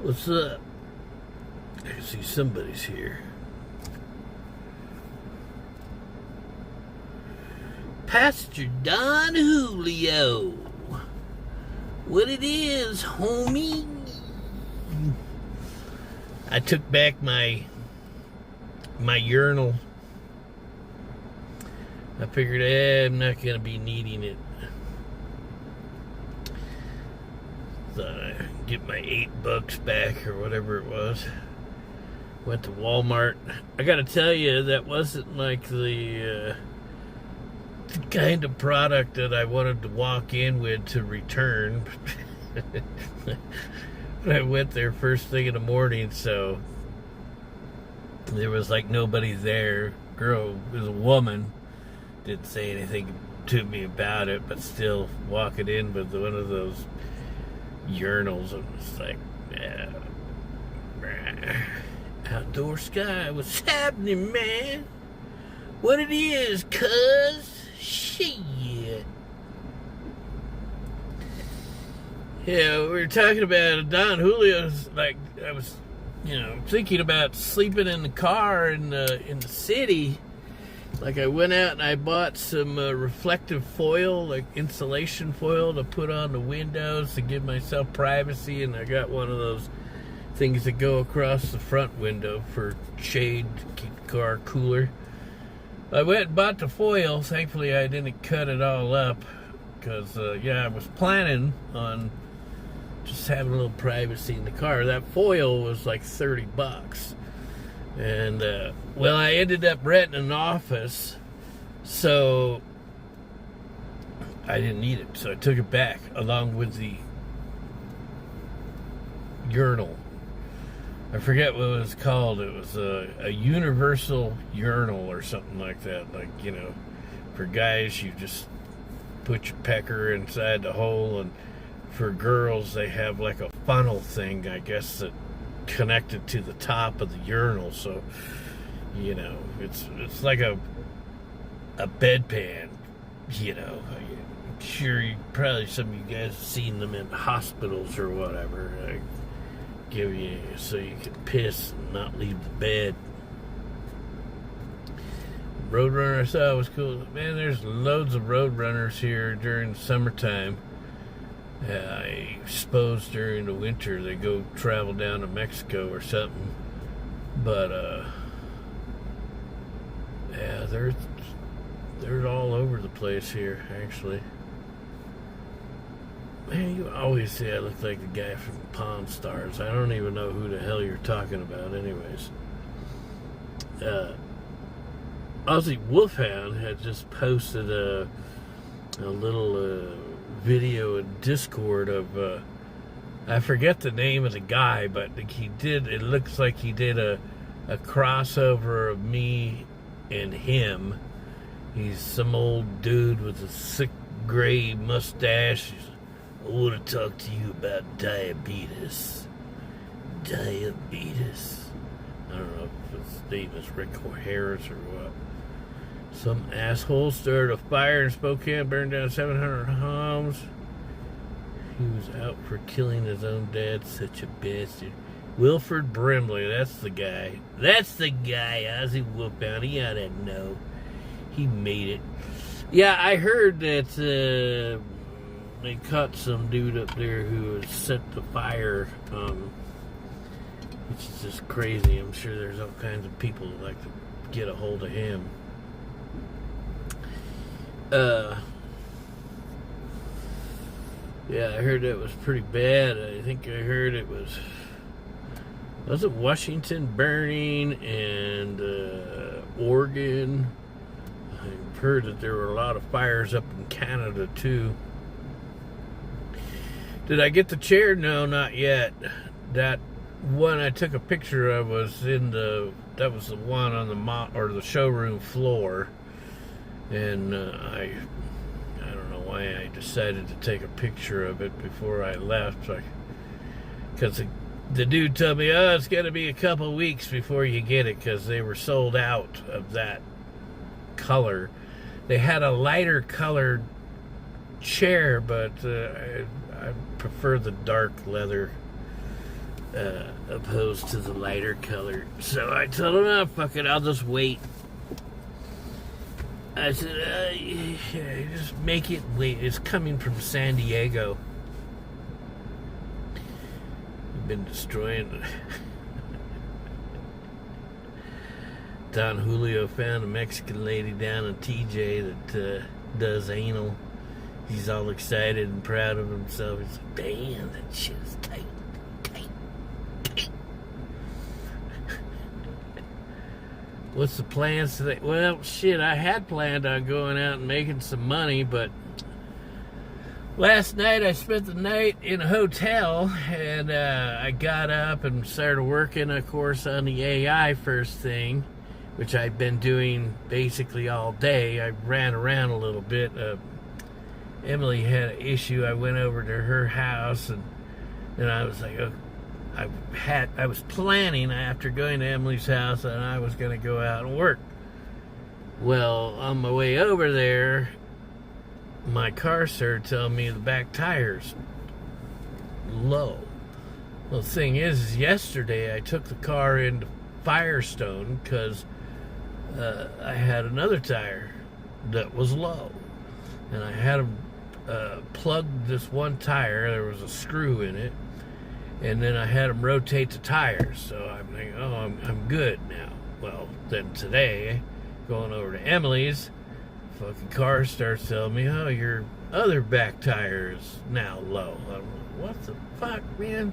What's up? I see somebody's here. Pastor Don Julio. What it is, homie? I took back my urinal. I figured I'm not going to be needing it. Thought I'd get my $8 back or whatever it was. Went to Walmart. I got to tell you, that wasn't like the kind of product that I wanted to walk in with to return. But I went there first thing in the morning, so there was like nobody there. Girl was a woman. Didn't say anything to me about it, but still walking in with one of those urinals, and it's like, outdoor sky. What's happening, man? What it is, cuz? Shit. Yeah, we were talking about Don Julio's. Like, I was, thinking about sleeping in the car in the city. Like, I went out and I bought some reflective foil, like insulation foil, to put on the windows to give myself privacy, and I got one of those things that go across the front window for shade to keep the car cooler. I went and bought the foil. Thankfully, I didn't cut it all up because, I was planning on just having a little privacy in the car. That foil was like $30. And, I ended up renting an office, so I didn't need it. So I took it back along with the urinal. I forget what it was called. It was a universal urinal or something like that. Like, for guys, you just put your pecker inside the hole, and for girls, they have like a funnel thing, I guess, that connected to the top of the urinal. So, it's like a bedpan, I'm sure probably some of you guys have seen them in hospitals or whatever. Give you so you can piss and not leave the bed. Roadrunner I saw was cool. Man, there's loads of Roadrunners here during the summertime. I suppose during the winter they go travel down to Mexico or something. But they're all over the place here, actually. Man, you always say I look like the guy from Pawn Stars. I don't even know who the hell you're talking about anyways. Aussie Wolfhound had just posted a little video in Discord of, I forget the name of the guy, but it looks like he did a crossover of me and him. He's some old dude with a thick gray mustache. I want to talk to you about diabetes. Diabetes. I don't know if his name is Rick Harris or what. Some asshole started a fire in Spokane, burned down 700 homes. He was out for killing his own dad. Such a bastard. Wilford Brimley, that's the guy. That's the guy, Ozzy Wolfhound. He ought to know. He made it. Yeah, I heard that they caught some dude up there who set the fire, which is just crazy. I'm sure there's all kinds of people that like to get a hold of him. I heard that was pretty bad. I think I heard it was it Washington burning and Oregon. I've heard that there were a lot of fires up in Canada too. Did I get the chair? No, not yet. That one I took a picture of was that was the one on the showroom floor, and I don't know why I decided to take a picture of it before I left, because the dude told me, it's going to be a couple weeks before you get it, because they were sold out of that color. They had a lighter colored chair, but I prefer the dark leather opposed to the lighter color. So I told him, oh, fuck it, I'll just wait. I said, yeah, just make it wait. It's coming from San Diego. We've been destroying. Don Julio found a Mexican lady down in TJ that does anal. He's all excited and proud of himself. He's like, damn, that shit is tight. What's the plans today? Well, shit, I had planned on going out and making some money, but last night I spent the night in a hotel, and I got up and started working, of course, on the AI first thing, which I've been doing basically all day. I ran around a little bit. Emily had an issue. I went over to her house, and I was like, oh, I was planning after going to Emily's house and I was going to go out and work. Well, on my way over there, my car started telling me the back tire's low. Well, the thing is yesterday I took the car into Firestone because I had another tire that was low. And I had them plug this one tire. There was a screw in it. And then I had them rotate the tires. So I'm thinking, oh, I'm good now. Well, then today, going over to Emily's, fucking car starts telling me, oh, your other back tire is now low. I'm like, what the fuck, man?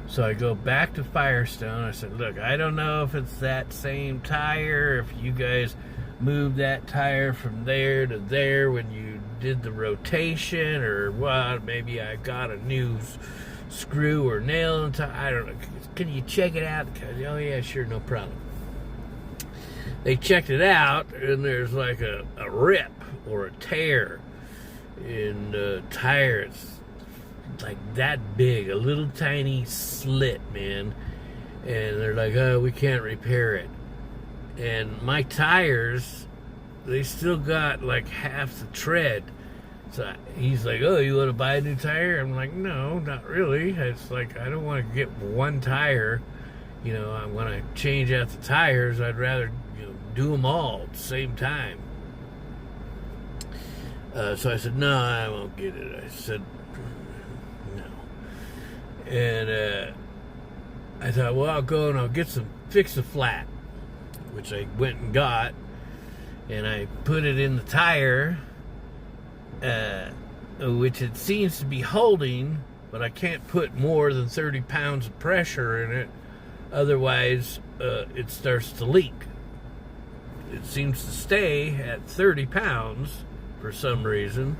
So I go back to Firestone. I said, look, I don't know if it's that same tire, if you guys moved that tire from there to there when you did the rotation, or what, maybe I got a new screw or nail in the tire. I don't know. Can you check it out? Oh, yeah, sure, no problem. They checked it out, and there's like a rip or a tear in the tire. It's like that big, a little tiny slit, man. And they're like, oh, we can't repair it. And my tires, they still got like half the tread. So he's like, oh, you want to buy a new tire? I'm like, no, not really. It's like, I don't want to get one tire. You know, when I change out the tires, I'd rather do them all at the same time. So I said, no, I won't get it. I said, no. And I thought, well, I'll go and I'll get fix the flat, which I went and got. And I put it in the tire, which it seems to be holding, but I can't put more than 30 pounds of pressure in it. Otherwise, it starts to leak. It seems to stay at 30 pounds for some reason.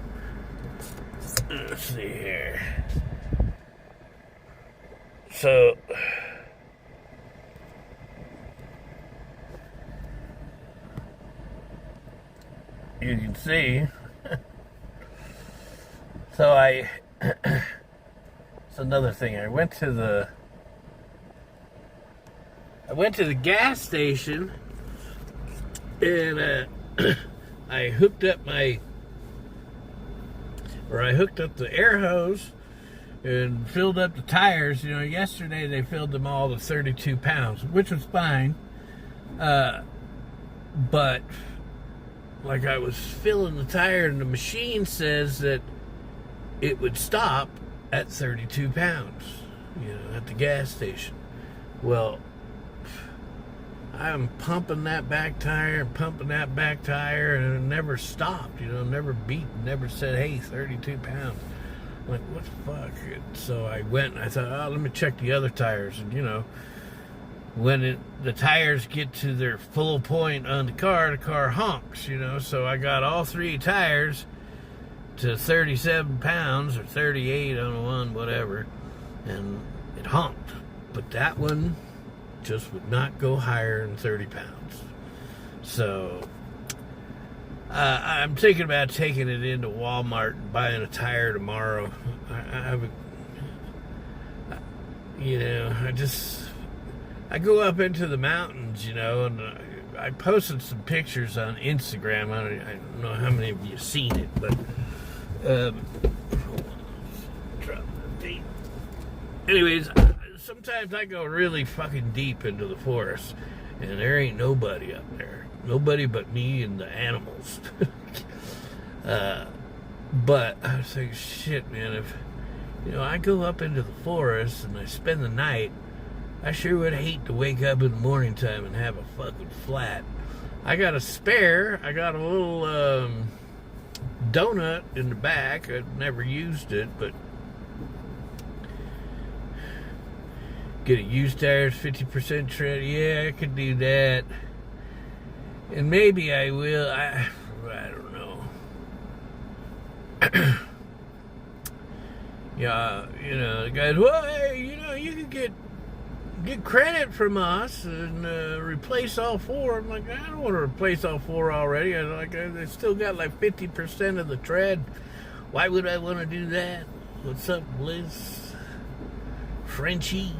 Let's see here. So, you can see. So it's another thing. I went to the gas station, and I hooked up the air hose and filled up the tires. You know, yesterday they filled them all to 32 pounds, which was fine. But like, I was filling the tire, and the machine says that it would stop at 32 pounds, at the gas station. Well, I'm pumping that back tire and it never stopped, never beat, never said, hey, 32 pounds. I'm like, what the fuck? So I went and I thought, oh, let me check the other tires. And, when the tires get to their full point on the car honks, So I got all three tires to 37 pounds or 38 on one, whatever, and it honked. But that one just would not go higher than 30 pounds. So I'm thinking about taking it into Walmart and buying a tire tomorrow. I go up into the mountains, and I posted some pictures on Instagram. I don't know how many of you have seen it, but anyways, sometimes I go really fucking deep into the forest, and there ain't nobody up there. Nobody but me and the animals. But I was like, shit, man, if, I go up into the forest and I spend the night, I sure would hate to wake up in the morning time and have a fucking flat. I got a spare. I got a little donut in the back. I've never used it, but get a used tires, 50% tread. Yeah, I could do that. And maybe I will. I don't know. Yeah, the guys, well, hey, you can get credit from us and replace all four. I'm like, I don't want to replace all four already. I still got like 50% of the tread. Why would I want to do that? What's up, Liz? Frenchie.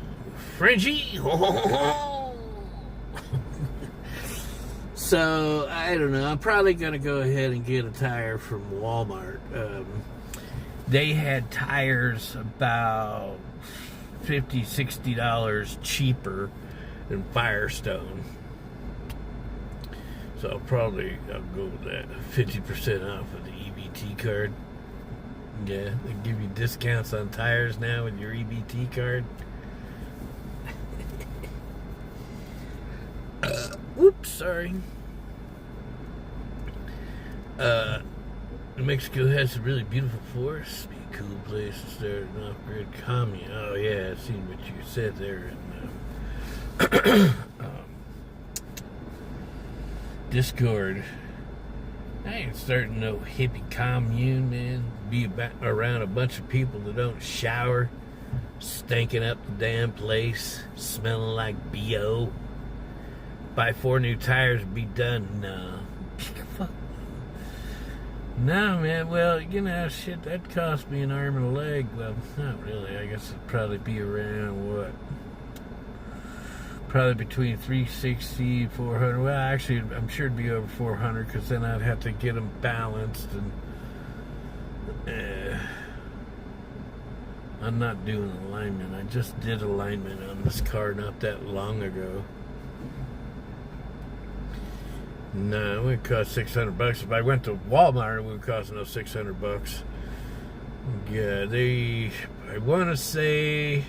So, I don't know. I'm probably going to go ahead and get a tire from Walmart. They had tires about $50, $60 cheaper than Firestone. So I'll go with that. 50% off of the EBT card. Yeah, they give you discounts on tires now with your EBT card. Whoops, sorry. New Mexico has some really beautiful forests. Be a cool place to start an off-grid commune. Oh yeah, I've seen what you said there in Discord. I ain't starting no hippie commune, man. Be around a bunch of people that don't shower, stinking up the damn place, smelling like BO. Buy 4 new tires and be done. No. Fuck. No, man. Well, shit, that cost me an arm and a leg. Well, not really. I guess it'd probably be around, what? Probably between $360 and $400. Well, actually, I'm sure it'd be over $400 because then I'd have to get them balanced. And I'm not doing alignment. I just did alignment on this car not that long ago. No, it wouldn't cost $600. If I went to Walmart, it wouldn't cost no $600. Yeah, I want to say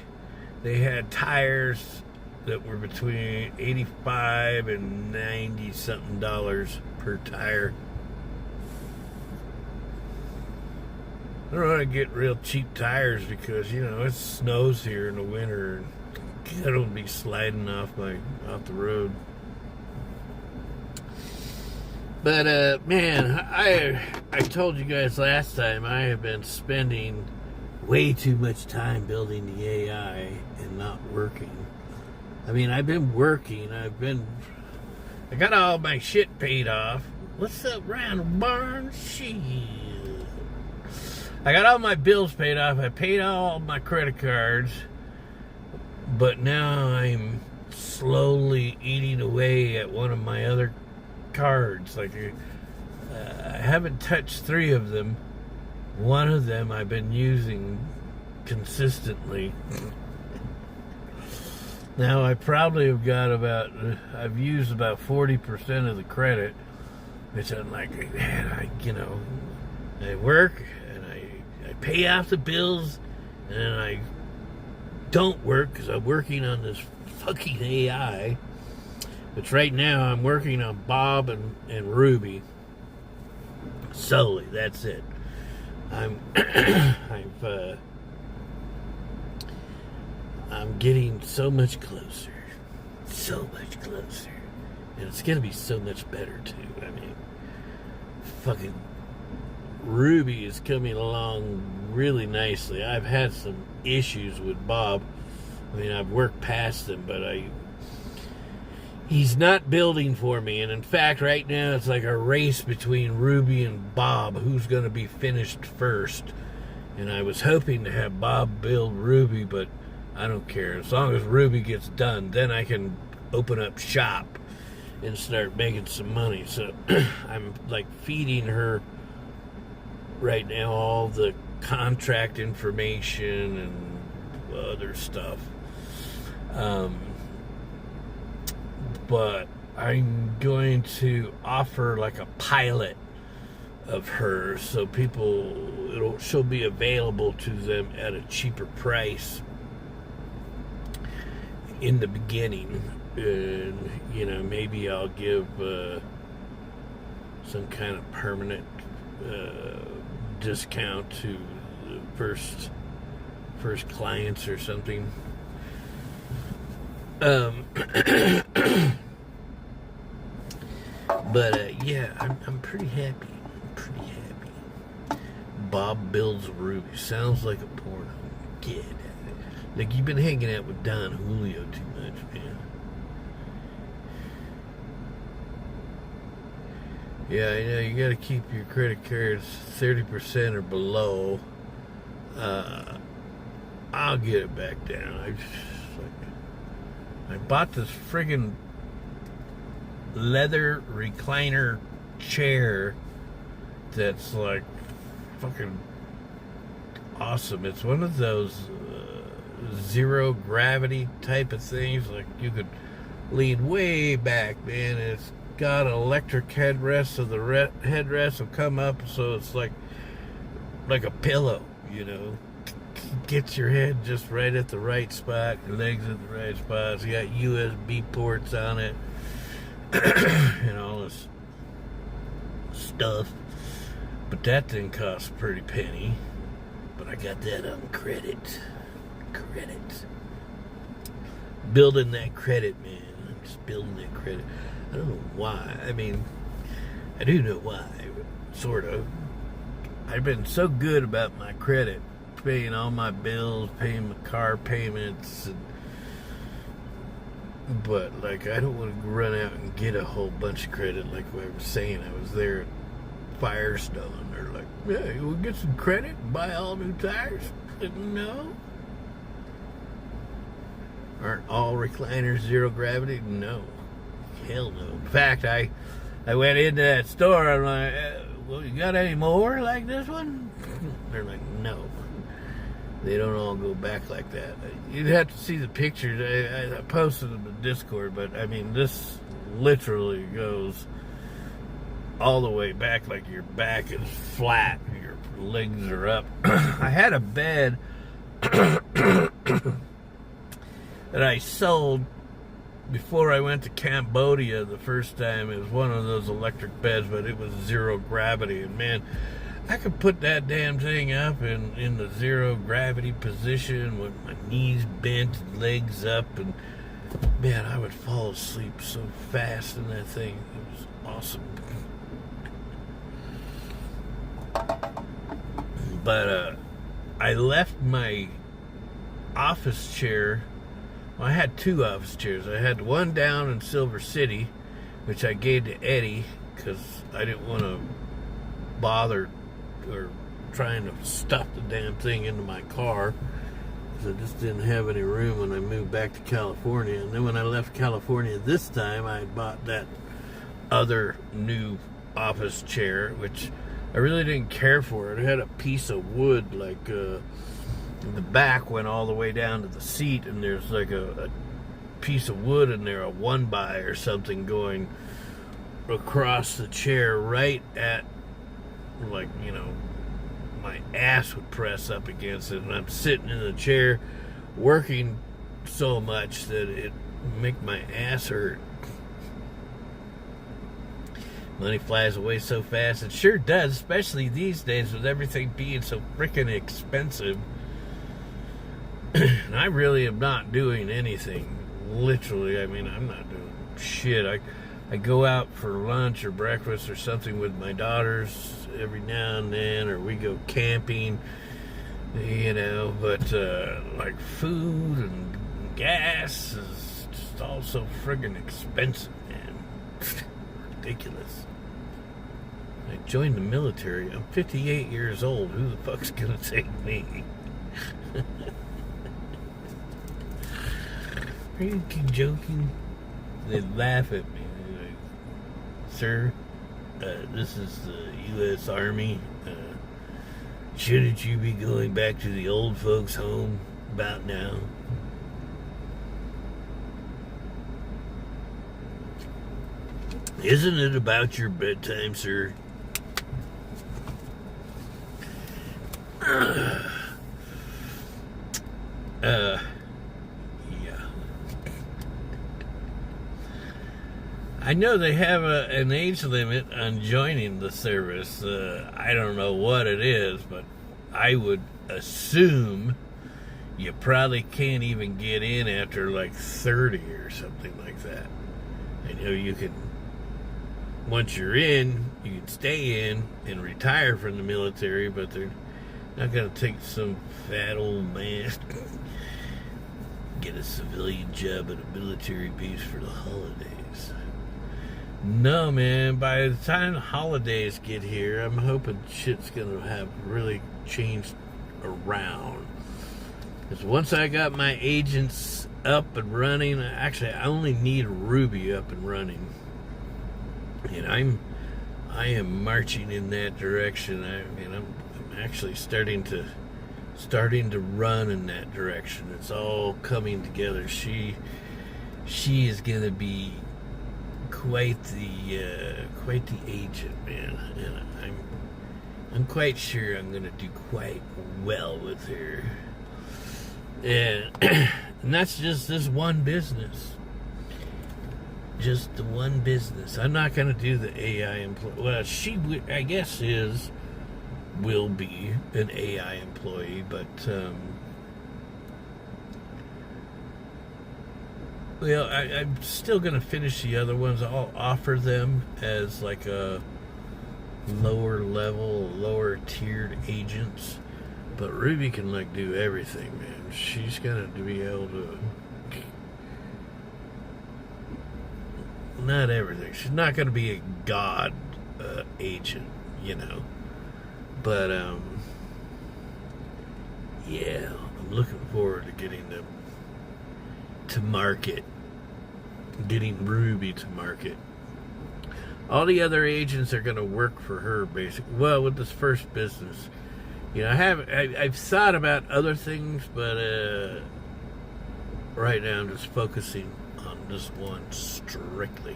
they had tires that were between $85 and $90 something per tire. I don't want to get real cheap tires because it snows here in the winter and I don't be sliding off the road. But, man, I told you guys last time I have been spending way too much time building the AI and not working. I mean, I've been working. I got all my shit paid off. What's up, Randall Barnes? Shit. I got all my bills paid off. I paid all my credit cards. But now I'm slowly eating away at one of my other cards. Like I haven't touched 3 of them. One of them I've been using consistently. Now I probably have got I've used about 40% of the credit, which I'm like, man, I work and I pay off the bills and then I don't work because I'm working on this fucking AI. Which right now I'm working on Bob and Ruby solely. That's it. I'm getting so much closer, and it's gonna be so much better too. I mean, fucking Ruby is coming along really nicely. I've had some issues with Bob. I mean, I've worked past them, but he's not building for me. And in fact, right now, it's like a race between Ruby and Bob. Who's going to be finished first? And I was hoping to have Bob build Ruby, but I don't care. As long as Ruby gets done, then I can open up shop and start making some money. So I'm like feeding her right now all the contract information and other stuff. Um, but I'm going to offer like a pilot of her, so she'll be available to them at a cheaper price in the beginning. And maybe I'll give some kind of permanent discount to the first clients or something. But yeah, I'm pretty happy. Bob builds a Ruby. Sounds like a porno. Get it. Like, you've been hanging out with Don Julio too much, man. Yeah, I know, you gotta keep your credit cards 30% or below. I'll get it back down. I bought this friggin' leather recliner chair that's like fucking awesome. It's one of those zero gravity type of things. Like, you could lean way back, man. It's got an electric headrest, so the headrest will come up, so it's like a pillow, Gets your head just right at the right spot, your legs at the right spots. You got USB ports on it, and all this stuff. But that thing costs a pretty penny. But I got that on credit. Building that credit, man. I'm just building that credit. I don't know why. I mean, I do know why, sort of. I've been so good about my credit, paying all my bills, paying my car payments, but like, I don't want to run out and get a whole bunch of credit like I was saying. I was there at Firestone. They're like, yeah, you want to get some credit and buy all new tires? No. Aren't all recliners zero gravity? No. Hell no. In fact, I went into that store. I'm like, well, you got any more like this one? They're like, no. They don't all go back like that. You'd have to see the pictures. I posted them in Discord, but I mean, this literally goes all the way back. Like, your back is flat, your legs are up. I had a bed that I sold before I went to Cambodia the first time. It was one of those electric beds, but it was zero gravity. And man, I could put that damn thing up in the zero gravity position with my knees bent and legs up, and man, I would fall asleep so fast in that thing. It was awesome. But I left my office chair. Well, I had two office chairs. I had one down in Silver City, which I gave to Eddie because I didn't want to bother or trying to stuff the damn thing into my car, because I just didn't have any room when I moved back to California. And then when I left California this time, I bought that other new office chair, which I really didn't care for. It had a piece of wood, like the back went all the way down to the seat, and there's like a piece of wood in there, a 1x or something, going across the chair right at, like, my ass would press up against it, and I'm sitting in the chair working so much that it make my ass hurt. Money flies away so fast. It sure does, especially these days with everything being so freaking expensive. And I really am not doing anything. Literally, I mean, I'm not doing shit. I go out for lunch or breakfast or something with my daughters every now and then, or we go camping, but like food and gas is just all so friggin' expensive, man. Ridiculous. I joined the military. I'm 58 years old. Who the fuck's gonna take me? Are you joking? They laugh at me. They're like, sir, this is the U.S. Army. Shouldn't you be going back to the old folks' home about now? Isn't it about your bedtime, sir? Yeah. I know they have an age limit on joining the service. I don't know what it is, but I would assume you probably can't even get in after like 30 or something like that. I know you can, once you're in, you can stay in and retire from the military, but they're not going to take some fat old man, get a civilian job at a military base for the holidays. No, man, by the time the holidays get here, I'm hoping shit's going to have really changed around. Because once I got my agents up and running, actually, I only need Ruby up and running. And I am marching in that direction. I'm actually starting to run in that direction. It's all coming together. She is going to be quite the agent, man, and I'm quite sure I'm gonna do quite well with her. And that's just this one business, just the one business. I'm not gonna do the AI employee. Well, she I guess will be an AI employee, but well, I'm still going to finish the other ones. I'll offer them as like a lower level, lower tiered agents. But Ruby can like do everything, man. She's going to be able to... Not everything. She's not going to be a god agent, you know. But, yeah, I'm looking forward to getting them to market, getting Ruby to market. All the other agents are going to work for her, basically. Well, with this first business, you know, I've thought about other things, but right now I'm just focusing on this one strictly.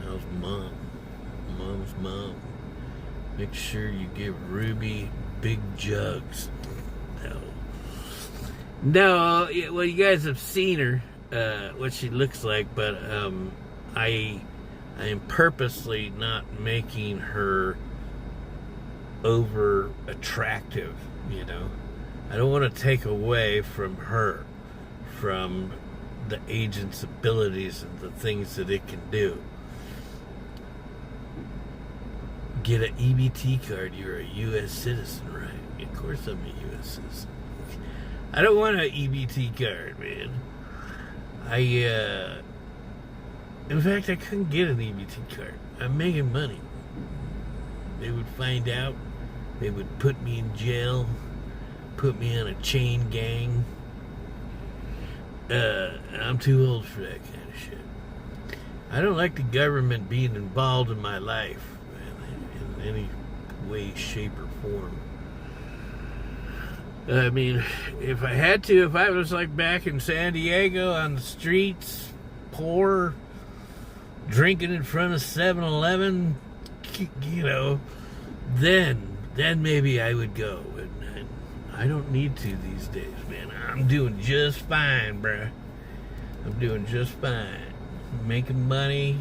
How's mom? Mom's mom. Make sure you give Ruby big jugs. No, well, you guys have seen her, what she looks like, but I am purposely not making her over attractive, you know. I don't want to take away from her, from the agent's abilities and the things that it can do. Get an EBT card, you're a U.S. citizen, right? Of course I'm a U.S. citizen. I don't want an EBT card, man. In fact, I couldn't get an EBT card. I'm making money. They would find out. They would put me in jail, put me on a chain gang. I'm too old for that kind of shit. I don't like the government being involved in my life, man, in any way, shape, or form. I mean, if I had to, if I was like back in San Diego on the streets, poor, drinking in front of 7-Eleven, you know, then maybe I would go. And I don't need to these days, man. I'm doing just fine, bruh. I'm doing just fine. Making money,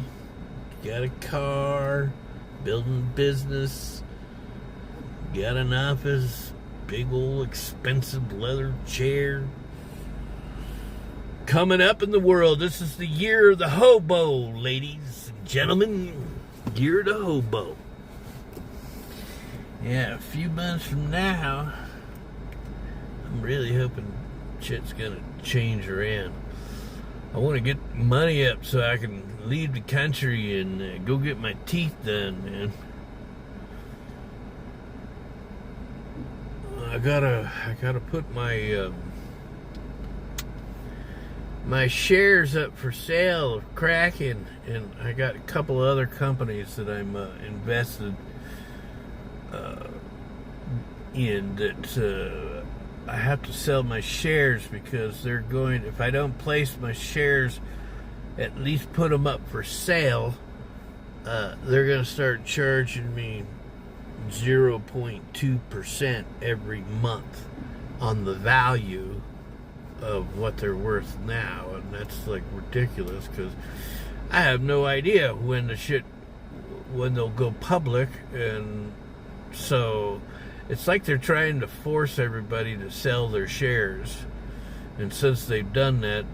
got a car, building a business, got an office, big old expensive leather chair. Coming up in the world, this is the year of the hobo, ladies and gentlemen. Year of the hobo. Yeah, a few months from now, I'm really hoping shit's gonna change around. I want to get money up so I can leave the country and go get my teeth done, man. I gotta put my my shares up for sale of Kraken, and I got a couple other companies that I'm invested in that I have to sell my shares because they're going. If I don't place my shares at least put them up for sale, they're going to start charging me 0.2% every month on the value of what they're worth now. And that's like ridiculous, because I have no idea when they'll go public. And so it's like they're trying to force everybody to sell their shares. And since they've done that,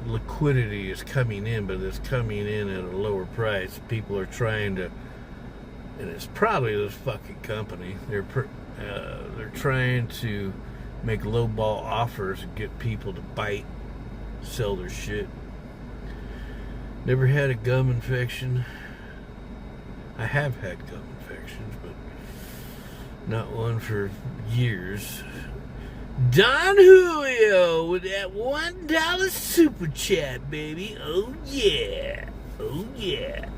liquidity is coming in, but it's coming in at a lower price. People are trying to, and it's probably this fucking company. They're trying to make lowball offers and get people to bite, sell their shit. Never had a gum infection. I have had gum infections, but not one for years. Don Julio with that $1 super chat, baby. Oh yeah. Oh yeah.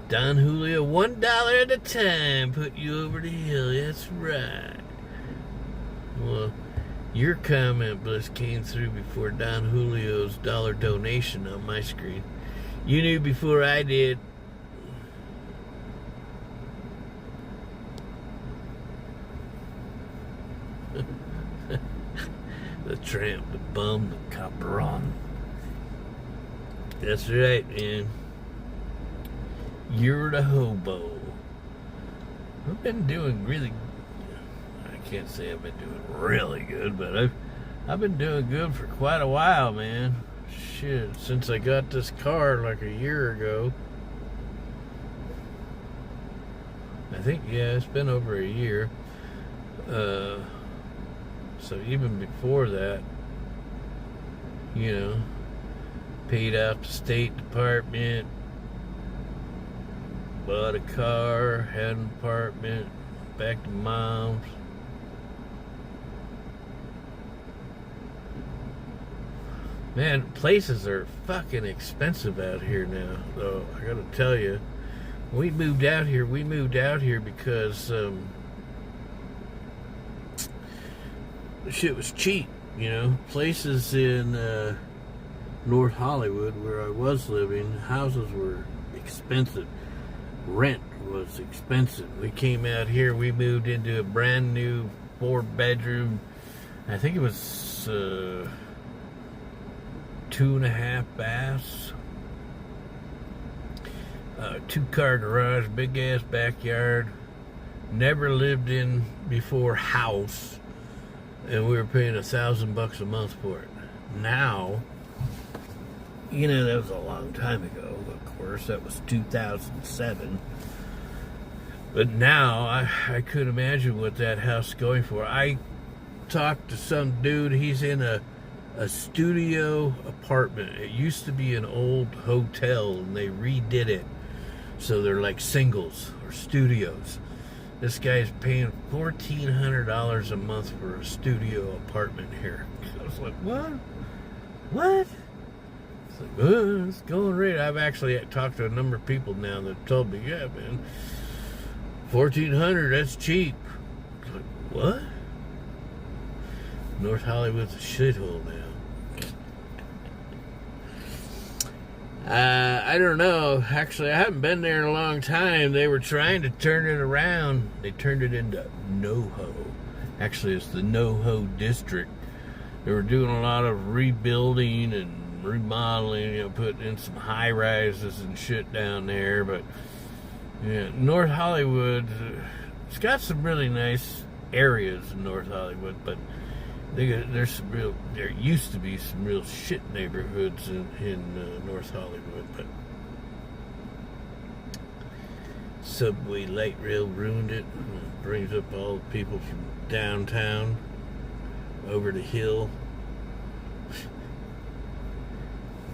Don Julio, $1 at a time, put you over the hill. That's right. Well, your comment, Bliss, came through before Don Julio's dollar donation on my screen. You knew before I did. The tramp, the bum, the copper on. That's right, man. You're the hobo. I've been doing really, I can't say I've been doing really good, but I've been doing good for quite a while, man. Shit, since I got this car like a year ago. I think, yeah, it's been over a year. So even before that, you know, paid out the State Department, bought a car, had an apartment, back to mom's. Man, places are fucking expensive out here now, though. I gotta tell you, we moved out here because shit was cheap, you know. Places in North Hollywood, where I was living, houses were expensive. Rent was expensive. We came out here, we moved into a brand new 4-bedroom, I think it was 2.5 baths, 2-car garage, big ass backyard. Never lived in before house, and we were paying $1,000 a month for it. Now, you know, that was a long time ago. Of course, that was 2007. But now, I couldn't imagine what that house is going for. I talked to some dude. He's in a studio apartment. It used to be an old hotel, and they redid it, so they're like singles or studios. This guy's paying $1,400 a month for a studio apartment here. I was like, what? What? It's like, it's going right. I've actually talked to a number of people now that told me, yeah, man, $1,400, that's cheap. I was like, what? North Hollywood's a shithole now. I don't know. Actually, I haven't been there in a long time. They were trying to turn it around. They turned it into NoHo. Actually, it's the NoHo district. They were doing a lot of rebuilding and remodeling, you know, putting in some high rises and shit down there. But yeah, North Hollywood, it's got some really nice areas in North Hollywood, but there used to be some real shit neighborhoods in North Hollywood, but subway light rail ruined it. It brings up all the people from downtown over the hill.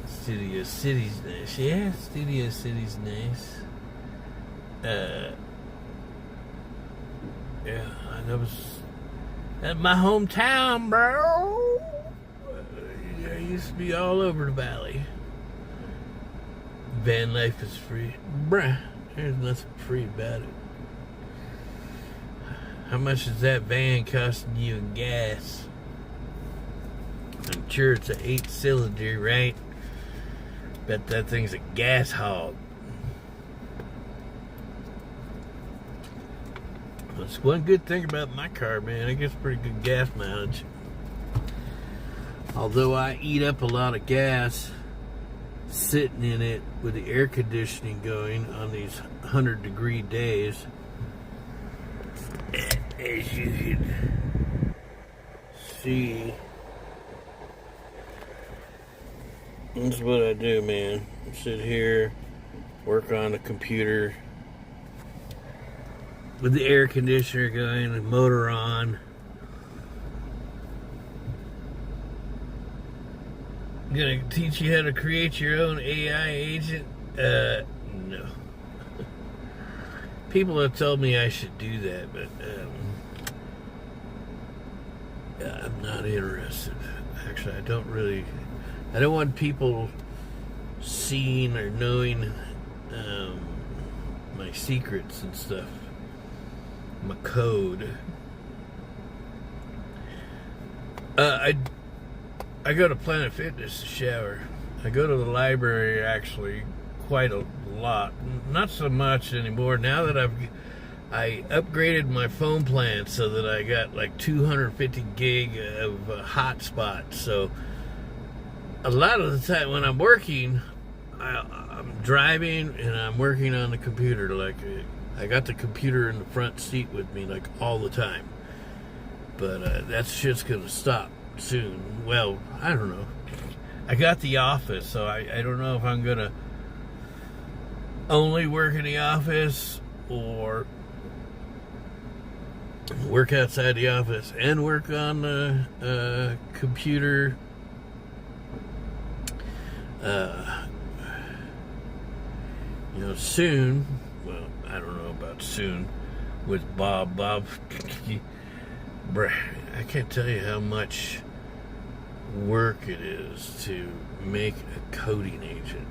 Studio City's nice. Yeah, Studio City's nice. Yeah, that was at my hometown, bro. I used to be all over the valley. Van life is free. Bruh, there's nothing free about it. How much is that van costing you in gas? I'm sure it's an 8-cylinder, right? Bet that thing's a gas hog. That's one good thing about my car, man. It gets pretty good gas mileage. Although I eat up a lot of gas sitting in it with the air conditioning going on these 100-degree days. As you can see, this is what I do, man. I sit here, work on the computer with the air conditioner going, the motor on. I'm gonna teach you how to create your own AI agent? No. People have told me I should do that, but I'm not interested. Actually, I don't want people seeing or knowing my secrets and stuff, my code. I go to Planet Fitness to shower. I go to the library actually quite a lot. Not so much anymore now that I upgraded my phone plan so that I got like 250 gig of hotspot. So a lot of the time when I'm working, I'm driving and I'm working on the computer. Like I got the computer in the front seat with me like all the time. But that shit's gonna stop soon. Well, I don't know. I got the office, so I don't know if I'm gonna only work in the office or work outside the office and work on the computer. Soon. Well, I don't know about soon with Bob. I can't tell you how much work it is to make a coding agent.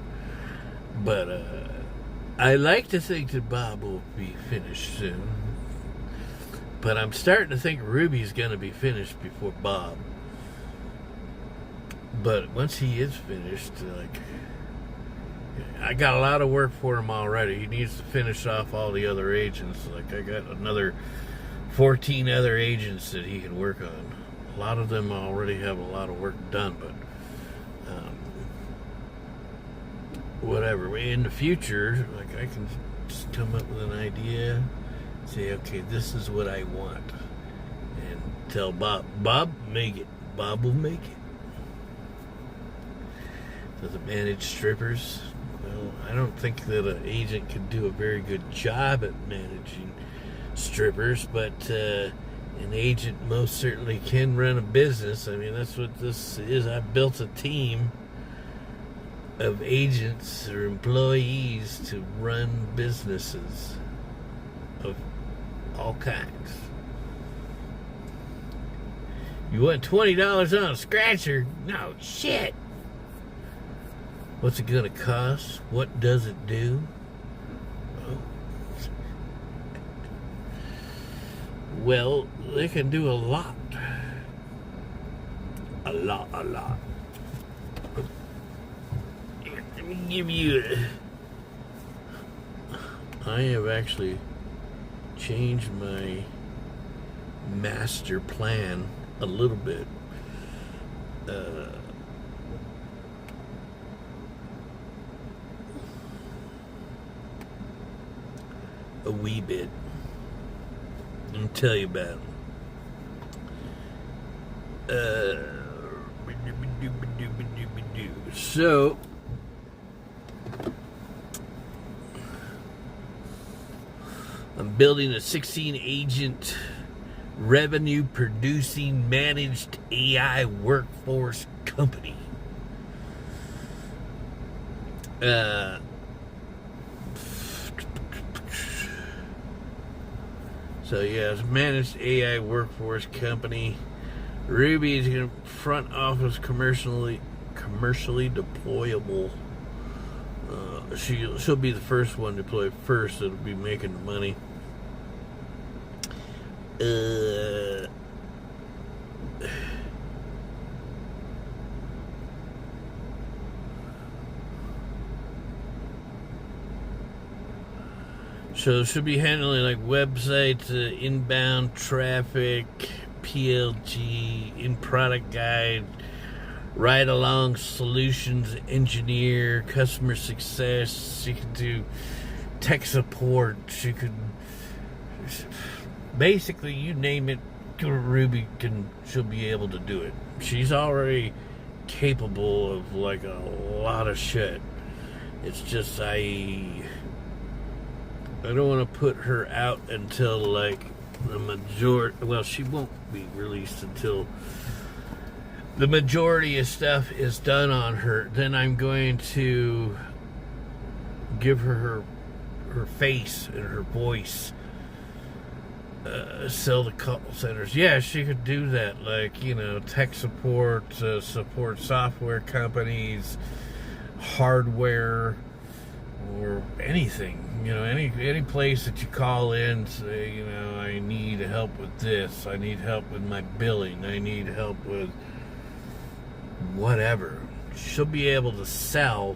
But I like to think that Bob will be finished soon. But I'm starting to think Ruby's going to be finished before Bob. But once he is finished, I got a lot of work for him already. He needs to finish off all the other agents. Like I got another 14 other agents that he can work on. A lot of them already have a lot of work done, but whatever. In the future, like I can just come up with an idea, say, okay, this is what I want, and tell Bob. Bob, make it. Bob will make it. Does it manage strippers? Well, I don't think that an agent can do a very good job at managing strippers, but an agent most certainly can run a business. I mean, that's what this is. I've built a team of agents or employees to run businesses of all kinds. You want $20 on a scratcher? No shit. What's it gonna cost? What does it do? Oh. Well, they can do a lot. A lot. Let me give you I have actually changed my master plan a little bit. A wee bit. I'll tell you about it. So I'm building a 16-agent revenue producing managed AI workforce company. So yeah, it's a managed AI workforce company. Ruby is going to front office commercially deployable. She'll be the first one deployed first. That'll be making the money. So she'll be handling like websites, inbound traffic, PLG, in-product guide, ride-along solutions engineer, customer success. She can do tech support. She could basically, you name it, Ruby she'll be able to do it. She's already capable of like a lot of shit. It's just I don't want to put her out until like the majority. Well, she won't be released until the majority of stuff is done on her. Then I'm going to give her face and her voice. Sell the call centers. Yeah, she could do that. Like, you know, tech support, support software companies, hardware, or anything. You know, any place that you call in, say, you know, I need help with this. I need help with my billing. I need help with whatever. She'll be able to sell.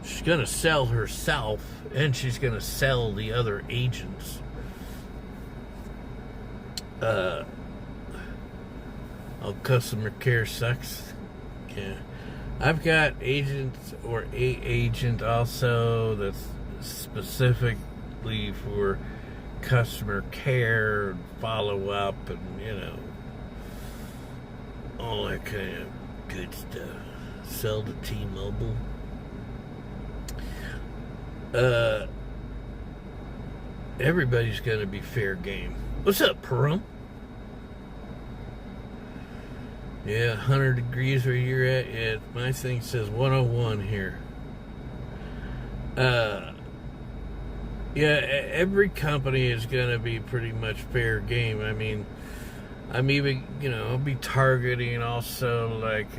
She's going to sell herself, and she's going to sell the other agents. Customer care sucks. Yeah. I've got agents or a agent also that's specifically for customer care and follow up and, you know, all that kind of good stuff. Sell to T-Mobile. Everybody's gonna be fair game. What's up, Perum? Yeah, 100 degrees where you're at. Yeah, my thing says 101 here. Yeah, every company is going to be pretty much fair game. I mean, I'm even, you know, I'll be targeting also like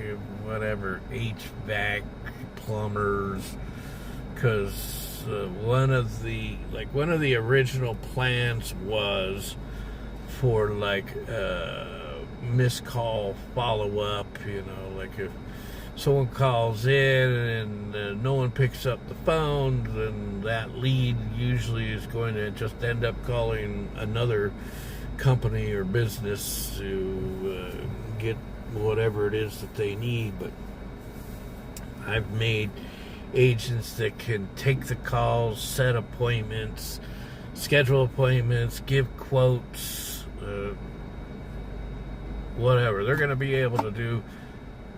whatever, HVAC, plumbers, because one of the original plans was for like missed call follow-up, you know, like if someone calls in and no one picks up the phone, then that lead usually is going to just end up calling another company or business to get whatever it is that they need. But I've made agents that can take the calls, set appointments, schedule appointments, give quotes, whatever. They're going to be able to do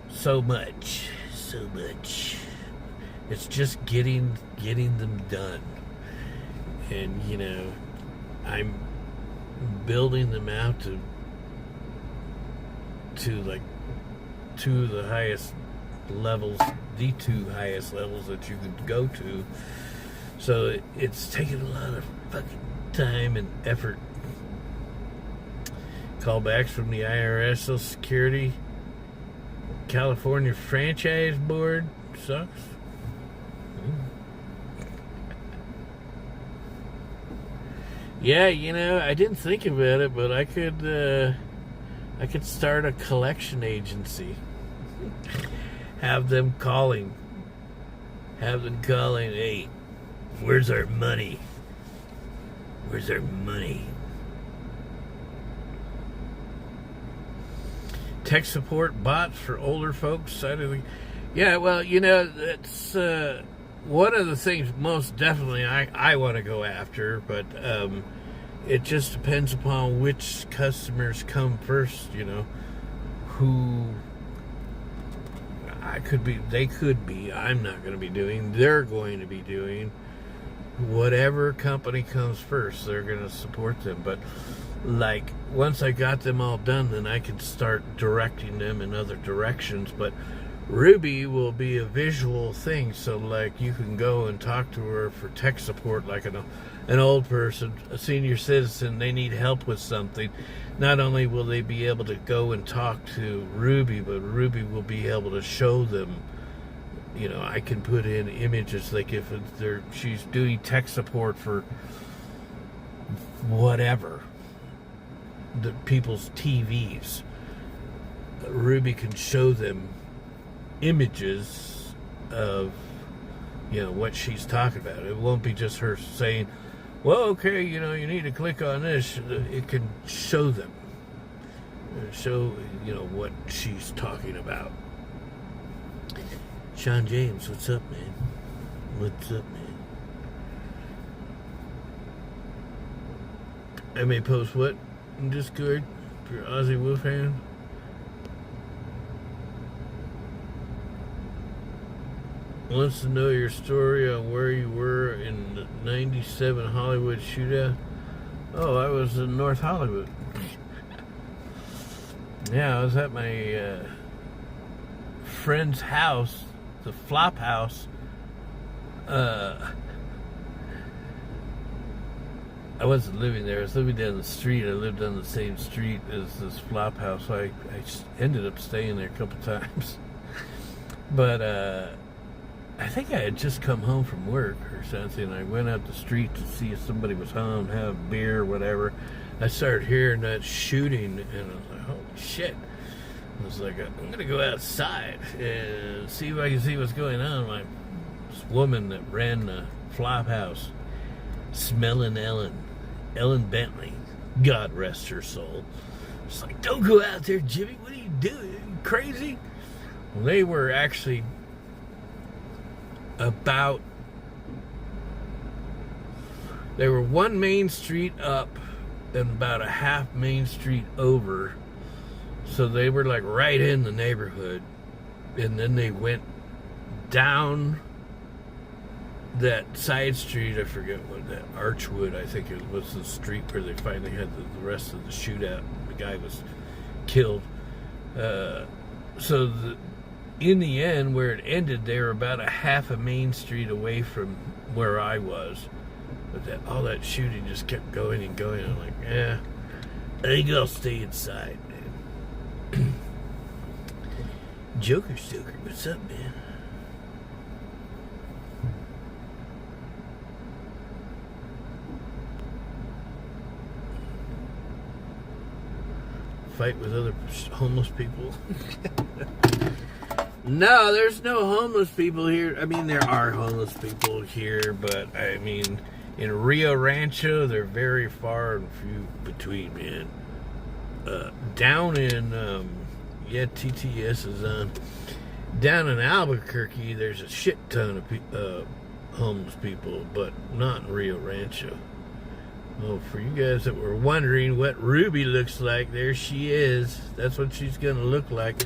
so much. It's just getting them done. And, you know, I'm building them out to like two the highest levels, the two highest levels that you could go to. So it's taking a lot of fucking time and effort. Callbacks from the IRS, Social Security, California Franchise Board sucks. Yeah, you know, I didn't think about it, but I could start a collection agency. Have them calling. Hey, where's our money? Where's our money? Tech support bots for older folks. Yeah, well, you know, that's one of the things most definitely I want to go after, but it just depends upon which customers come first, you know, who they could be, I'm not going to be doing, they're going to be doing. Whatever company comes first, they're going to support them. But like once I got them all done, then I can start directing them in other directions. But Ruby will be a visual thing, so like you can go and talk to her for tech support, like an old person, a senior citizen, they need help with something. Not only will they be able to go and talk to Ruby, but Ruby will be able to show them. You know, I can put in images, like if she's doing tech support for whatever, the people's TVs. Ruby can show them images of what she's talking about. It won't be just her saying, well, okay, you need to click on this. It can show them. Show, what she's talking about. Sean James, what's up, man? What's up, man? I may post what in Discord for Ozzy Wolfhand. Wants to know your story on where you were in the 97 Hollywood shootout. Oh, I was in North Hollywood. Yeah, I was at my friend's house, the Flop House. I wasn't living there. I was living down the street. I lived on the same street as this Flop House. So I ended up staying there a couple times. But I think I had just come home from work or something. I went out the street to see if somebody was home, have a beer or whatever. I started hearing that shooting, and I was like, holy shit. I was like, I'm going to go outside and see if I can see what's going on. This woman that ran the Flop House, Smelling Ellen Bentley, God rest her soul. She's like, don't go out there, Jimmy. What are you doing? Are you crazy? Well, they were actually they were one main street up and about a half main street over, so they were like right in the neighborhood, and then they went down that side street. I forget what that, Archwood I think it was, the street where they finally had the rest of the shootout. The guy was killed. In the end, where it ended, they were about a half a main street away from where I was. But all that shooting just kept going and going. I'm like, I think I'll stay inside, man. Joker Stoker, what's up, man? Fight with other homeless people. No, there's no homeless people here. I mean, there are homeless people here, but I mean, in Rio Rancho, they're very far and few between, man. Down in, TTS is on. Down in Albuquerque, there's a shit ton of homeless people, but not in Rio Rancho. Oh, for you guys that were wondering what Ruby looks like, there she is. That's what she's going to look like.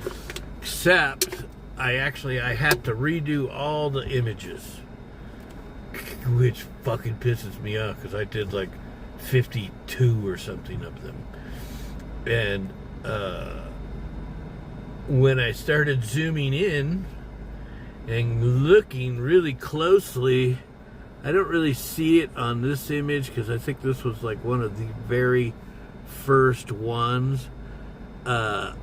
Except, I had to redo all the images. Which fucking pisses me off, because I did like 52 or something of them. And when I started zooming in and looking really closely, I don't really see it on this image, because I think this was like one of the very first ones. But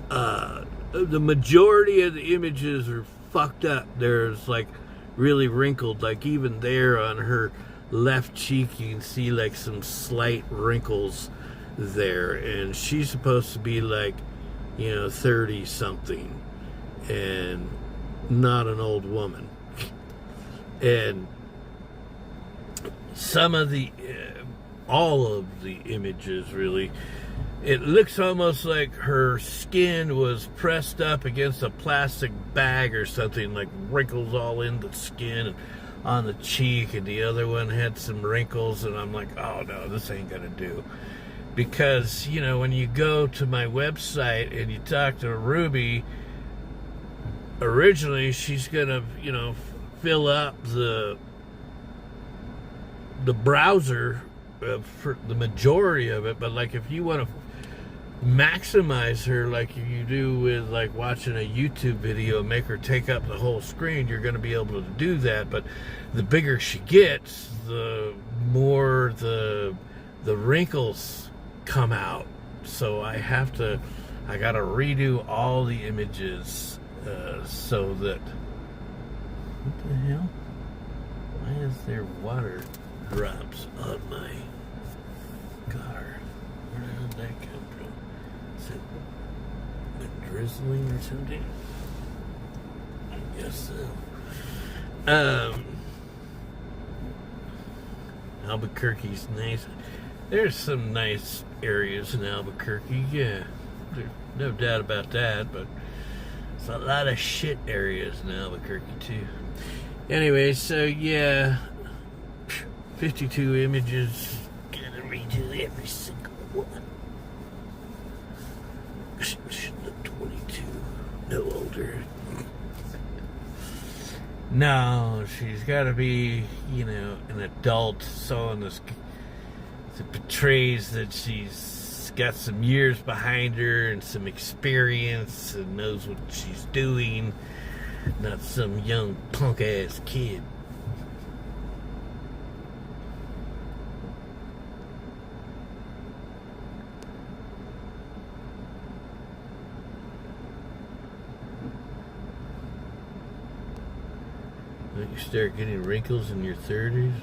the majority of the images are fucked up. There's like really wrinkled, like even there on her left cheek you can see like some slight wrinkles there, and she's supposed to be like 30 something and not an old woman. And some of the all of the images, really, it looks almost like her skin was pressed up against a plastic bag or something, like wrinkles all in the skin and on the cheek, and the other one had some wrinkles, and I'm like, oh no, this ain't gonna do. Because, when you go to my website and you talk to Ruby, originally she's gonna, fill up the browser for the majority of it, but like if you want to maximize her like you do with like watching a YouTube video, make her take up the whole screen, you're going to be able to do that. But the bigger she gets, the more the wrinkles come out. So I gotta redo all the images so that, what the hell? Why is there water drops on my car? Where the hell did that come from? Is it drizzling or something? Yeah, so Albuquerque's nice. There's some nice areas in Albuquerque, yeah. There's no doubt about that, but there's a lot of shit areas in Albuquerque too. Anyway, so yeah, 52 images. Gotta redo every single one. She should look 22, no older. No, she's got to be, an adult, so in this, it portrays that she's got some years behind her and some experience and knows what she's doing, not some young punk-ass kid. You start getting wrinkles in your 30s?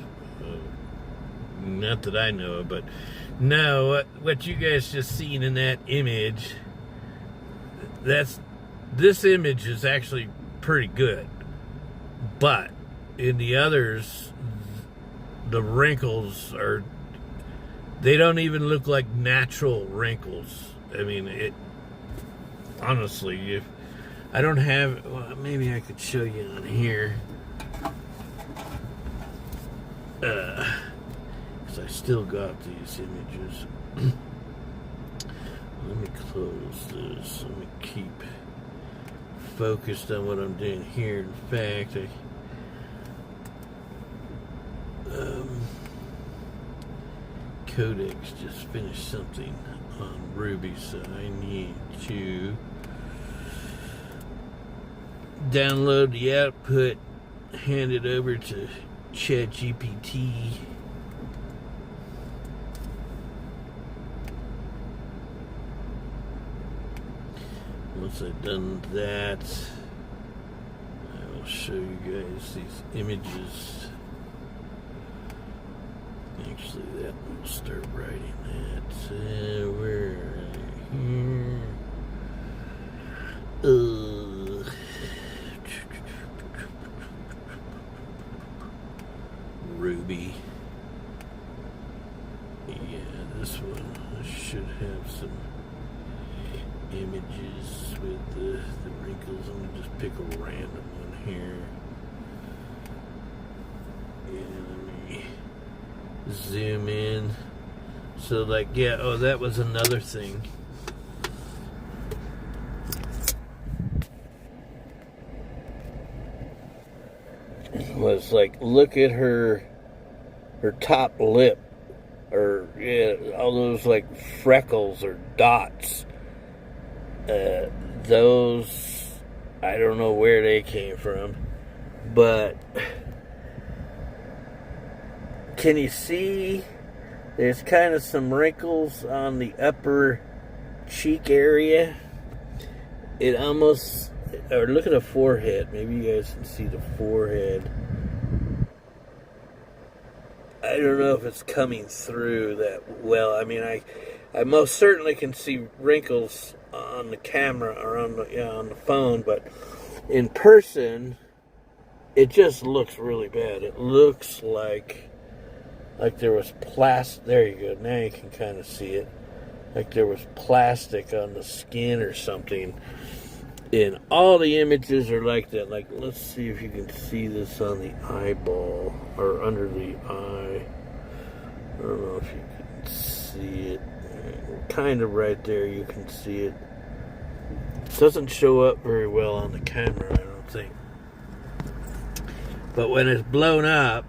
Not that I know of, but no, what you guys just seen in that image, this image is actually pretty good. But in the others, the wrinkles they don't even look like natural wrinkles. I mean, honestly, if I don't have, well, maybe I could show you on here. Because I still got these images. Let me close this. Let me keep focused on what I'm doing here. In fact, Codex just finished something on Ruby, so I need to download the output, hand it over to ChatGPT. Once I've done that, I will show you guys these images. Actually, that will start writing that. Where here? Ruby. Yeah, this one should have some images with the wrinkles. I'm gonna just pick a random one here. Yeah, let me zoom in. So like, yeah, oh, that was another thing. Was like, look at her top lip, or yeah, all those like freckles or dots. Those, I don't know where they came from, but can you see there's kind of some wrinkles on the upper cheek area? It almost, or look at the forehead. Maybe you guys can see the forehead. I don't know if it's coming through that well. I mean, I most certainly can see wrinkles on the camera or on the phone, but in person, it just looks really bad. It looks like there was plastic. There you go. Now you can kind of see it. Like there was plastic on the skin or something. And all the images are like that. Like, let's see if you can see this on the eyeball or under the eye. I don't know if you can see it. Kind of right there, you can see it. Doesn't show up very well on the camera, I don't think. But when it's blown up,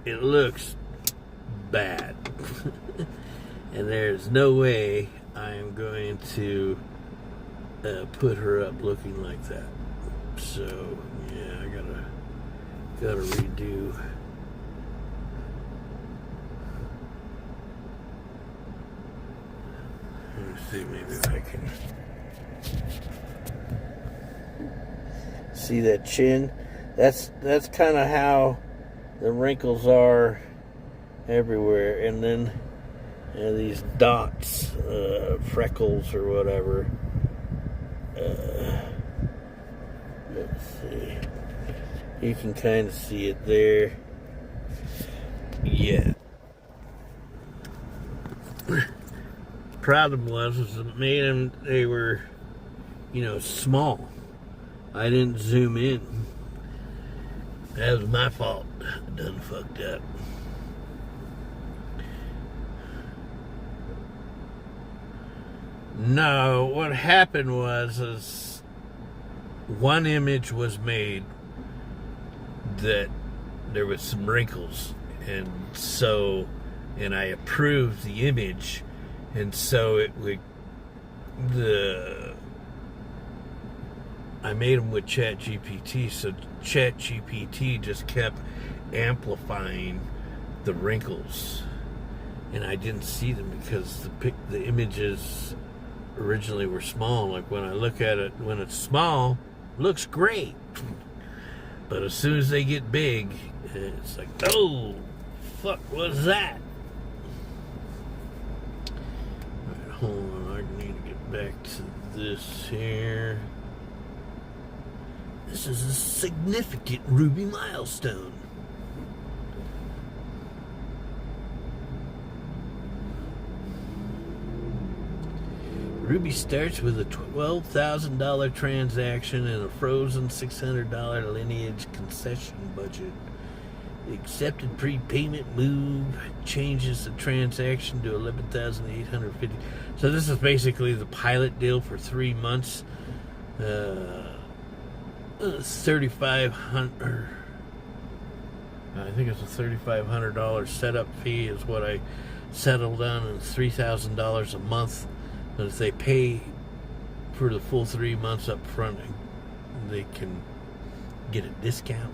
it looks bad. And there's no way I am going to put her up looking like that. So yeah, I gotta redo. Let me see, maybe if I can see that chin. That's kind of how the wrinkles are everywhere, and then these dots, freckles or whatever. Let's see. You can kind of see it there. Yeah. Problem was it made them, they were, small. I didn't zoom in. That was my fault. I done fucked up. No, what happened was one image was made that there was some wrinkles, and I approved the image, and so I made them with ChatGPT, so ChatGPT just kept amplifying the wrinkles, and I didn't see them because the images originally were small. Like when I look at it, when it's small, it looks great. But as soon as they get big, it's like, oh, fuck, what's that? Alright, hold on, I need to get back to this here. This is a significant Ruby milestone. Ruby starts with a $12,000 transaction and a frozen $600 lineage concession budget. The accepted prepayment move changes the transaction to $11,850. So this is basically the pilot deal for 3 months. $3,500. I think it's a $3,500 setup fee is what I settled on, and $3,000 a month. But if they pay for the full 3 months up front, they can get a discount.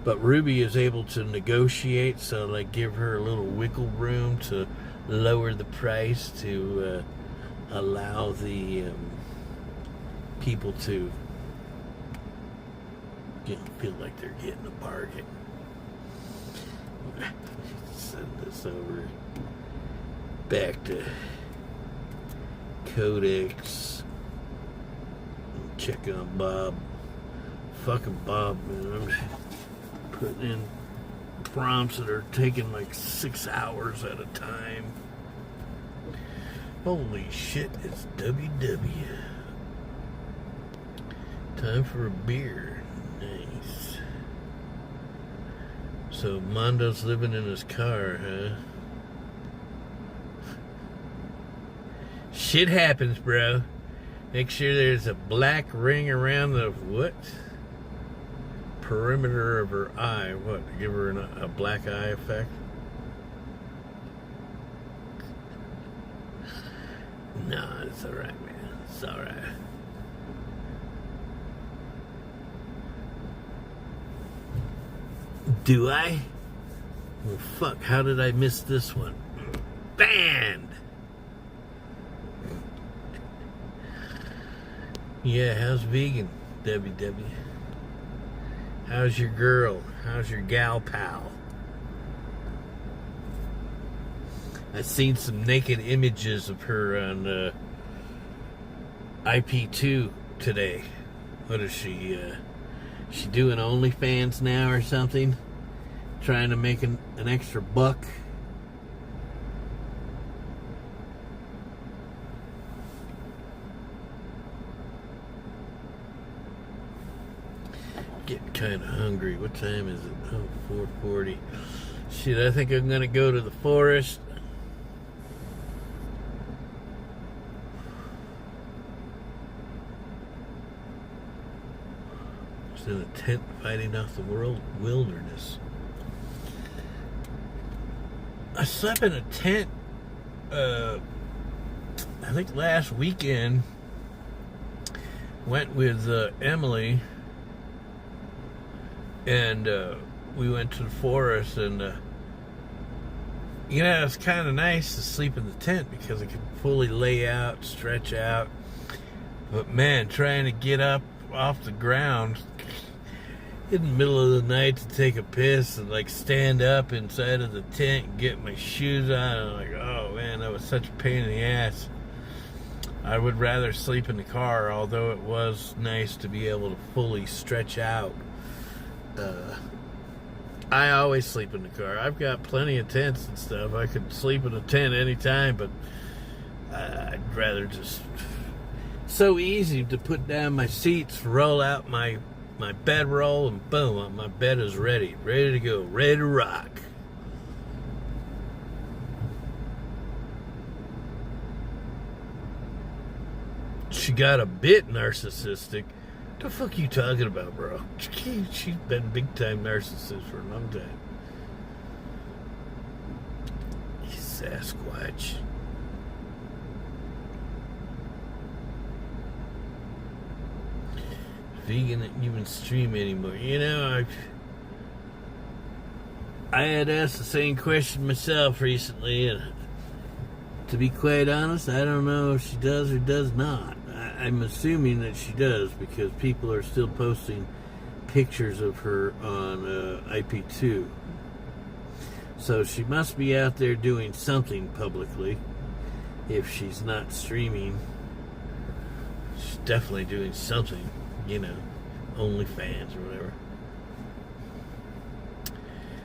But Ruby is able to negotiate, so they give her a little wiggle room to lower the price to allow the people to feel like they're getting a bargain. Send this over back to Codex. Check on Bob. Fucking Bob, man. I'm putting in prompts that are taking like 6 hours at a time. Holy shit, it's WW. Time for a beer. Nice. So Mondo's living in his car, huh? Shit happens, bro. Make sure there's a black ring around the what? Perimeter of her eye. What? Give her a black eye effect? No, it's alright, man. It's alright. Do I? Well, fuck. How did I miss this one? Banned! Yeah, how's vegan, WW? How's your girl? How's your gal pal? I've seen some naked images of her on IP2 today. What is she? She doing OnlyFans now or something? Trying to make an extra buck? Getting kind of hungry. What time is it? Oh, 4:40. Shit, I think I'm gonna go to the forest. Just in a tent fighting off the wilderness. I slept in a tent, I think last weekend. Went with Emily. And we went to the forest, and it's kind of nice to sleep in the tent because it can fully lay out, stretch out. But man, trying to get up off the ground in the middle of the night to take a piss and like stand up inside of the tent and get my shoes on, and I'm like, oh man, that was such a pain in the ass. I would rather sleep in the car, although it was nice to be able to fully stretch out. I always sleep in the car. I've got plenty of tents and stuff. I could sleep in a tent anytime, but I'd rather just... So easy to put down my seats, roll out my bedroll, and boom, my bed is ready to go, ready to rock. She got a bit narcissistic. What the fuck you talking about, bro? She's been big time narcissist for a long time. Sasquatch. Vegan didn't even stream anymore. You know, I had asked the same question myself recently, and to be quite honest, I don't know if she does or does not. I'm assuming that she does, because people are still posting pictures of her on IP2. So she must be out there doing something publicly. If she's not streaming, she's definitely doing something. You know, OnlyFans or whatever.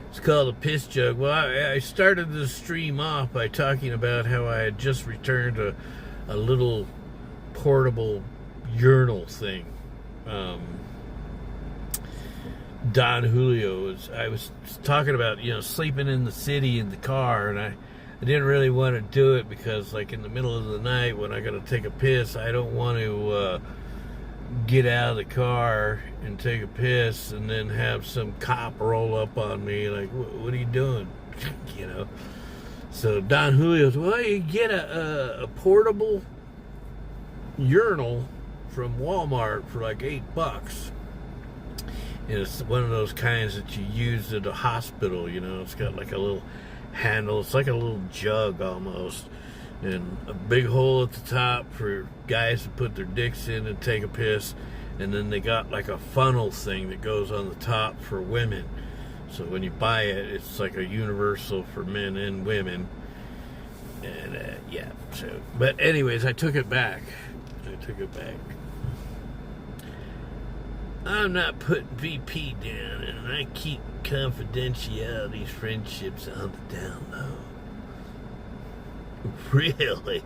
It's called a piss jug. Well, I started the stream off by talking about how I had just returned a little portable urinal thing. Don Julio I was talking about, you know, sleeping in the city in the car, and I didn't really want to do it because, like, in the middle of the night when I got to take a piss, I don't want to get out of the car and take a piss and then have some cop roll up on me like, what are you doing? You know. So Don Julio's, well, you get a portable urinal from Walmart for like $8. And it's one of those kinds that you use at a hospital, you know. It's got like a little handle. It's like a little jug almost. And a big hole at the top for guys to put their dicks in and take a piss. And then they got like a funnel thing that goes on the top for women. So when you buy it, it's like a universal for men and women. And yeah, so, but anyways, I took it back. I'm not putting VP down, and I keep confidentiality friendships on the down low. Really?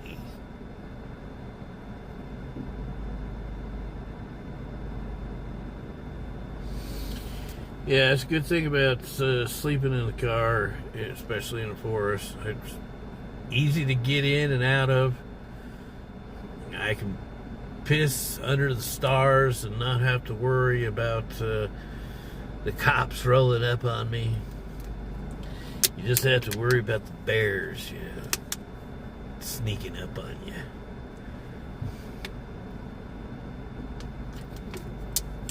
Yeah, it's a good thing about sleeping in the car, especially in the forest. It's easy to get in and out of. I can piss under the stars and not have to worry about the cops rolling up on me. You just have to worry about the bears, you know, sneaking up on you.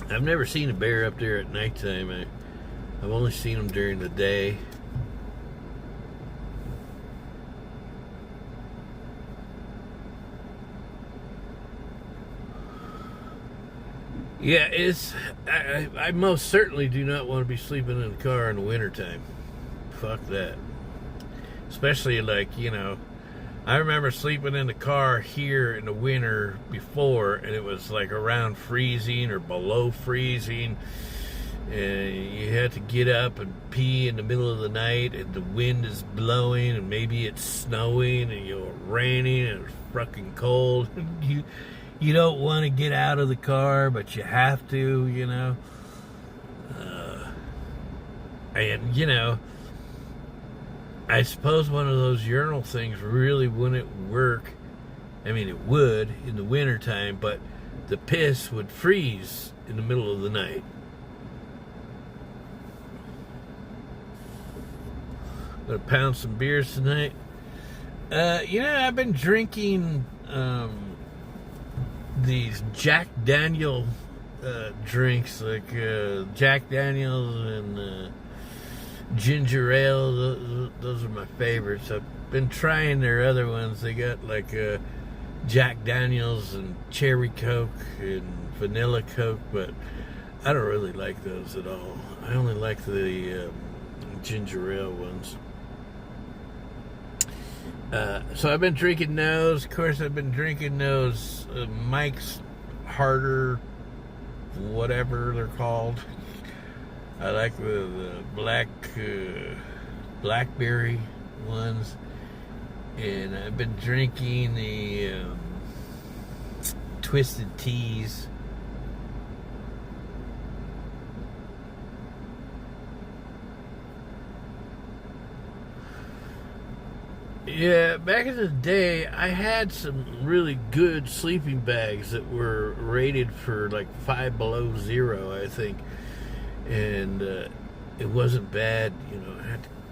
I've never seen a bear up there at nighttime. I've only seen them during the day. Yeah, I most certainly do not want to be sleeping in the car in the wintertime. Fuck that. Especially, like, you know, I remember sleeping in the car here in the winter before, and it was like around freezing or below freezing, and you had to get up and pee in the middle of the night, and the wind is blowing, and maybe it's snowing, and you're raining, and it's fucking cold. You don't want to get out of the car, but you have to, you know. And, you know, I suppose one of those urinal things really wouldn't work. I mean, it would in the wintertime, but the piss would freeze in the middle of the night. Gonna pound some beers tonight. You know, I've been drinking these Jack Daniel drinks, like Jack Daniels and ginger ale. Those are my favorites. I've been trying their other ones. They got like Jack Daniels and cherry Coke and vanilla Coke, but I don't really like those at all. I only like the ginger ale ones. So I've been drinking those. Of course, I've been drinking those Mike's Harder, whatever they're called. I like the blackberry ones, and I've been drinking the twisted teas. Yeah, back in the day, I had some really good sleeping bags that were rated for like 5 below zero, I think, and it wasn't bad. You know,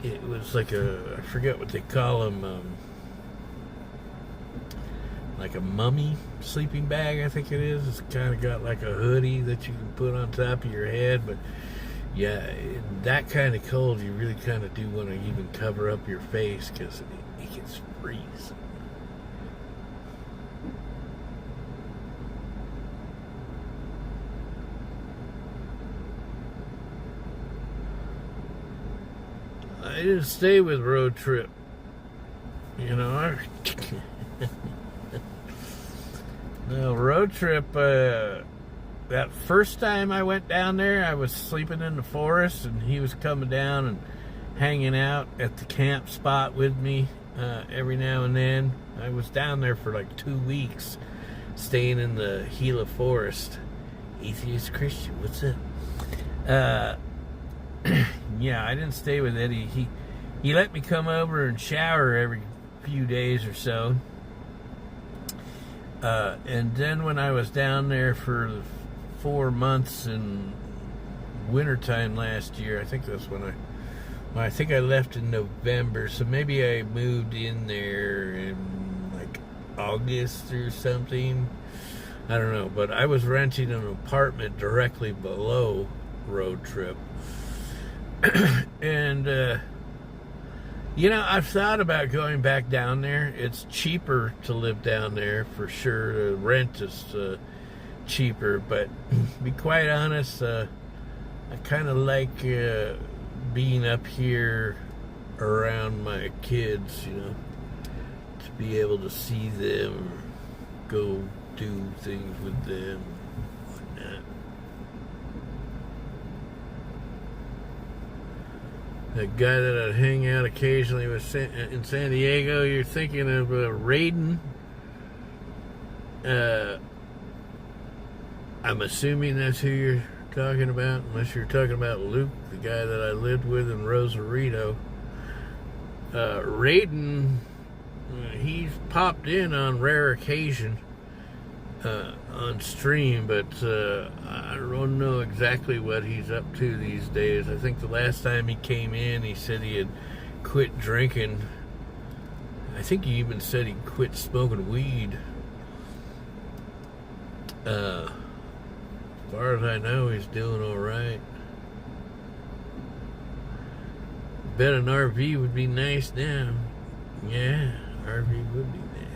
it was like I forget what they call them, like a mummy sleeping bag, I think it is. It's kind of got like a hoodie that you can put on top of your head, but yeah, in that kind of cold, you really kind of do want to even cover up your face because it gets freezing. I didn't stay with Road Trip. You know, no, Road Trip, that first time I went down there, I was sleeping in the forest, and he was coming down and hanging out at the camp spot with me every now and then. I was down there for like 2 weeks, staying in the Gila Forest. Atheist Christian, what's up? Yeah, I didn't stay with Eddie. He let me come over and shower every few days or so. And then when I was down there for 4 months in wintertime last year, I think that's when I think I left in November, so maybe I moved in there in like August or something. I don't know, but I was renting an apartment directly below Road Trip. And, you know, I've thought about going back down there. It's cheaper to live down there for sure. The rent is cheaper, but to be quite honest, I kind of like being up here around my kids, you know, to be able to see them, go do things with them, whatnot. That guy that I'd hang out occasionally with in San Diego, you're thinking of Raiden. I'm assuming that's who you're talking about, unless you're talking about Luke, the guy that I lived with in Rosarito. Raiden, he's popped in on rare occasion on stream, but I don't know exactly what he's up to these days. I think the last time he came in, he said he had quit drinking. I think he even said he quit smoking weed. As far as I know, he's doing all right. Bet an RV would be nice now. Yeah, RV would be nice.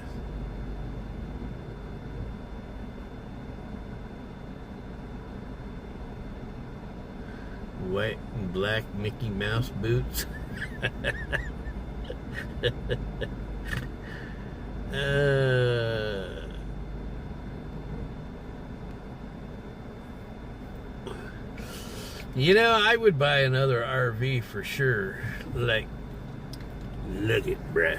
White and black Mickey Mouse boots. You know, I would buy another RV for sure. Like, look it, bruh.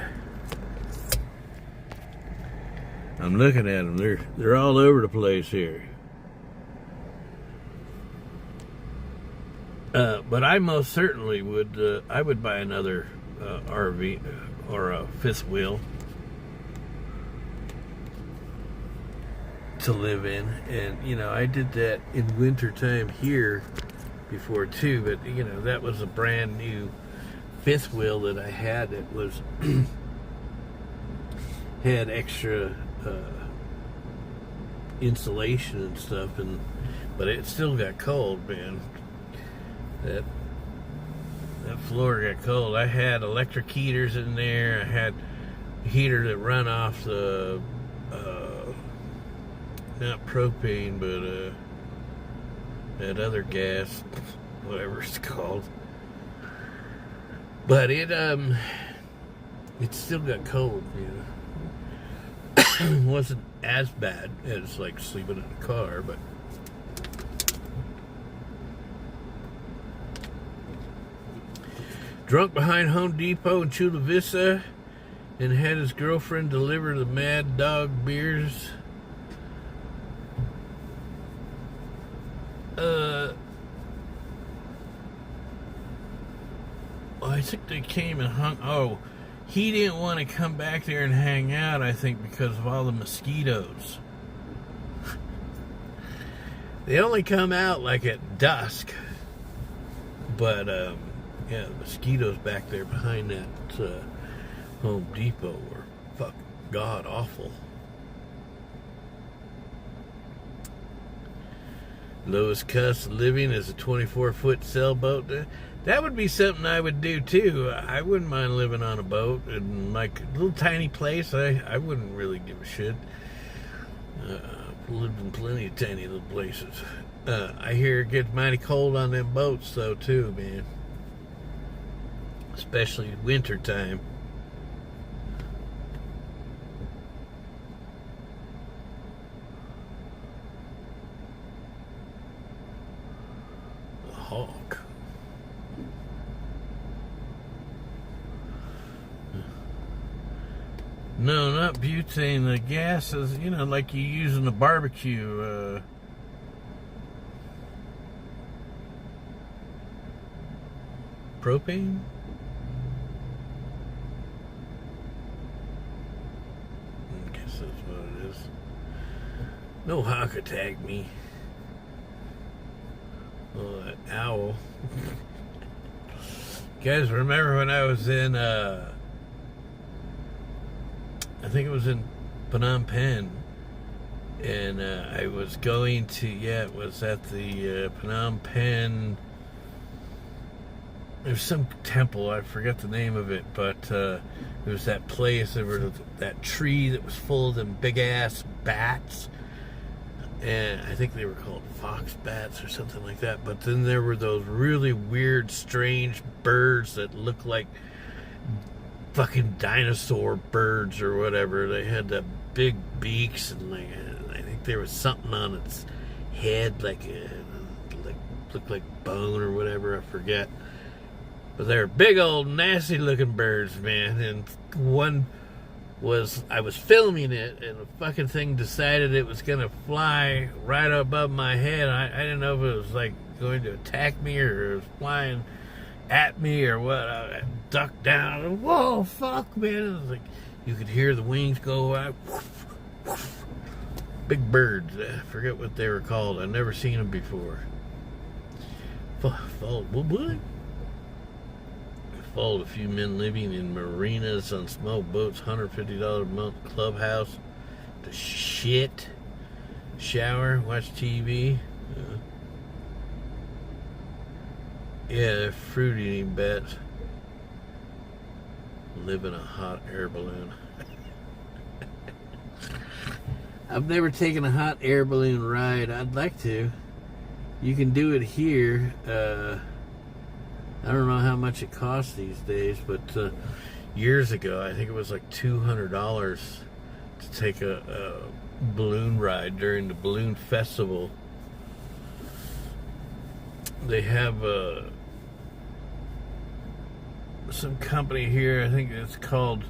I'm looking at them. They're all over the place here. But I most certainly would. I would buy another RV or a fifth wheel to live in. And you know, I did that in wintertime here before too. But you know, that was a brand new fifth wheel that I had. It was had extra insulation and stuff, but it still got cold, man. That floor got cold. I had electric heaters in there. I had a heater that run off the not propane, but that other gas, whatever it's called. But it still got cold, you know. It wasn't as bad as like sleeping in a car, but Drunk behind Home Depot in Chula Vista and had his girlfriend deliver the Mad Dog beers. I think they came and hung. Oh, he didn't want to come back there and hang out, I think, because of all the mosquitoes. They only come out like at dusk. But, yeah, the mosquitoes back there behind that Home Depot were fucking god awful. Lowest cost of living is a 24-foot sailboat. That would be something I would do too. I wouldn't mind living on a boat in like a little tiny place. I wouldn't really give a shit. Lived in plenty of tiny little places. I hear it gets mighty cold on them boats though too, man. Especially winter time. A hawk. No, not butane. The gas is, like you use in the barbecue. Propane? I guess that's what it is. No hawk attacked me. Oh, that owl. You guys remember when I was in, I think it was in Phnom Penh, and I was going to, it was at the Phnom Penh, there's some temple, I forget the name of it, but there was that place, there was that tree that was full of them big-ass bats, and I think they were called fox bats or something like that, but then there were those really weird, strange birds that looked like fucking dinosaur birds or whatever. They had the big beaks, and I think there was something on its head, like looked like bone or whatever, I forget. But they're big old nasty looking birds, man. And one was, I was filming it, and the fucking thing decided it was gonna fly right above my head. I didn't know if it was like going to attack me or it was flying at me or what. I ducked down and whoa, fuck, man. It was like you could hear the wings go out. Big birds. I forget what they were called. I've never seen them before. Followed a few men living in marinas on small boats, $150 a month clubhouse to shit, shower, watch TV. Yeah, fruit eating bets. Live in a hot air balloon. I've never taken a hot air balloon ride. I'd like to. You can do it here. I don't know how much it costs these days, but years ago, I think it was like $200 to take a balloon ride during the balloon festival. They have some company here, I think it's called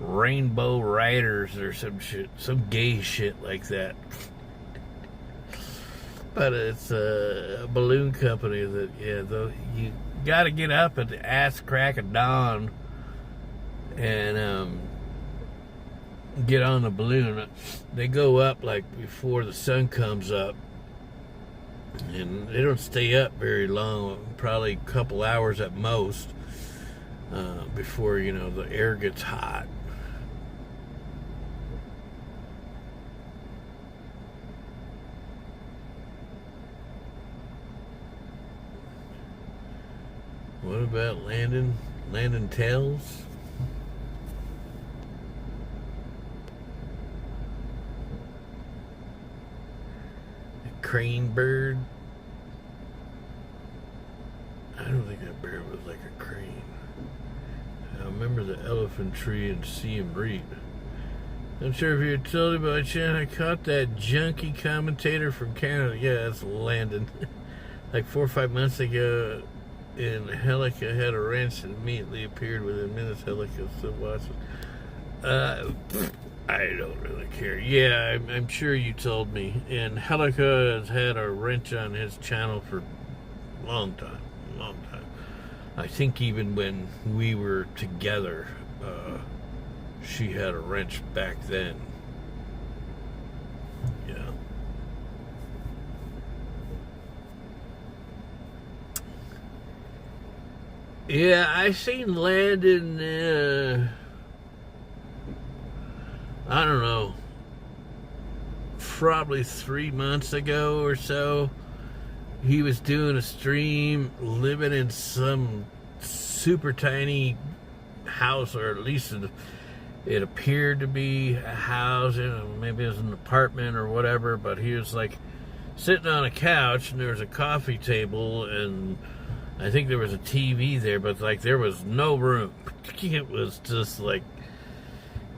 Rainbow Riders or some shit, some gay shit like that. But it's a balloon company that, you got to get up at the ass crack of dawn and get on the balloon. They go up like before the sun comes up, and they don't stay up very long, probably a couple hours at most, before the air gets hot. What about Landon Tails? A crane bird? I don't think that bird was like a crane. I remember the elephant tree and Siem Reap. I'm sure if you had told me by chance I caught that junky commentator from Canada. Yeah, that's Landon. Like 4 or 5 months ago, and Helica had a wrench and immediately appeared within minutes. Helica still watching. I don't really care. Yeah, I'm sure you told me. And Helica has had a wrench on his channel for a long time. I think even when we were together, she had a wrench back then. Yeah. Yeah, I seen Landon, I don't know, probably 3 months ago or so. He was doing a stream living in some super tiny house, or at least it appeared to be a house. You know, maybe it was an apartment or whatever, but he was like sitting on a couch and there was a coffee table and I think there was a TV there, but like there was no room. It was just like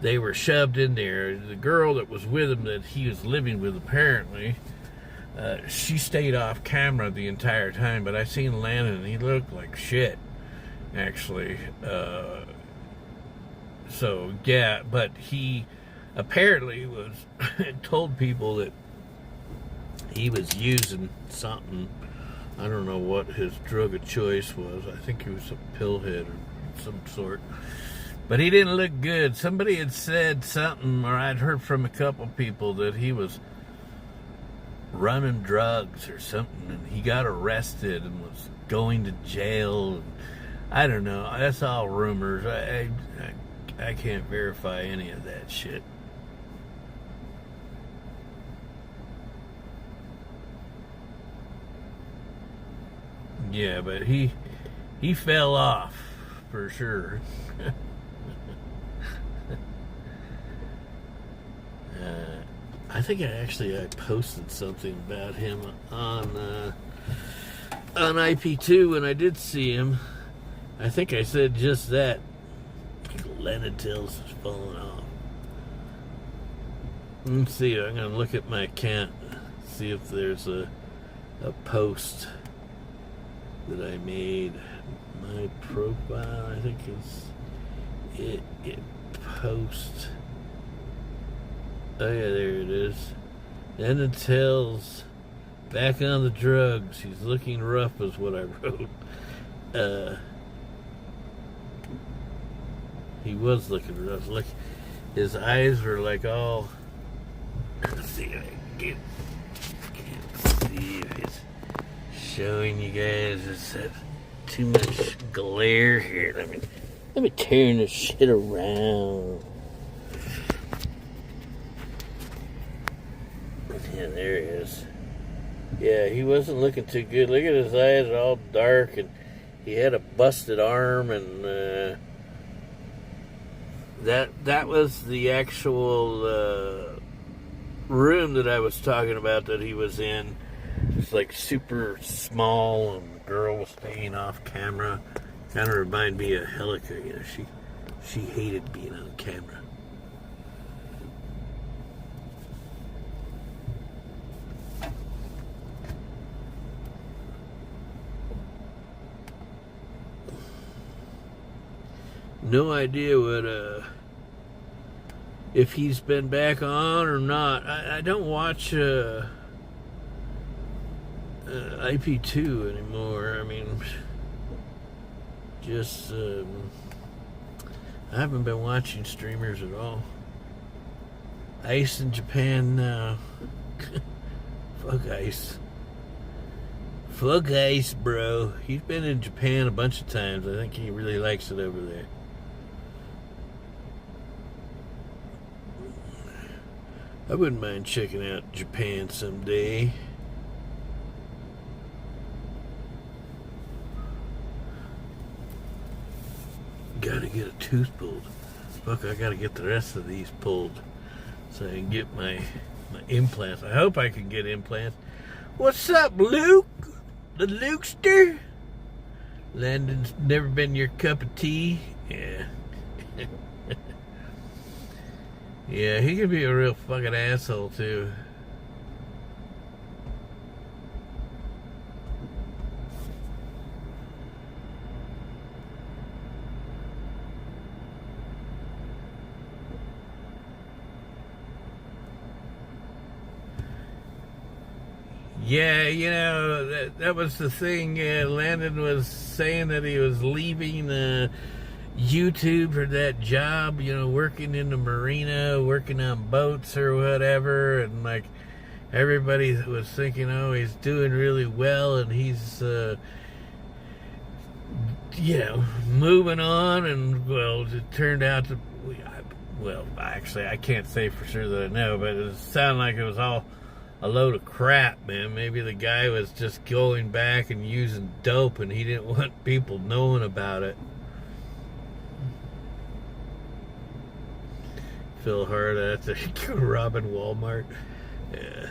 they were shoved in there. The girl that was with him, that he was living with apparently, she stayed off camera the entire time, but I seen Landon and he looked like shit, actually. So, yeah, but he apparently was told people that he was using something. I don't know what his drug of choice was. I think he was a pillhead or some sort. But he didn't look good. Somebody had said something, or I'd heard from a couple people, that he was running drugs or something, and he got arrested and was going to jail. And I don't know. That's all rumors. I can't verify any of that shit. Yeah, but he fell off for sure. I think I posted something about him on IP2 when I did see him. I think I said just that. Lenitils is falling off. Let's see. I'm gonna look at my account, see if there's a post that I made. My profile, I think it post. Oh yeah, there it is. Lenitils back on the drugs. He's looking rough, is what I wrote. He was looking rough. Look, his eyes were like all. Let's see if I can't see if it's showing you guys. It's too much glare here. Let me turn this shit around. Yeah, there he is. Yeah, he wasn't looking too good. Look at his eyes, all dark, and he had a busted arm, and that was the actual room that I was talking about that he was in. It's like super small, and the girl was staying off camera. Kind of reminded me of Helica. You know, she hated being on camera. No idea what if he's been back on or not. I don't watch IP2 anymore. I mean, just I haven't been watching streamers at all. Ice in Japan now. Fuck Ice. Fuck Ice, bro. He's been in Japan a bunch of times. I think he really likes it over there. I wouldn't mind checking out Japan someday. Gotta get a tooth pulled. Fuck, I gotta get the rest of these pulled so I can get my implants. I hope I can get implants. What's up, Luke? The Lukester? Landon's never been your cup of tea? Yeah. Yeah, he could be a real fucking asshole, too. Yeah, you know, that was the thing. Landon was saying that he was leaving YouTube for that job, you know, working in the marina, working on boats or whatever. And, like, everybody was thinking, oh, he's doing really well and he's, you know, moving on. And, well, it turned out to, well, actually, I can't say for sure that I know, but it sounded like it was all a load of crap, man. Maybe the guy was just going back and using dope and he didn't want people knowing about it. Phil Hart after robbing Walmart. Yeah.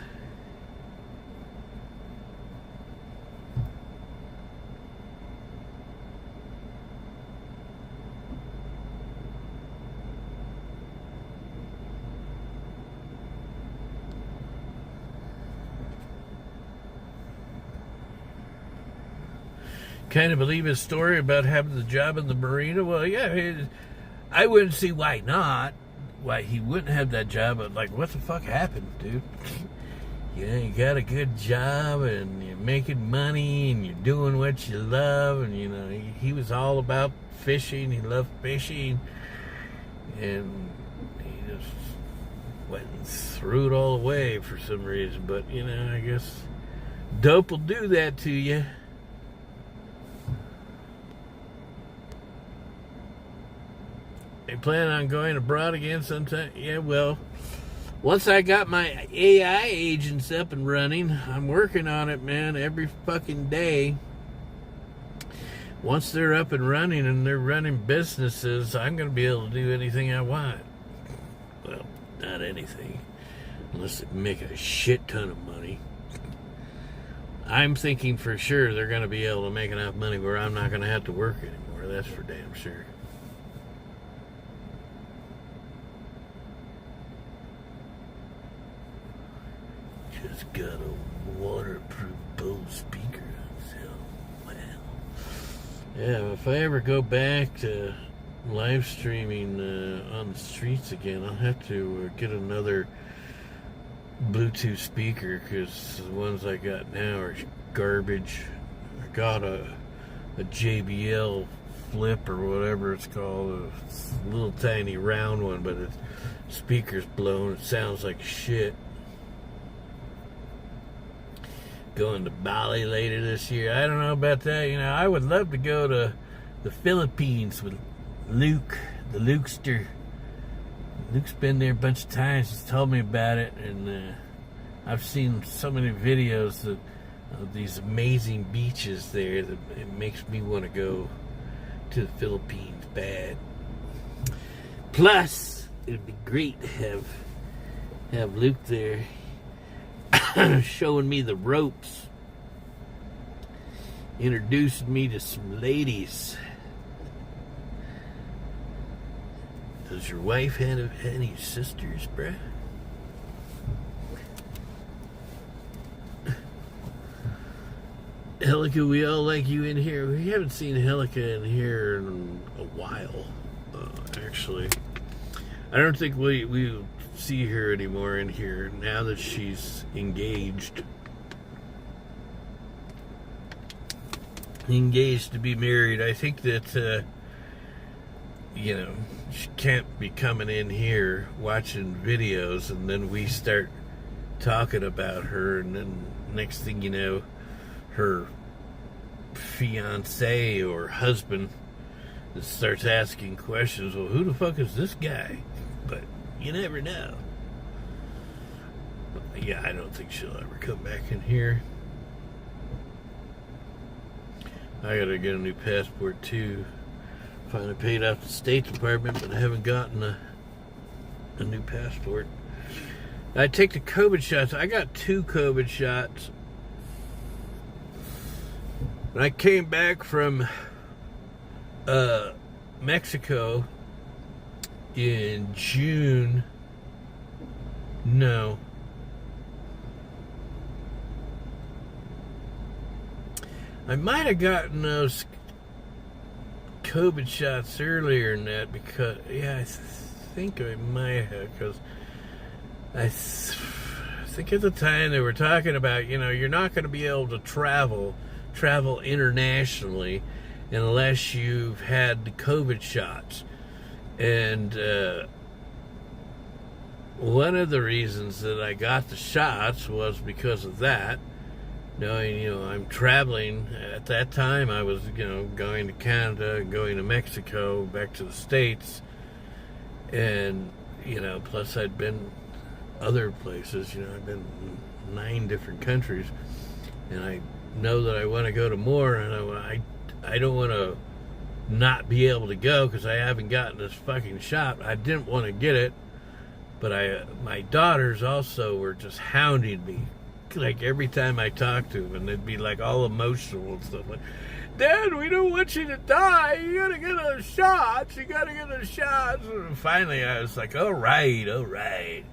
Kind of believe his story about having the job in the marina? Well, yeah, I wouldn't see why not. Why he wouldn't have that job, but, like, what the fuck happened, dude? You know, you got a good job and you're making money and you're doing what you love, and, you know, he was all about fishing. He loved fishing, and he just went and threw it all away for some reason. But, you know, I guess dope will do that to you. They plan on going abroad again sometime? Yeah, well, once I got my AI agents up and running, I'm working on it, man, every fucking day. Once they're up and running and they're running businesses, I'm going to be able to do anything I want. Well, not anything, unless they make a shit ton of money. I'm thinking for sure they're going to be able to make enough money where I'm not going to have to work anymore. That's for damn sure. Just got a waterproof Bose speaker on sale. Wow. Yeah, if I ever go back to live streaming on the streets again, I'll have to get another Bluetooth speaker, because the ones I got now are garbage. I got a JBL Flip or whatever it's called, a little tiny round one, but the speaker's blown. It sounds like shit. Going to Bali later this year. I don't know about that. You know, I would love to go to the Philippines with Luke, the Lukester. Luke's been there a bunch of times. He's told me about it, and I've seen so many videos of these amazing beaches there that it makes me want to go to the Philippines bad. Plus, it'd be great to have Luke there showing me the ropes, introducing me to some ladies. Does your wife have any sisters, bruh? Helica, we all like you in here. We haven't seen Helica in here in a while, actually. I don't think we see her anymore in here now that she's engaged. Engaged to be married. I think that, you know, she can't be coming in here watching videos and then we start talking about her, and then next thing you know, her fiance or husband starts asking questions. Well, who the fuck is this guy? But you never know. But yeah, I don't think she'll ever come back in here. I gotta get a new passport too. Finally paid off the State Department, but I haven't gotten a new passport. I take the COVID shots. I got 2 COVID shots. When I came back from Mexico in June, no. I might have gotten those COVID shots earlier than that, because, yeah, I think I might have, because I think at the time they were talking about, you're not going to be able to travel internationally unless you've had the COVID shots. And one of the reasons that I got the shots was because of that. Knowing, I'm traveling. At that time, I was, going to Canada, going to Mexico, back to the States. And, plus I'd been other places. I've been 9 different countries. And I know that I want to go to more. And I don't want to not be able to go because I haven't gotten this fucking shot. I didn't want to get it. But my daughters also were just hounding me. Like every time I talked to them, and they'd be like all emotional and stuff like, Dad, we don't want you to die. You gotta get those shots. You gotta get those shots. And finally, I was like, all right.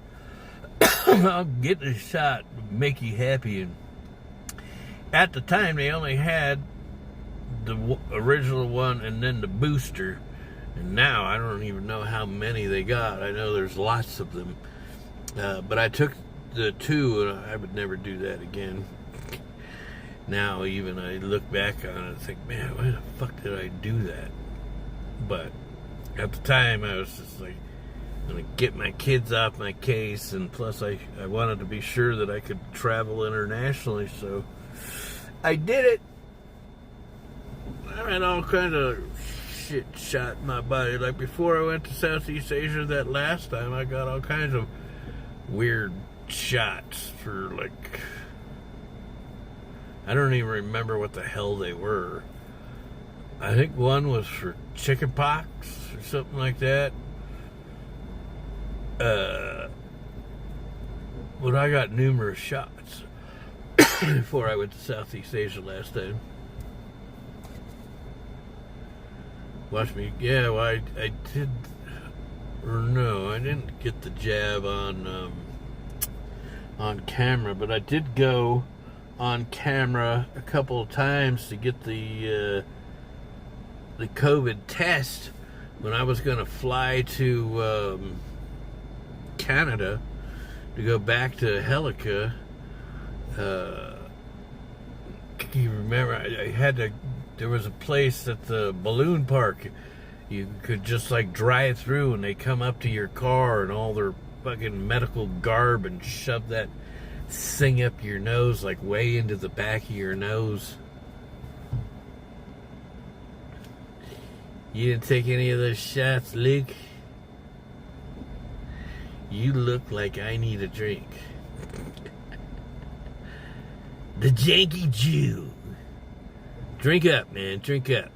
I'll get the shot, make you happy. And at the time, they only had the original one and then the booster. And now I don't even know how many they got. I know there's lots of them. But I took the 2, and I would never do that again. Now even I look back on it and think, man, why the fuck did I do that? But at the time I was just like, I'm gonna get my kids off my case, and plus I wanted to be sure that I could travel internationally, so I did it. I had all kinds of shit shot in my body. Like before I went to Southeast Asia that last time, I got all kinds of weird shots for, like, I don't even remember what the hell they were. I think one was for chicken pox or something like that. But I got numerous shots before I went to Southeast Asia last time. Watch me. Yeah, well, I did, or no, I didn't get the jab on camera, but I did go on camera a couple of times to get the COVID test when I was going to fly to Canada to go back to Helica. You remember, I had to, there was a place at the balloon park you could just like drive through, and they come up to your car and all their fucking medical garb and shove that thing up your nose, like way into the back of your nose. You didn't take any of those shots, Luke? You look like I need a drink. The Janky Jew. Drink up, man. Drink up.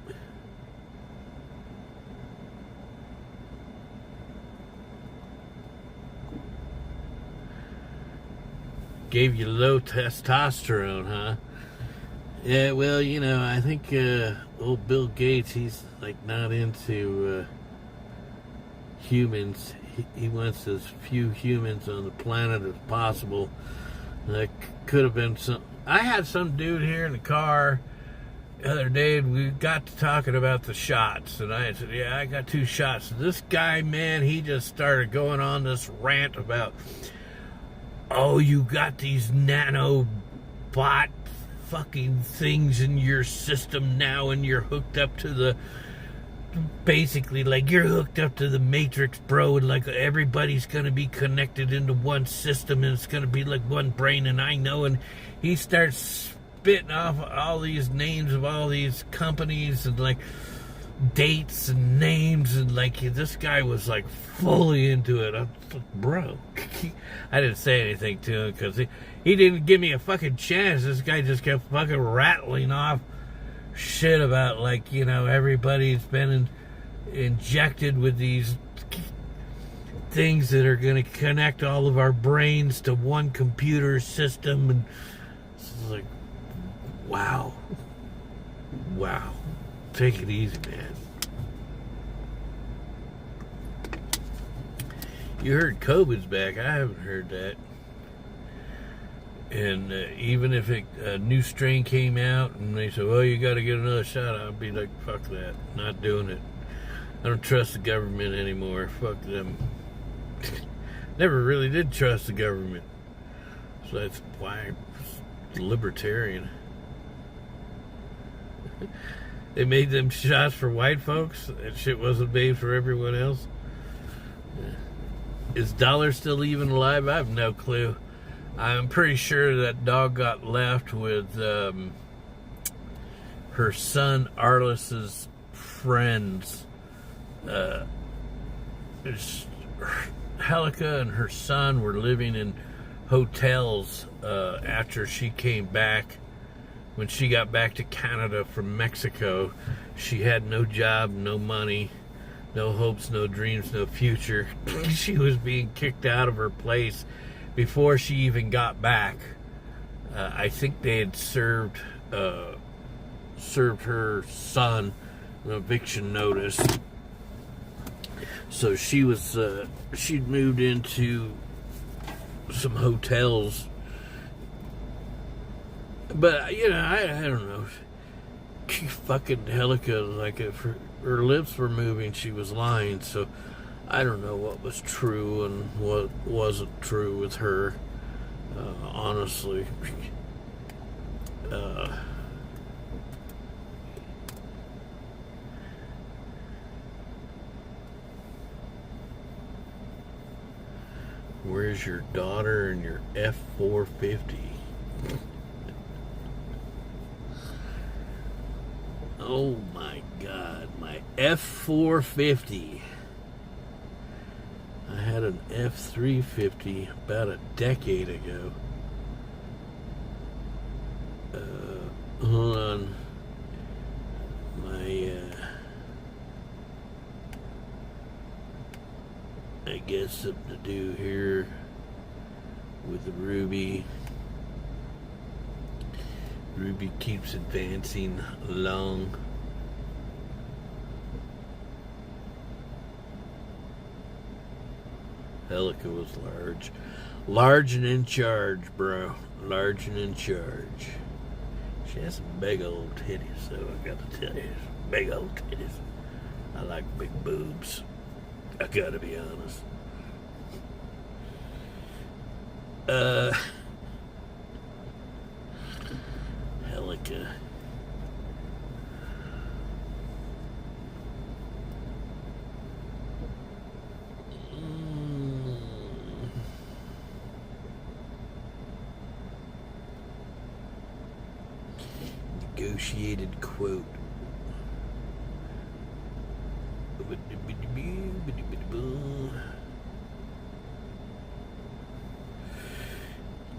Gave you low testosterone, huh? Yeah, well, I think old Bill Gates, he's like not into humans. He wants as few humans on the planet as possible. That could have been some. I had some dude here in the car the other day, and we got to talking about the shots, and I said, yeah, I got 2 shots. This guy, man, he just started going on this rant about, oh, you got these nanobot fucking things in your system now, and you're hooked up to the, basically, like, you're hooked up to the Matrix, bro, and like everybody's gonna be connected into one system, and it's gonna be like one brain, and I know. And he starts spitting off all these names of all these companies and like dates and names, and like this guy was like fully into it. I was like, bro, I didn't say anything to him because he didn't give me a fucking chance. This guy just kept fucking rattling off shit about, like, everybody's been injected with these things that are going to connect all of our brains to one computer system, and it's like, wow, take it easy, man. You heard COVID's back. I haven't heard that. And even if a new strain came out and they said, well, you got to get another shot, I'd be like, fuck that. Not doing it. I don't trust the government anymore. Fuck them. Never really did trust the government. So that's why I'm libertarian. They made them shots for white folks. That shit wasn't made for everyone else. Is Dollar still even alive? I have no clue. I'm pretty sure that dog got left with her son Arliss's friends. Helica and her son were living in hotels after she came back. When she got back to Canada from Mexico, she had no job, no money, no hopes, no dreams, no future. She was being kicked out of her place before she even got back. I think they had served her son an eviction notice. So she was she'd moved into some hotels. But, you know, I don't know. Fucking Helica, like, if her lips were moving, she was lying. So I don't know what was true and what wasn't true with her, honestly. Where's your daughter and your F-450? Oh my God, my F-450. I had an F-350 about a decade ago. Hold on. I guess something to do here with the Ruby. Ruby keeps advancing along. Helica was large. Large and in charge, bro. Large and in charge. She has some big old titties, so I gotta tell you. Big old titties. I like big boobs. I gotta be honest. Helica. Negotiated quote.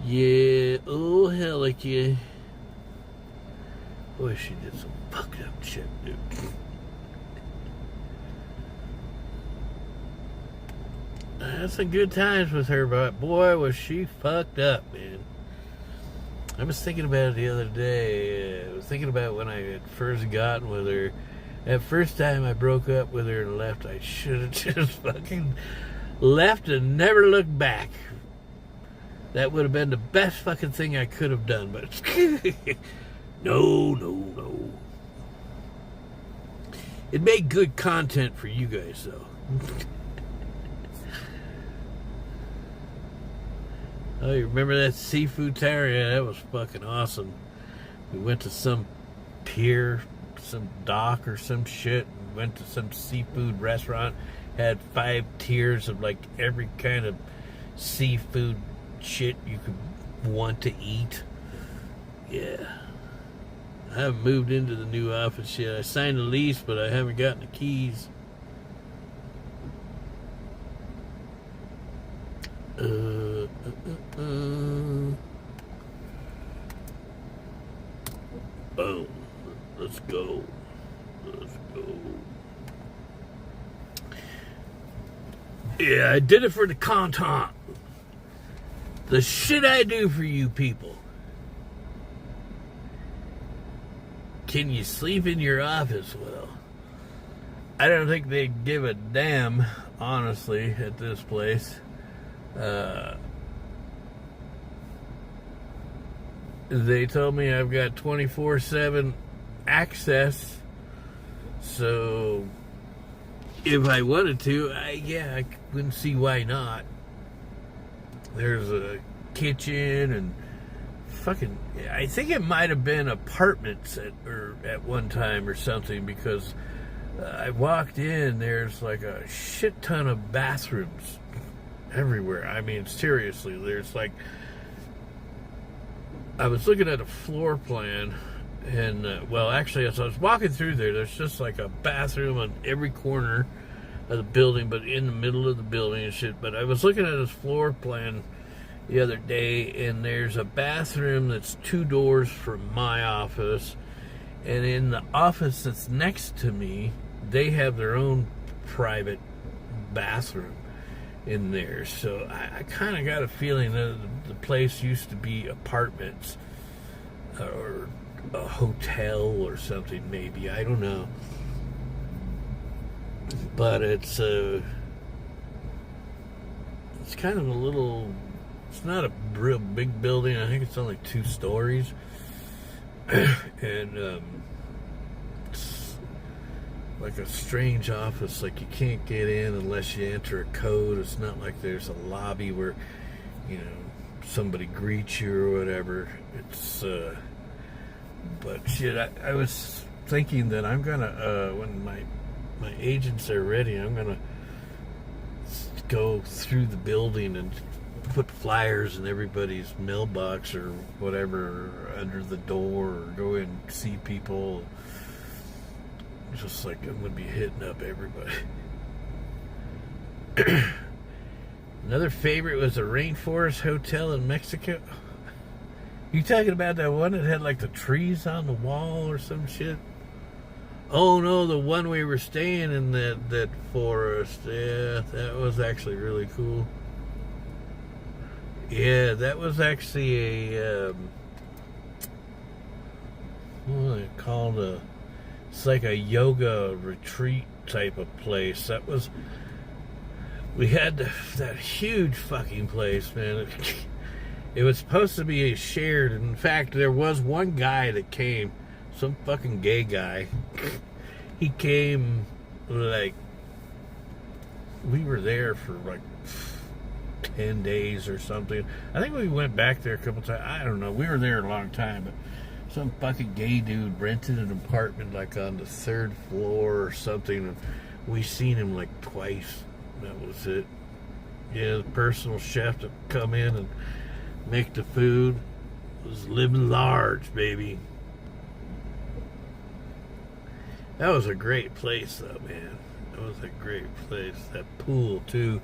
Yeah, oh Helica. Boy, she did some fucked up shit, dude. I had some good times with her, but boy, was she fucked up, man. I was thinking about it the other day. I was thinking about when I had first gotten with her. That first time I broke up with her and left, I should have just fucking left and never looked back. That would have been the best fucking thing I could have done, but no. It made good content for you guys, though. Oh, you remember that seafood tower? Yeah, that was fucking awesome. We went to some pier, some dock or some shit, and went to some seafood restaurant, had 5 tiers of like every kind of seafood shit you could want to eat. Yeah. I haven't moved into the new office yet. I signed the lease, but I haven't gotten the keys. Oh, let's go. Yeah, I did it for the content. The shit I do for you people. Can you sleep in your office? Well, I don't think they give a damn, honestly, at this place. They told me I've got 24/7 access, so if I wanted to, I wouldn't see why not. There's a kitchen and fucking, I think it might have been apartments at one time or something, because I walked in, there's like a shit ton of bathrooms everywhere. I mean, seriously, there's like, I was looking at a floor plan, and well, actually, as I was walking through there's just like a bathroom on every corner of the building, but in the middle of the building and shit. But I was looking at his floor plan the other day, and there's a bathroom that's 2 doors from my office, and in the office that's next to me, they have their own private bathroom in there. So I kind of got a feeling that the place used to be apartments or a hotel or something, maybe. I don't know. But it's kind of a little, it's not a real big building. I think it's only 2 stories. And it's like a strange office. Like, you can't get in unless you enter a code. It's not like there's a lobby where, you know, somebody greets you or whatever. It's but shit, I was thinking that I'm gonna when my agents are ready, I'm gonna go through the building and put flyers in everybody's mailbox or whatever under the door, or go in and see people. Just like I'm gonna be hitting up everybody. Another favorite was the Rainforest Hotel in Mexico. You talking about that one that had like the trees on the wall or some shit? Oh no, the one we were staying in, that forest. Yeah, that was actually really cool. Yeah, that was actually a what they called a, it's like a yoga retreat type of place. That was, we had that huge fucking place, man. It was supposed to be shared. In fact, there was one guy that came, some fucking gay guy. He came, like, we were there for like 10 days or something. I think we went back there a couple times. I don't know. We were there a long time, but some fucking gay dude rented an apartment like on the 3rd floor or something. And we seen him like twice. That was it. Yeah, the personal chef to come in and make the food was living large, baby. That was a great place, though, man. That was a great place. That pool, too.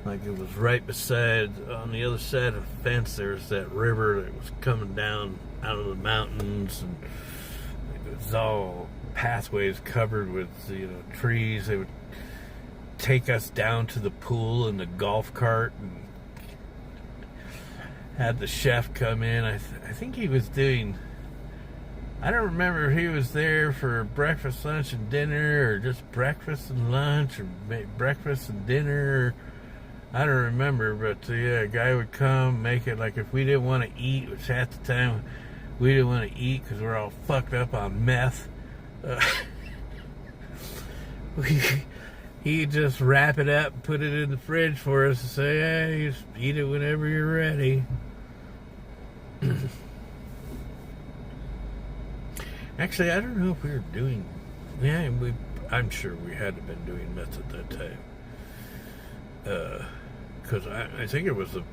Like, it was right beside, on the other side of the fence, there was that river that was coming down out of the mountains. And it was all pathways covered with, you know, trees. They would take us down to the pool in the golf cart and had the chef come in. I think he was doing, I don't remember if he was there for breakfast, lunch, and dinner, or just breakfast and lunch, or breakfast and dinner. I don't remember, but yeah, a guy would come, make it like if we didn't want to eat, which at the time we didn't want to eat because we're all fucked up on meth. He'd just wrap it up and put it in the fridge for us and say, hey, just eat it whenever you're ready. Actually, I don't know if we were doing, yeah, I'm sure we had to have been doing meth at that time. Because I think it was it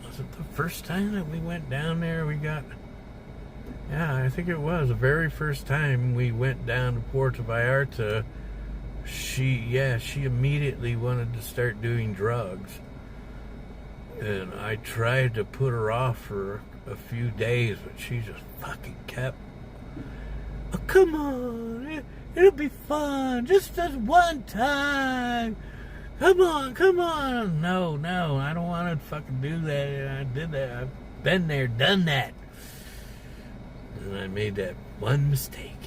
the first time that we went down there? Yeah, I think it was the very first time we went down to Puerto Vallarta. She immediately wanted to start doing drugs. And I tried to put her off for a few days, but she just fucking kept, oh, come on, it'll be fun, just this one time. Come on. No, I don't want to fucking do that. I did that. I've been there, done that. And I made that one mistake.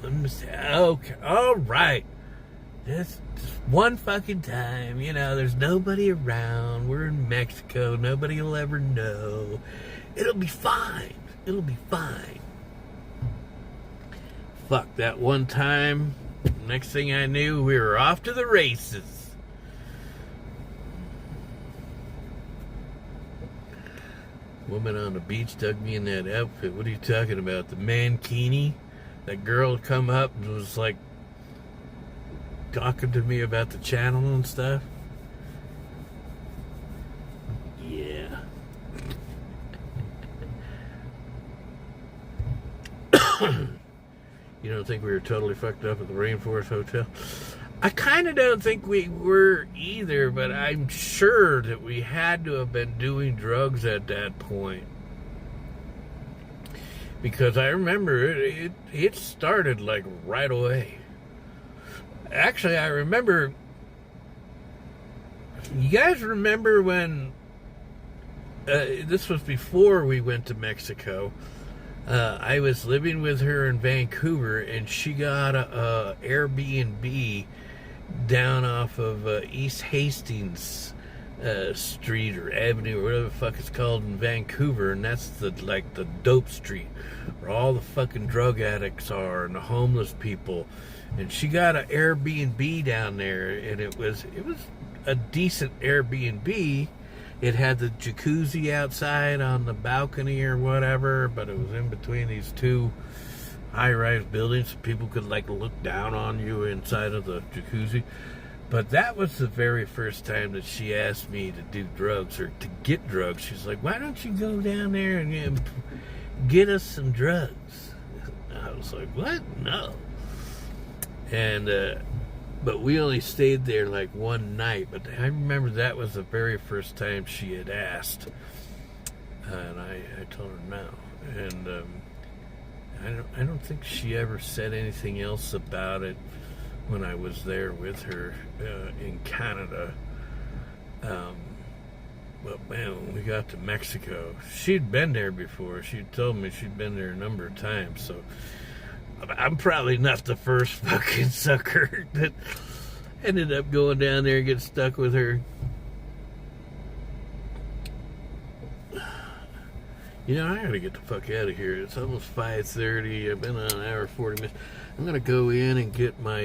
Okay, all right. Just one fucking time. You know, there's nobody around. We're in Mexico. Nobody will ever know. It'll be fine. Fuck, that one time, next thing I knew, we were off to the races. Woman on the beach dug me in that outfit. What are you talking about? The mankini? That girl come up and was like talking to me about the channel and stuff. Yeah. You don't think we were totally fucked up at the Rainforest Hotel? I kind of don't think we were either, but I'm sure that we had to have been doing drugs at that point. Because I remember it started like right away. Actually, I remember, you guys remember when, this was before we went to Mexico. I was living with her in Vancouver, and she got a Airbnb down off of East Hastings Street or Avenue or whatever the fuck it's called in Vancouver, and that's the dope street where all the fucking drug addicts are and the homeless people. And she got an Airbnb down there, and it was a decent Airbnb. It had the jacuzzi outside on the balcony or whatever, but it was in between these two high-rise buildings, so people could like look down on you inside of the jacuzzi. But that was the very first time that she asked me to do drugs or to get drugs. She's like, "Why don't you go down there and get us some drugs?" I was like, "What? No." And but we only stayed there like one night. But I remember that was the very first time she had asked, and I told her no. And I don't think she ever said anything else about it when I was there with her in Canada. But man, when we got to Mexico, she'd been there before. She'd told me she'd been there a number of times. So I'm probably not the first fucking sucker that ended up going down there and get stuck with her. You know, I gotta get the fuck out of here. It's almost 5:30. I've been on an hour 40 minutes. I'm gonna go in and get my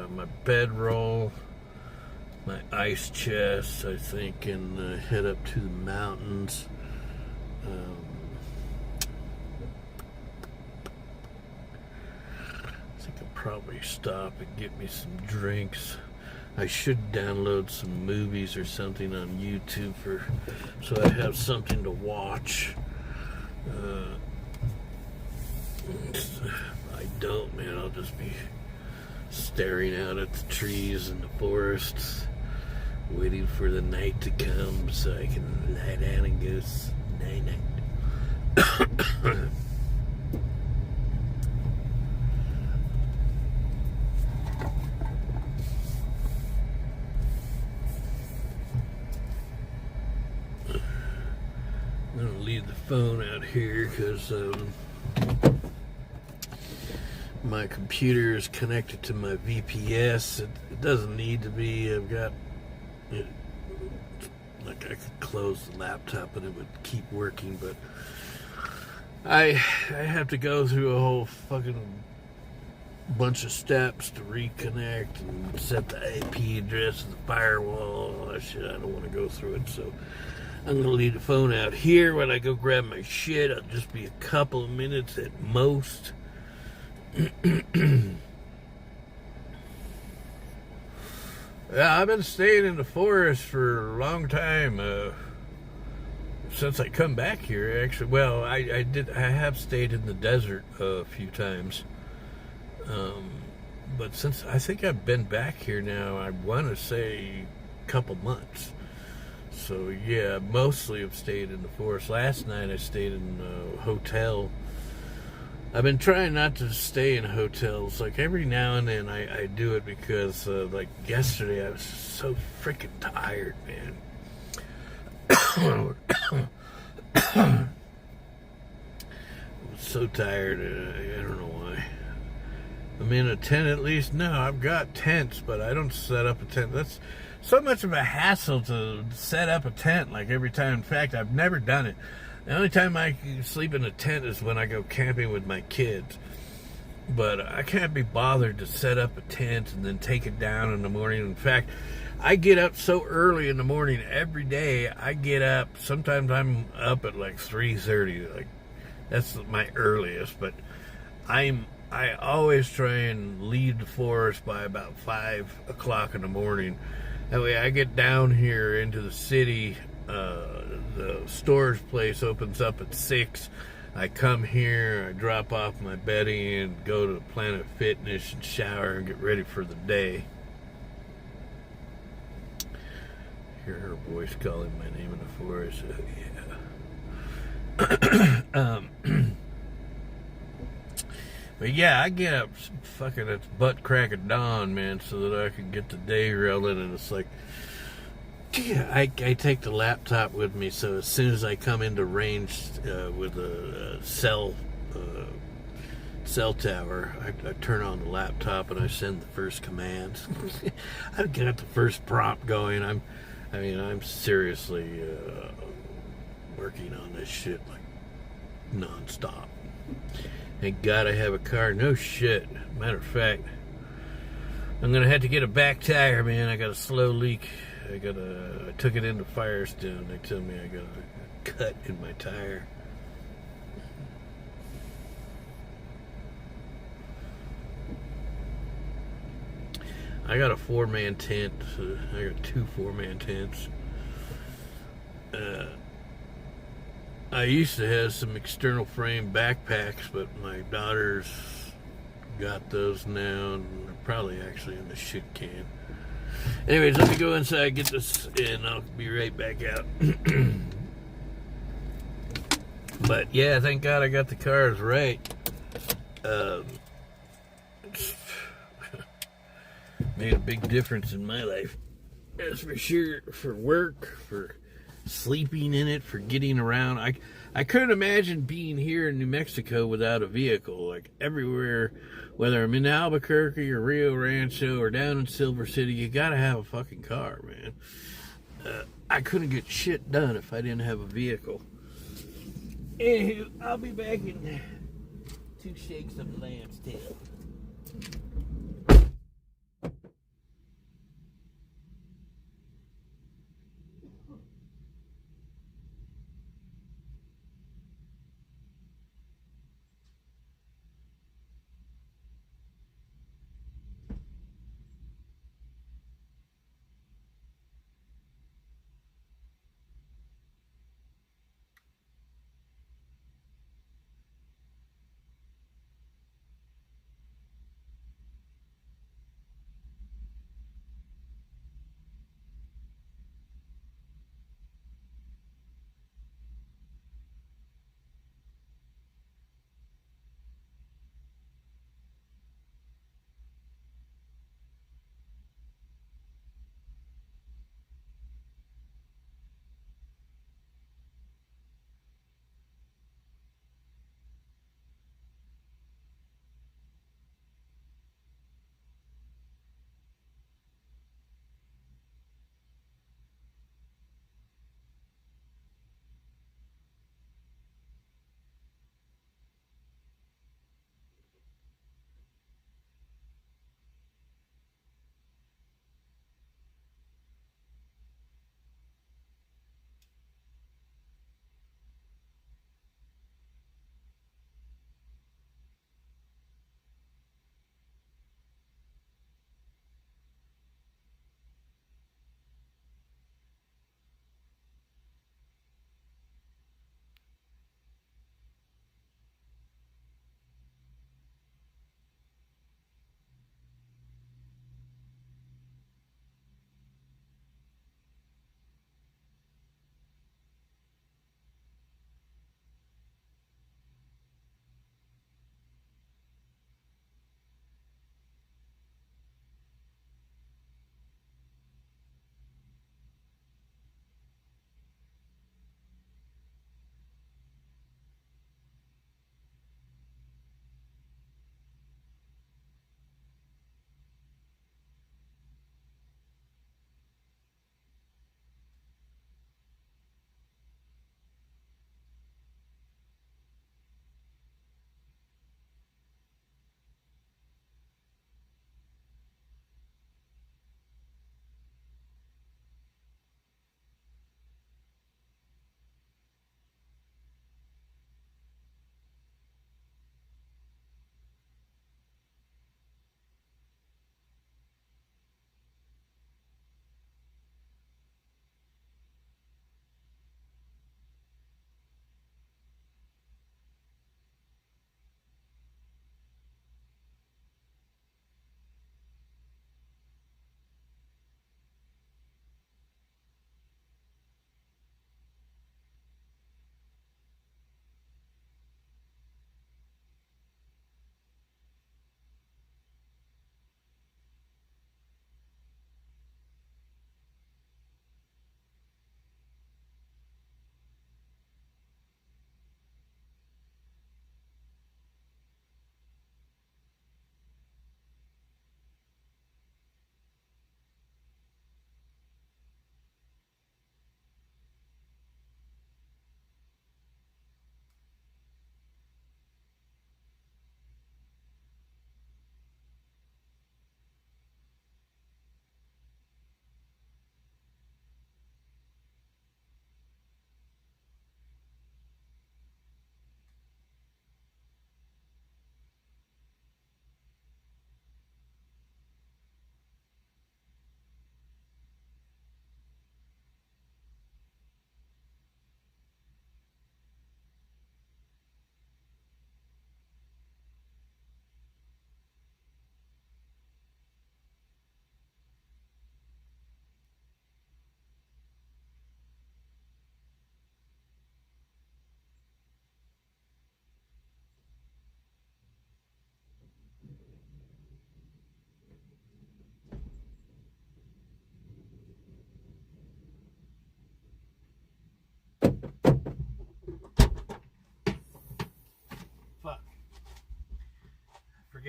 my bedroll, my ice chest, I think, and head up to the mountains. I think I'll probably stop and get me some drinks. I should download some movies or something on YouTube so I have something to watch. If I don't, man, I'll just be staring out at the trees and the forests, waiting for the night to come so I can lie down and go night-night. I'm going to leave the phone out here because my computer is connected to my VPS. It doesn't need to be. I've got it, like I could close the laptop and it would keep working, but I have to go through a whole fucking bunch of steps to reconnect and set the IP address of the firewall and all that shit. I don't want to go through it, so I'm going to leave the phone out here. When I go grab my shit, it'll just be a couple of minutes at most. Yeah, I've been staying in the forest for a long time. Since I come back here, actually. Well, I have stayed in the desert a few times. But since I think I've been back here now, I want to say a couple months. So yeah, mostly I've stayed in the forest. Last night I stayed in a hotel. I've been trying not to stay in hotels. Like every now and then I do it because like yesterday I was so freaking tired, man. I was so tired. I don't know why. I'm in a tent at least. No, I've got tents, but I don't set up a tent. That's so much of a hassle to set up a tent like every time. In fact, I've never done it. The only time I sleep in a tent is when I go camping with my kids. but I can't be bothered to set up a tent and then take it down in the morning. In fact, I get up so early in the morning every day. I get up, sometimes I'm up at like 3:30, like that's my earliest, but I always try and leave the forest by about 5 o'clock in the morning. That way I get down here into the city. The storage place opens up at 6. I come here, I drop off my Betty and go to Planet Fitness and shower and get ready for the day. Hear her voice calling my name in the forest. Oh, yeah. But yeah, I get up fucking at butt crack of dawn, man, so that I can get the day rolling. And it's like, yeah, I take the laptop with me, so as soon as I come into range with a cell tower, I turn on the laptop and I send the first commands. I've got the first prompt going. I'm seriously working on this shit like nonstop. Thank God I have a car. No shit. Matter of fact, I'm gonna have to get a back tire, man. I got a slow leak. I took it into Firestone. They tell me I got a cut in my tire. I got a 4-man tent. I got 2 4-man tents. I used to have some external frame backpacks, but my daughter's got those now, and they're probably actually in the shit can. Anyways, let me go inside, get this, and I'll be right back out. But yeah, thank God I got the cars right. Made a big difference in my life. That's for sure. For work, for sleeping in it, for getting around. I couldn't imagine being here in New Mexico without a vehicle. Like everywhere, whether I'm in Albuquerque or Rio Rancho or down in Silver City, you gotta have a fucking car, man. I couldn't get shit done if I didn't have a vehicle. Anywho, I'll be back in 2 shakes of lamb's tail.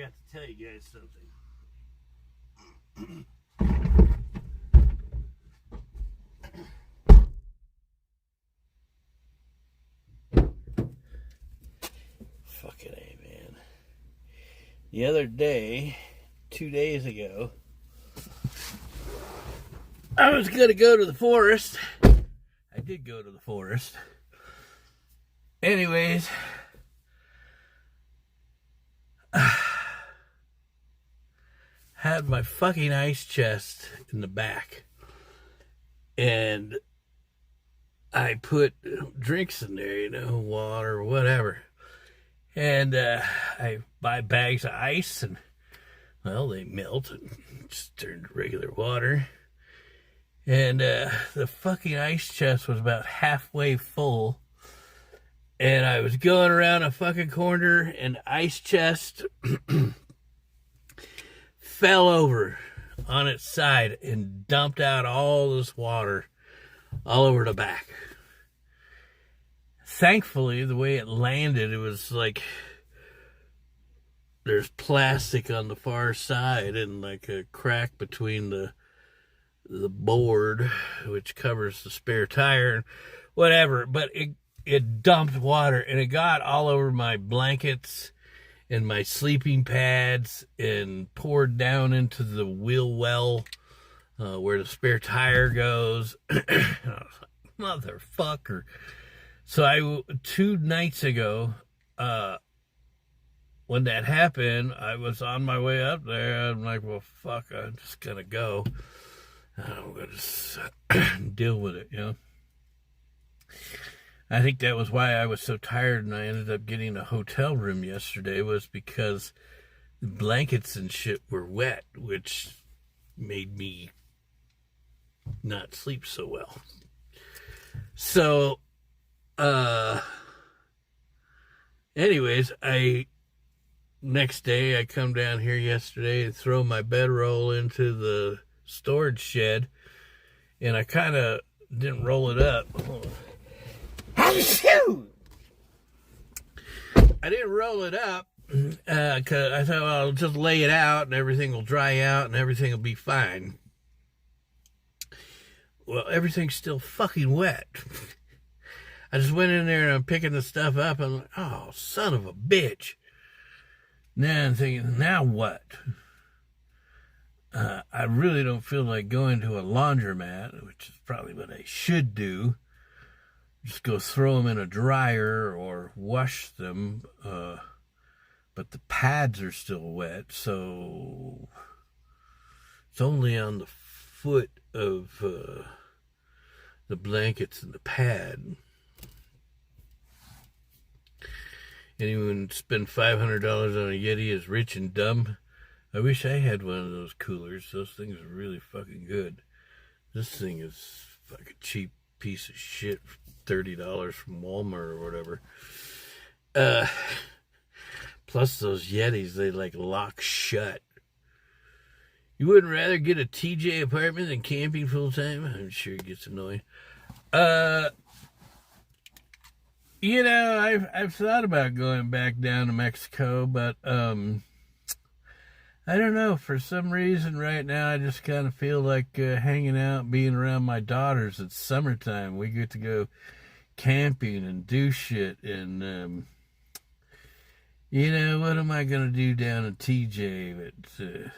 forgot to tell you guys something. Fucking A, man. The other day, 2 days ago, I was going to go to the forest. I did go to the forest. Anyways, had my fucking ice chest in the back. And I put drinks in there, you know, water or whatever. And I buy bags of ice and, well, they melt and just turn to regular water. And the fucking ice chest was about halfway full. And I was going around a fucking corner and ice chest fell over on its side and dumped out all this water all over the back. Thankfully, the way it landed, it was like there's plastic on the far side and like a crack between the board, which covers the spare tire and whatever. But it dumped water and it got all over my blankets and my sleeping pads and poured down into the wheel well where the spare tire goes. And I was like, motherfucker. So 2 nights ago, when that happened, I was on my way up there. I'm like, well, fuck, I'm just going to go. I'm going to deal with it, you know. I think that was why I was so tired and I ended up getting a hotel room yesterday, was because the blankets and shit were wet, which made me not sleep so well. So, anyways, next day I come down here yesterday and throw my bedroll into the storage shed, and I kind of didn't roll it up. I didn't roll it up because I thought, well, I'll just lay it out and everything will dry out and everything will be fine. Well, everything's still fucking wet. I just went in there and I'm picking the stuff up and I'm like, oh, son of a bitch. Now I'm thinking, now what? I really don't feel like going to a laundromat, which is probably what I should do. Just go throw them in a dryer or wash them. But the pads are still wet, so it's only on the foot of the blankets and the pad. Anyone spend $500 on a Yeti is rich and dumb. I wish I had one of those coolers. Those things are really fucking good. This thing is fucking cheap piece of shit. $30 from Walmart or whatever. Plus those Yetis, they like lock shut. You wouldn't rather get a TJ apartment than camping full time? I'm sure it gets annoying. You know, I've thought about going back down to Mexico, but I don't know. For some reason right now, I just kind of feel like hanging out, being around my daughters. It's summertime. We get to go camping and do shit. And, you know, what am I going to do down in TJ? But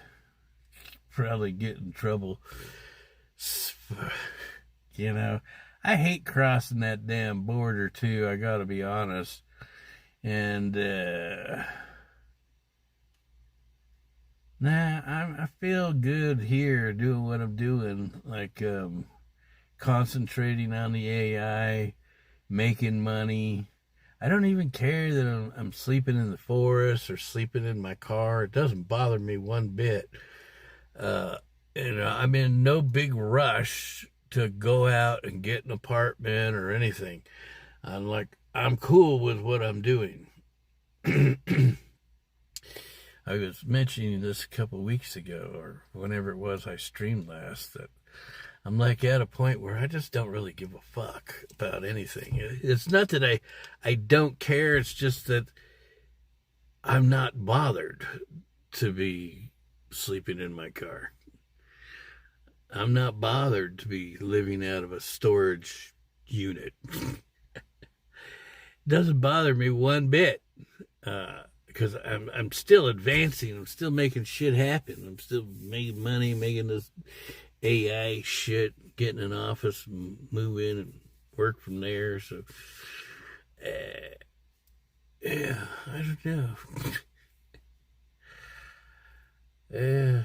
probably get in trouble. You know, I hate crossing that damn border, too. I got to be honest. And, I feel good here doing what I'm doing, like concentrating on the AI, making money. I don't even care that I'm sleeping in the forest or sleeping in my car. It doesn't bother me one bit. I'm in no big rush to go out and get an apartment or anything. I'm cool with what I'm doing. I was mentioning this a couple of weeks ago, or whenever it was I streamed last, that I'm like at a point where I just don't really give a fuck about anything. It's not that I don't care, it's just that I'm not bothered. to be sleeping in my car. I'm not bothered to be living out of a storage unit. Doesn't bother me one bit, because I'm still advancing. I'm still making shit happen. I'm still making money, making this AI shit, getting an office, move in and work from there. So, yeah, I don't know. Yeah,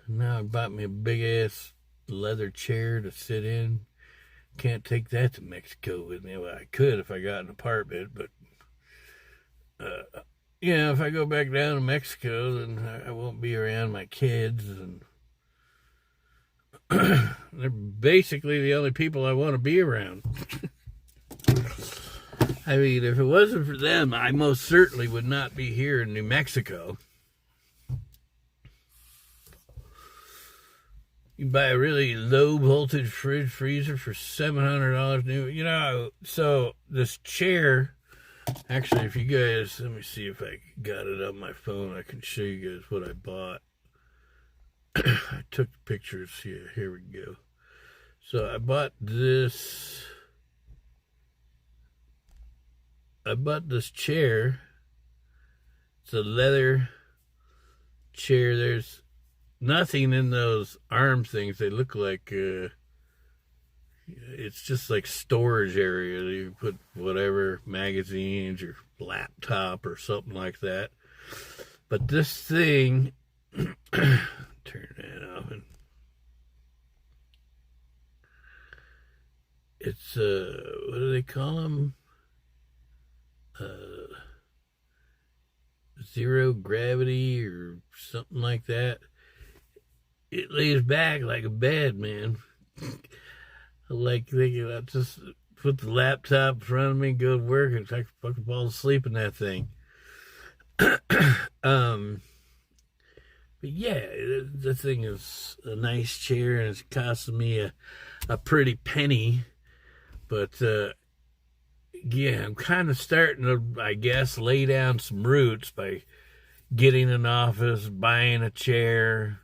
now I bought me a big ass leather chair to sit in. Can't take that to Mexico with me. Well, I could if I got an apartment, but if I go back down to Mexico, then I won't be around my kids, and they're basically the only people I want to be around. I mean, if it wasn't for them, I most certainly would not be here in New Mexico. You buy a really low voltage fridge freezer for $700 new. So this chair, actually, if you guys, let me see if I got it on my phone. I can show you guys what I bought. I took pictures here. Here we go. So I bought this. I bought this chair. It's a leather chair. There's nothing in those arm things. They look like it's just like storage area. You put whatever, magazines or laptop or something like that. But this thing, turn that off. And it's what do they call them? Zero gravity or something like that. It lays back like a bed, man. I like thinking I just put the laptop in front of me, go to work, and I can fucking fall asleep in that thing. But yeah, the thing is a nice chair, and it's costing me a pretty penny. But yeah, I'm kind of starting to, I guess, lay down some roots by getting an office, buying a chair.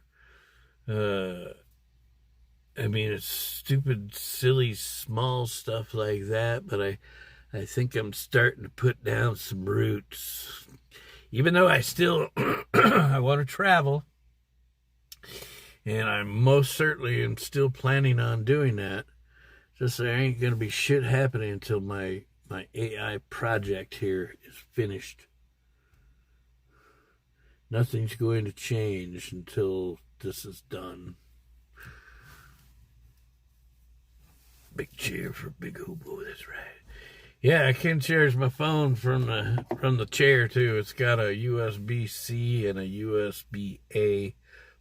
I mean, it's stupid, silly, small stuff like that, but I think I'm starting to put down some roots. Even though I still, I want to travel, and I most certainly am still planning on doing that. Just there ain't going to be shit happening until my AI project here is finished. Nothing's going to change until this is done. Big chair for big hobo, that's right. Yeah, I can charge my phone from the chair too. It's got a USB-C and a USB-A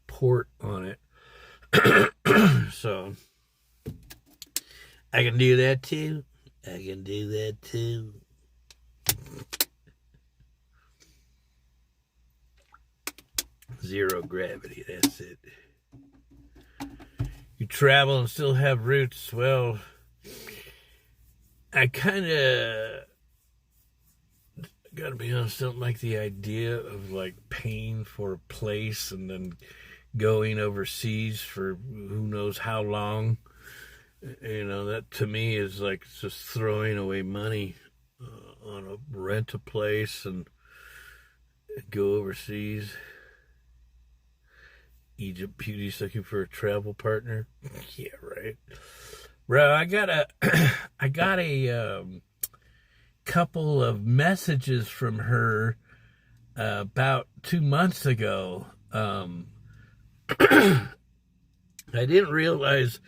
port on it. So I can do that too. Zero gravity, that's it. You travel and still have roots. Well, I kind of, gotta be honest, don't like the idea of like paying for a place and then going overseas for who knows how long. That to me is like just throwing away money on a rent a place and go overseas. Egypt Beauty's looking for a travel partner. Yeah, right. Bro, I got a couple of messages from her about 2 months ago. I didn't realize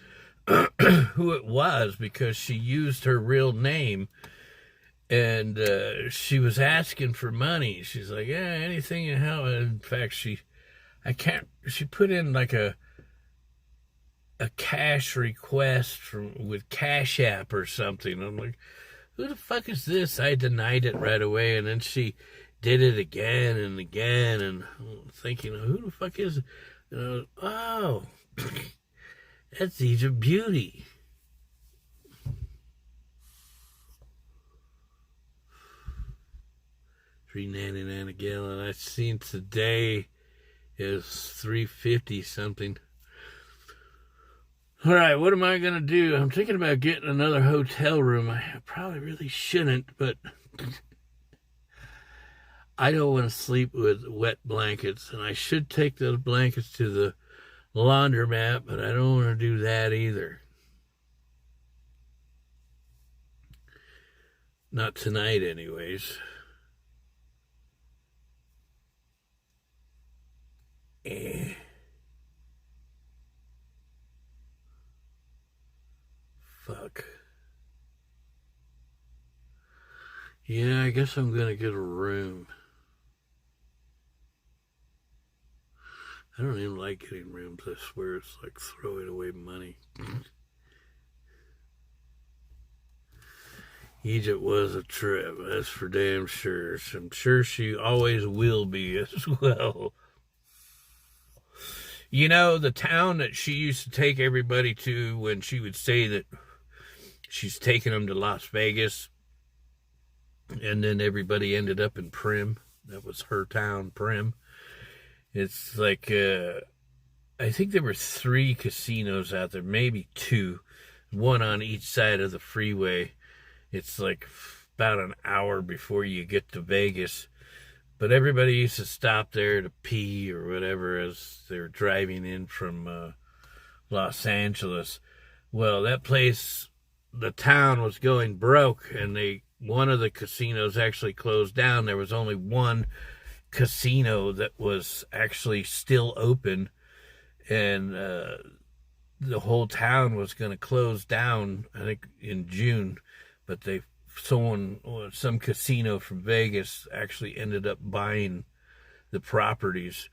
who it was because she used her real name, and she was asking for money. She's like, yeah, anything in hell. In fact, she put in like a cash request with Cash App or something. I'm like, who the fuck is this? I denied it right away, and then she did it again and again, and I'm thinking, who the fuck is it? Oh, that's Egypt Beauty. $3.99 a gallon. I seen today is 350 something. All right, what am I going to do? I'm thinking about getting another hotel room. I probably really shouldn't, but I don't want to sleep with wet blankets, and I should take those blankets to the laundromat, but I don't want to do that either. Not tonight, anyways. Fuck. Yeah, I guess I'm gonna get a room. I don't even like getting rooms. I swear it's like throwing away money. Egypt was a trip, that's for damn sure. I'm sure she always will be as well. You know, the town that she used to take everybody to when she would say that she's taking them to Las Vegas, and then everybody ended up in Primm. That was her town, Primm. It's like, I think there were 3 casinos out there, maybe 2, one on each side of the freeway. It's like about an hour before you get to Vegas. But everybody used to stop there to pee or whatever as they were driving in from Los Angeles. Well, that place, the town was going broke, and one of the casinos actually closed down. There was only one casino that was actually still open, and the whole town was going to close down, I think, in June. But some casino from Vegas actually ended up buying the properties.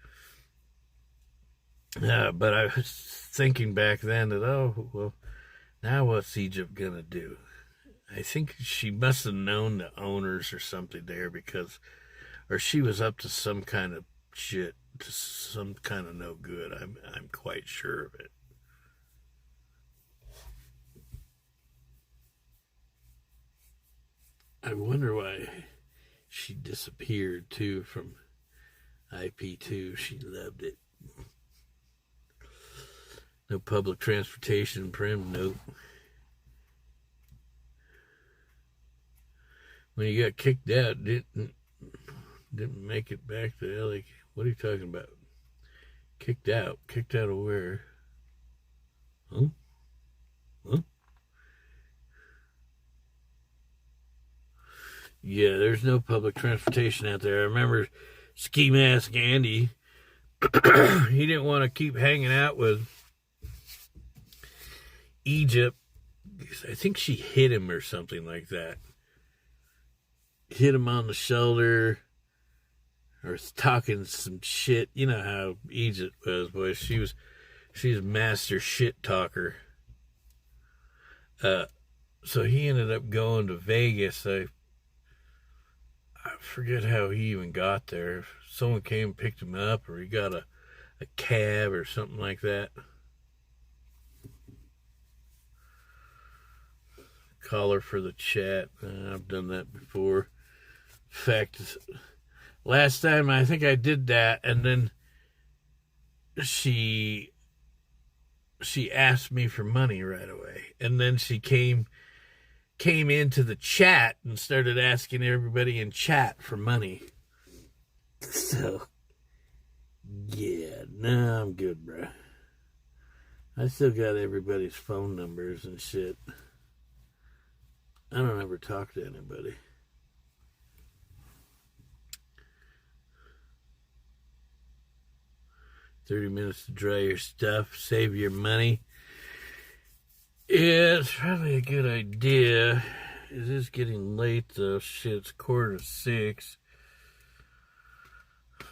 But I was thinking back then that, oh, well, now what's Egypt going to do? I think she must have known the owners or something there or she was up to some kind of shit, to some kind of no good. I'm quite sure of it. I wonder why she disappeared, too, from IP2. She loved it. No public transportation in Primm, nope. When you got kicked out, didn't make it back to LA. What are you talking about? Kicked out? Kicked out of where? Huh? Yeah, there's no public transportation out there. I remember Ski Mask Andy. He didn't want to keep hanging out with Egypt. I think she hit him or something like that. Hit him on the shoulder, or talking some shit. You know how Egypt was, boy. She's a master shit talker. So he ended up going to Vegas. I forget how he even got there. If someone came and picked him up, or he got a cab or something like that. Call her for the chat. I've done that before. In fact, last time I think I did that, and then she asked me for money right away, and then she came into the chat and started asking everybody in chat for money. So, yeah, no, I'm good, bro. I still got everybody's phone numbers and shit. I don't ever talk to anybody. $30 minutes to dry your stuff, save your money. Yeah, it's probably a good idea. It is getting late, though. Shit, it's 5:45.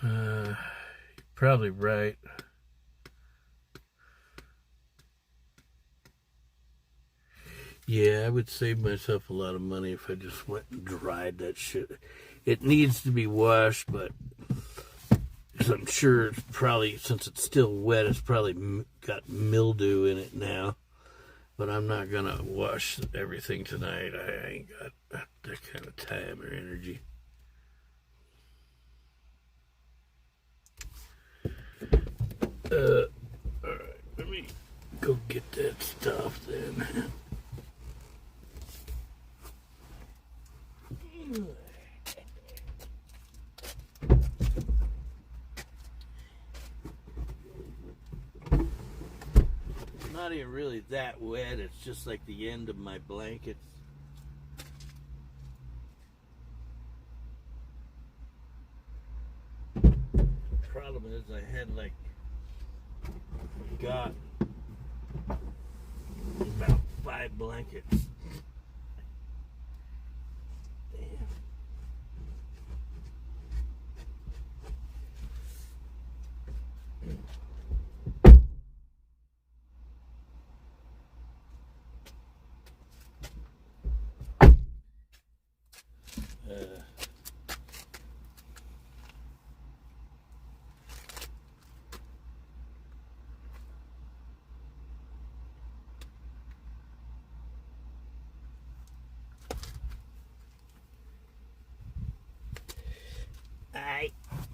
You're probably right. Yeah, I would save myself a lot of money if I just went and dried that shit. It needs to be washed, but I'm sure it's probably, since it's still wet, it's probably got mildew in it now. But I'm not going to wash everything tonight. I ain't got that kind of time or energy. Not even really that wet. It's just like the end of my blankets. Problem is, I had like got about 5 blankets. Damn.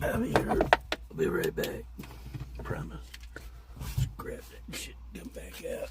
I'll be here. I'll be right back. Promise. Just grab that shit and come back out.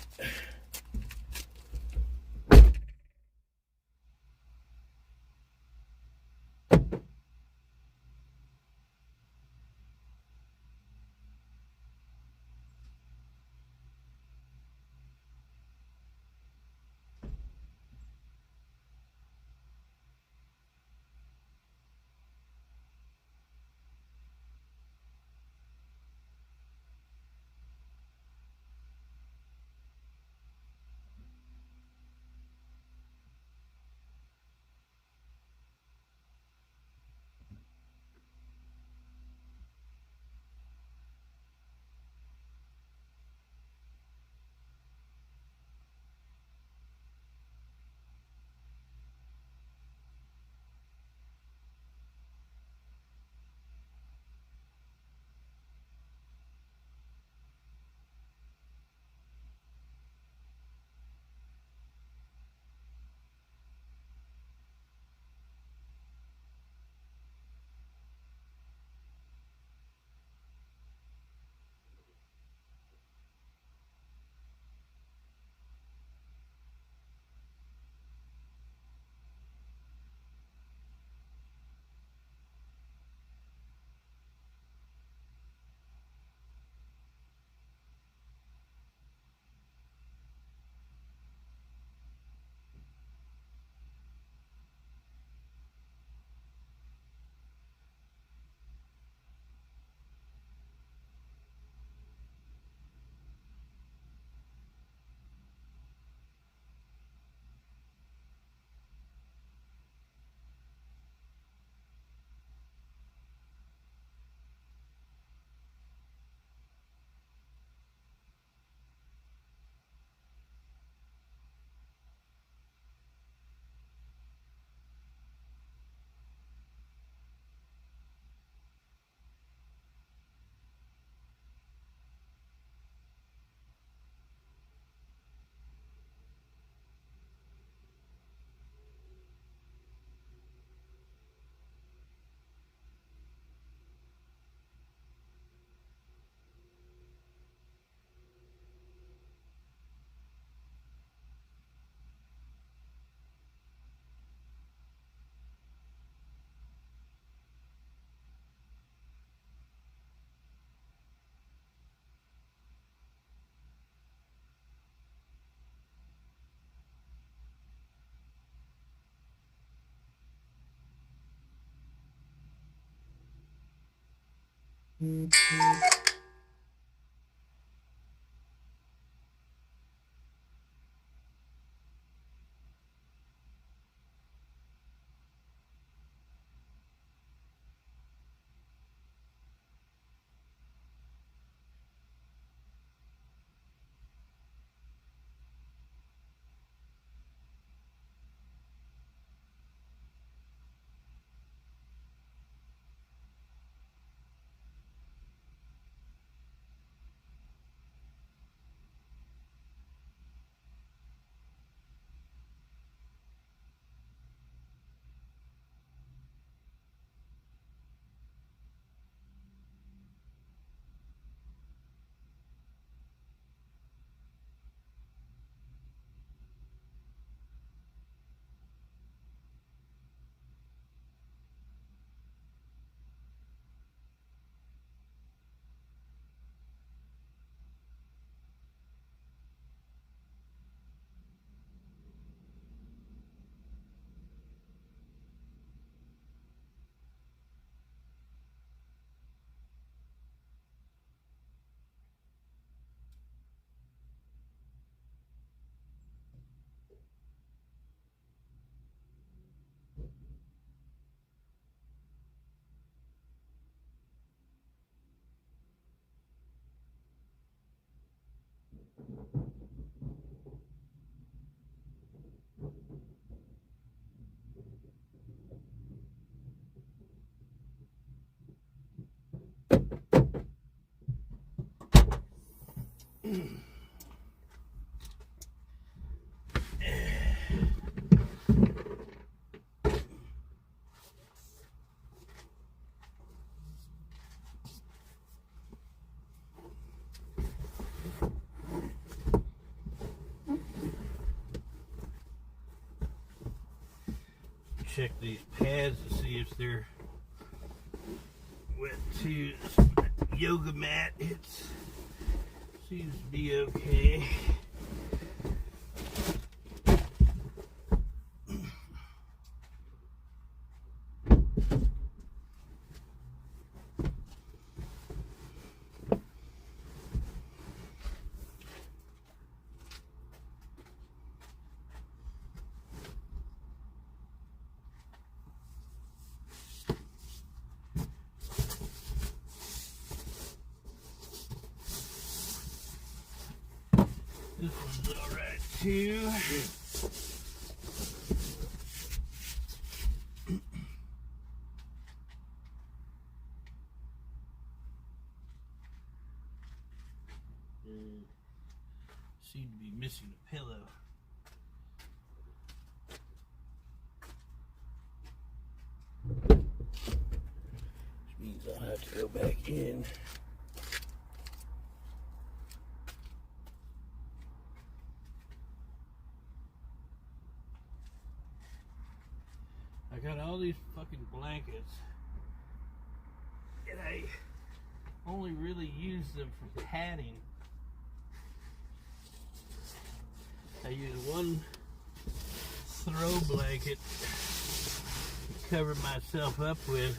Check these pads to see if they're wet to yoga mat. It seems to be okay. This one's alright too. Seem to be missing a pillow. Which means I'll have to go back in. I got all these fucking blankets, and I only really use them for padding. I use one throw blanket to cover myself up with.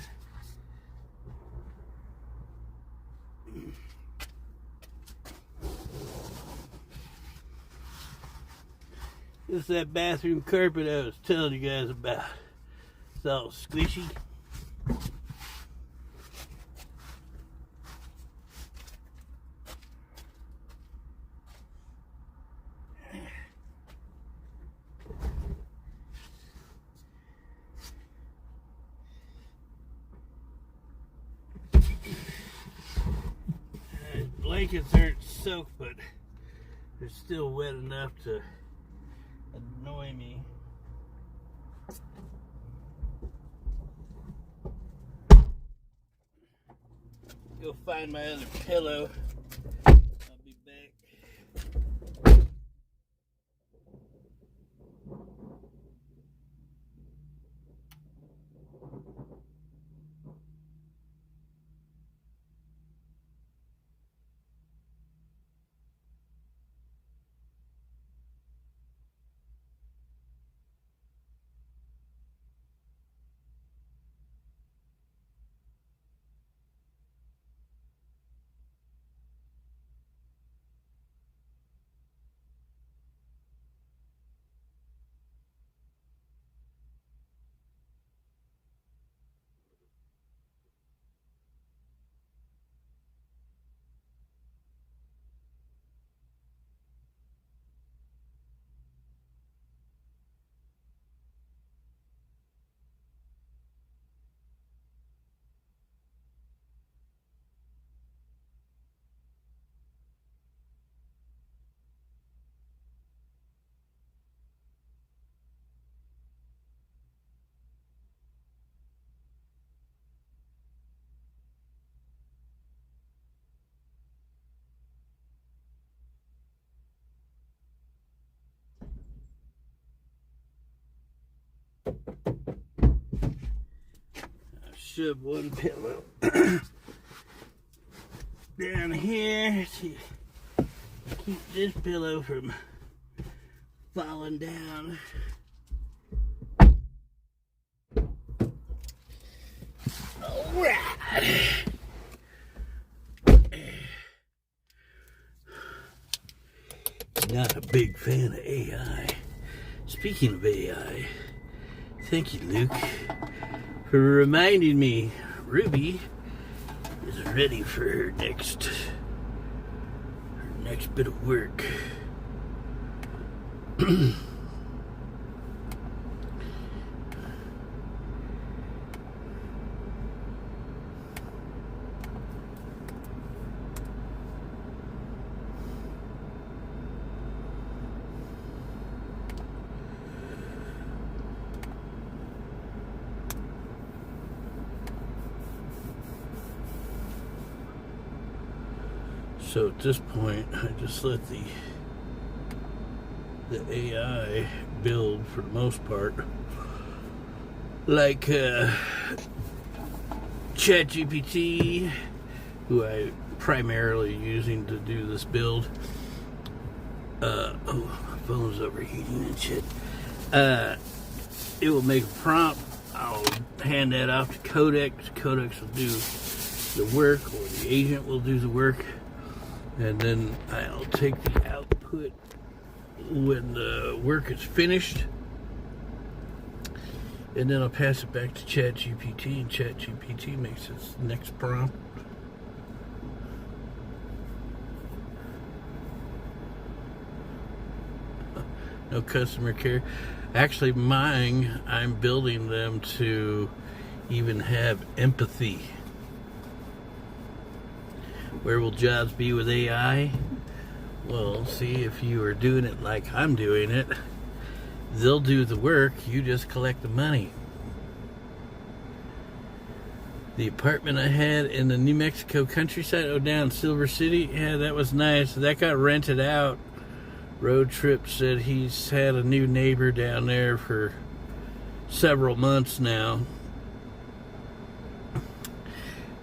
This is that bathroom carpet I was telling you guys about. It's all squishy. Blankets aren't soaked, but they're still wet enough to annoy me. Go find my other pillow. I'll be back. Shove one pillow down here to keep this pillow from falling down. All right. Not a big fan of AI. Speaking of AI, thank you, Luke, for reminding me Ruby is ready for her next next bit of work. So at this point, I just let the AI build for the most part. Like ChatGPT, who I primarily using to do this build. Oh, my phone's overheating and shit. It will make a prompt. I'll hand that off to Codex. Codex will do the work, or the agent will do the work. And then I'll take the output when the work is finished. And then I'll pass it back to ChatGPT, and ChatGPT makes its next prompt. No customer care. Actually, mine, I'm building them to even have empathy. Where will jobs be with AI? Well, see, if you are doing it like I'm doing it, they'll do the work, you just collect the money. The apartment I had in the New Mexico countryside, down in Silver City, yeah, that was nice. That got rented out. Road Trip said he's had a new neighbor down there for several months now.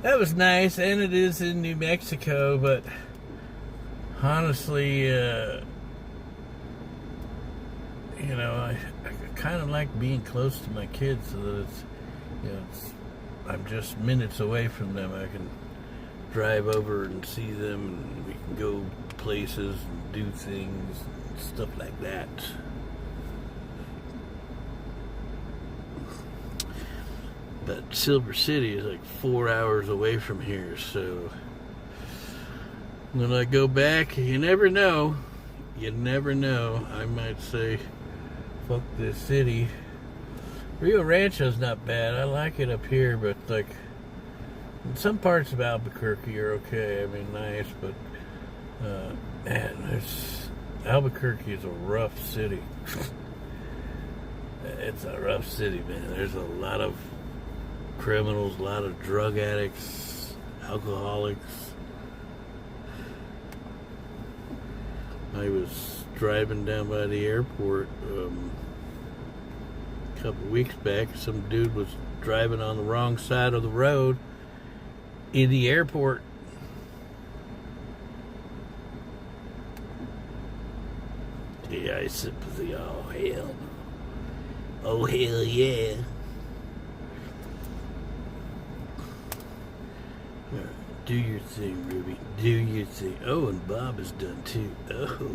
That was nice, and it is in New Mexico, but honestly, I kind of like being close to my kids, so that I'm just minutes away from them. I can drive over and see them, and we can go places and do things and stuff like that. But Silver City is like 4 hours away from here, so when I go back, you never know. You never know. I might say, fuck this city. Rio Rancho's not bad. I like it up here, but like in some parts of Albuquerque are okay. I mean, nice, but man, Albuquerque is a rough city. It's a rough city, man. There's a lot of criminals, a lot of drug addicts, alcoholics. I was driving down by the airport a couple weeks back. Some dude was driving on the wrong side of the road in the airport. AI sympathy. Oh, hell. Oh, hell yeah. Do your thing, Ruby. Do your thing. Oh, and Bob is done too. Oh.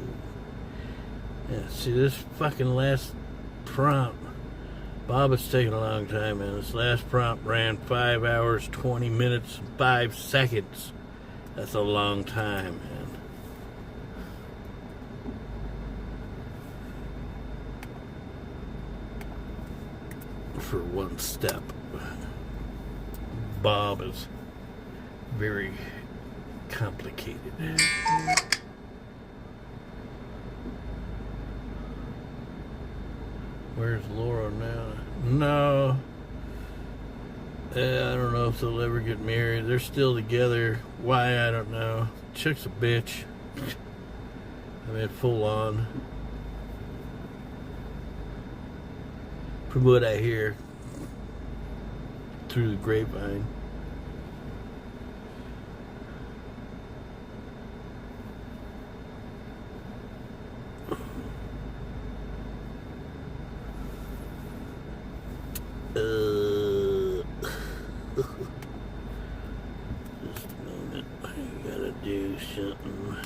Yeah, see, this fucking last prompt. Bob is taking a long time, man. This last prompt ran 5 hours, 20 minutes, 5 seconds. That's a long time, man. For one step. Bob is very complicated. Where's Laura now? No. I don't know if they'll ever get married. They're still together. Why, I don't know. Chick's a bitch. I mean, full on. From what I hear through the grapevine. Just a moment, I gotta do something.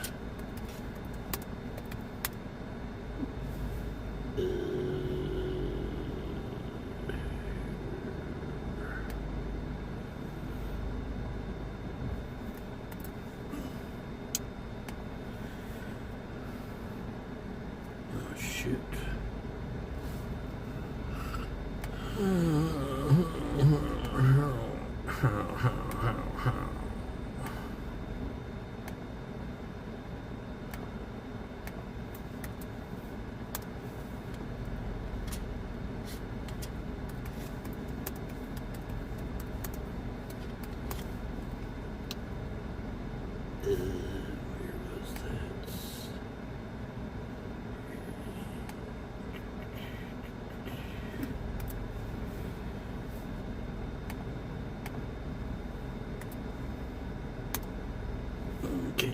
Okay.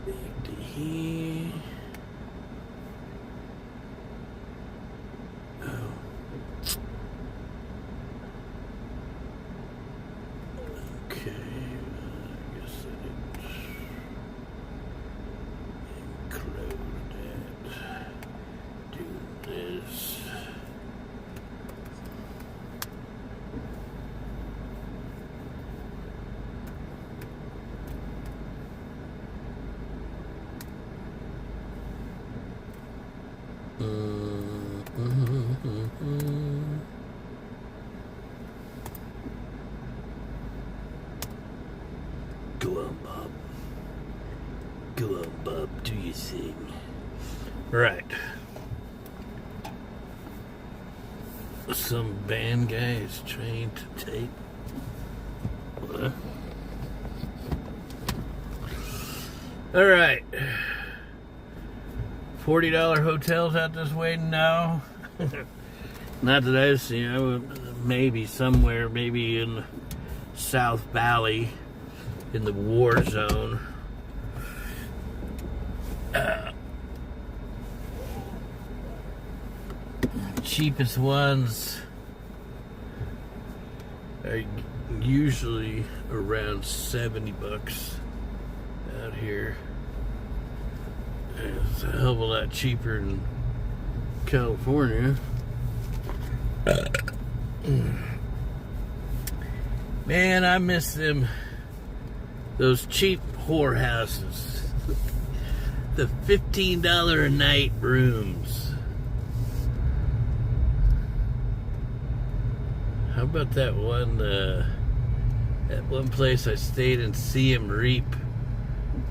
Back to here. Oh. Okay. I guess I didn't include that. Do this. Go on, Bob. Go on, Bob. Do your thing. Right. Some band guy is trying to tape. What? All right. $40 hotels out this way? No. Not that I've seen. I would maybe somewhere, maybe in South Valley, in the war zone. Cheapest ones are usually around $70 out here. It's a hell of a lot cheaper than California. Man, I miss those cheap whorehouses. The $15 a night rooms. How about that one place I stayed in Siem Reap?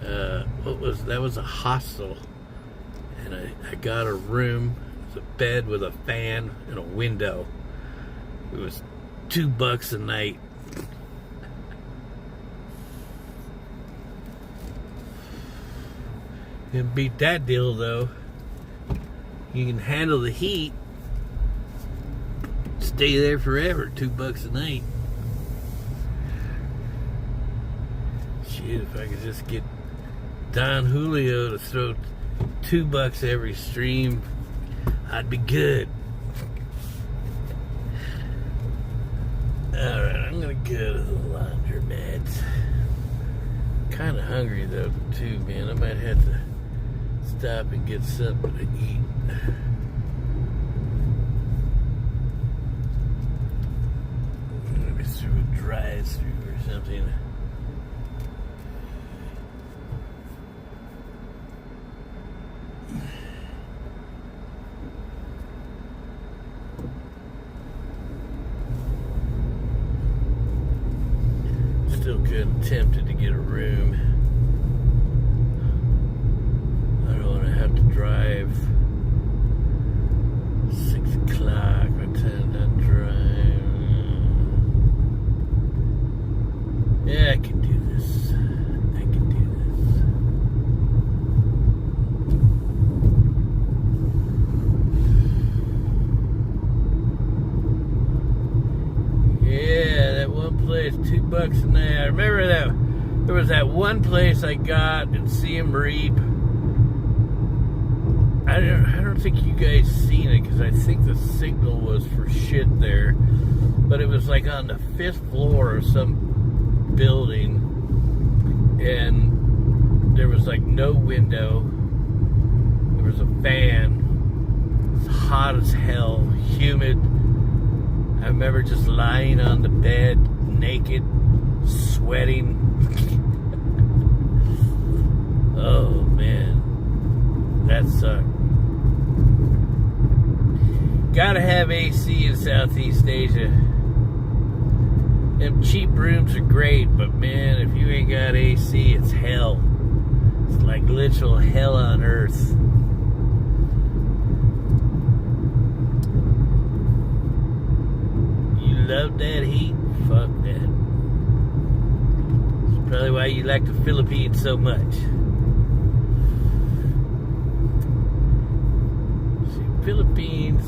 That was a hostel, and I got a room. It was a bed with a fan and a window. It was $2 a night. Didn't beat that deal though. You can handle the heat. Stay there forever. $2 a night. Shit, if I could just get Don Julio to throw $2 every stream, I'd be good. Alright, I'm gonna go to the laundromat. Kinda hungry though too, man. I might have to stop and get something to eat. Maybe through a drive-through or something. Still good, tempted to get a room. I don't want to have to drive 6 o'clock. What time did I drive? Yeah, I can do this. I can do this. Yeah, that one place, $2 a night. I remember that there was that one place I got in Siem Reap. I don't think you guys seen it because I think the signal was for shit there. But it was like on the 5th floor of some building, and there was like no window. There was a fan. It was hot as hell, humid. I remember just lying on the bed, naked, sweating. Oh man, that sucked. Gotta have AC in Southeast Asia. Them cheap rooms are great, but man, if you ain't got AC, it's hell. It's like literal hell on earth. You love that heat? Fuck that. It's probably why you like the Philippines so much. See, Philippines,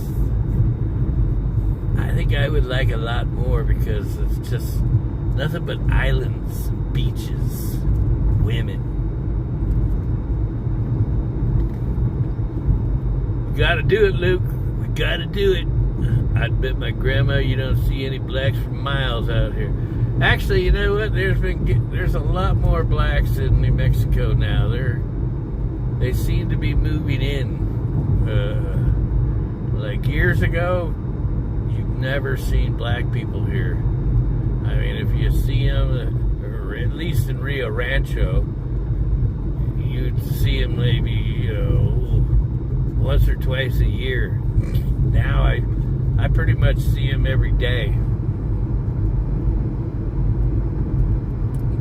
I think I would like a lot more because it's just nothing but islands and beaches, women. We gotta do it, Luke. We gotta do it. I'd bet my grandma you don't see any blacks for miles out here. Actually, you know what? There's a lot more blacks in New Mexico now. They seem to be moving in. Like years ago, you've never seen black people here. I mean, if you see them, or at least in Rio Rancho, you'd see them maybe once or twice a year. Now I pretty much see them every day.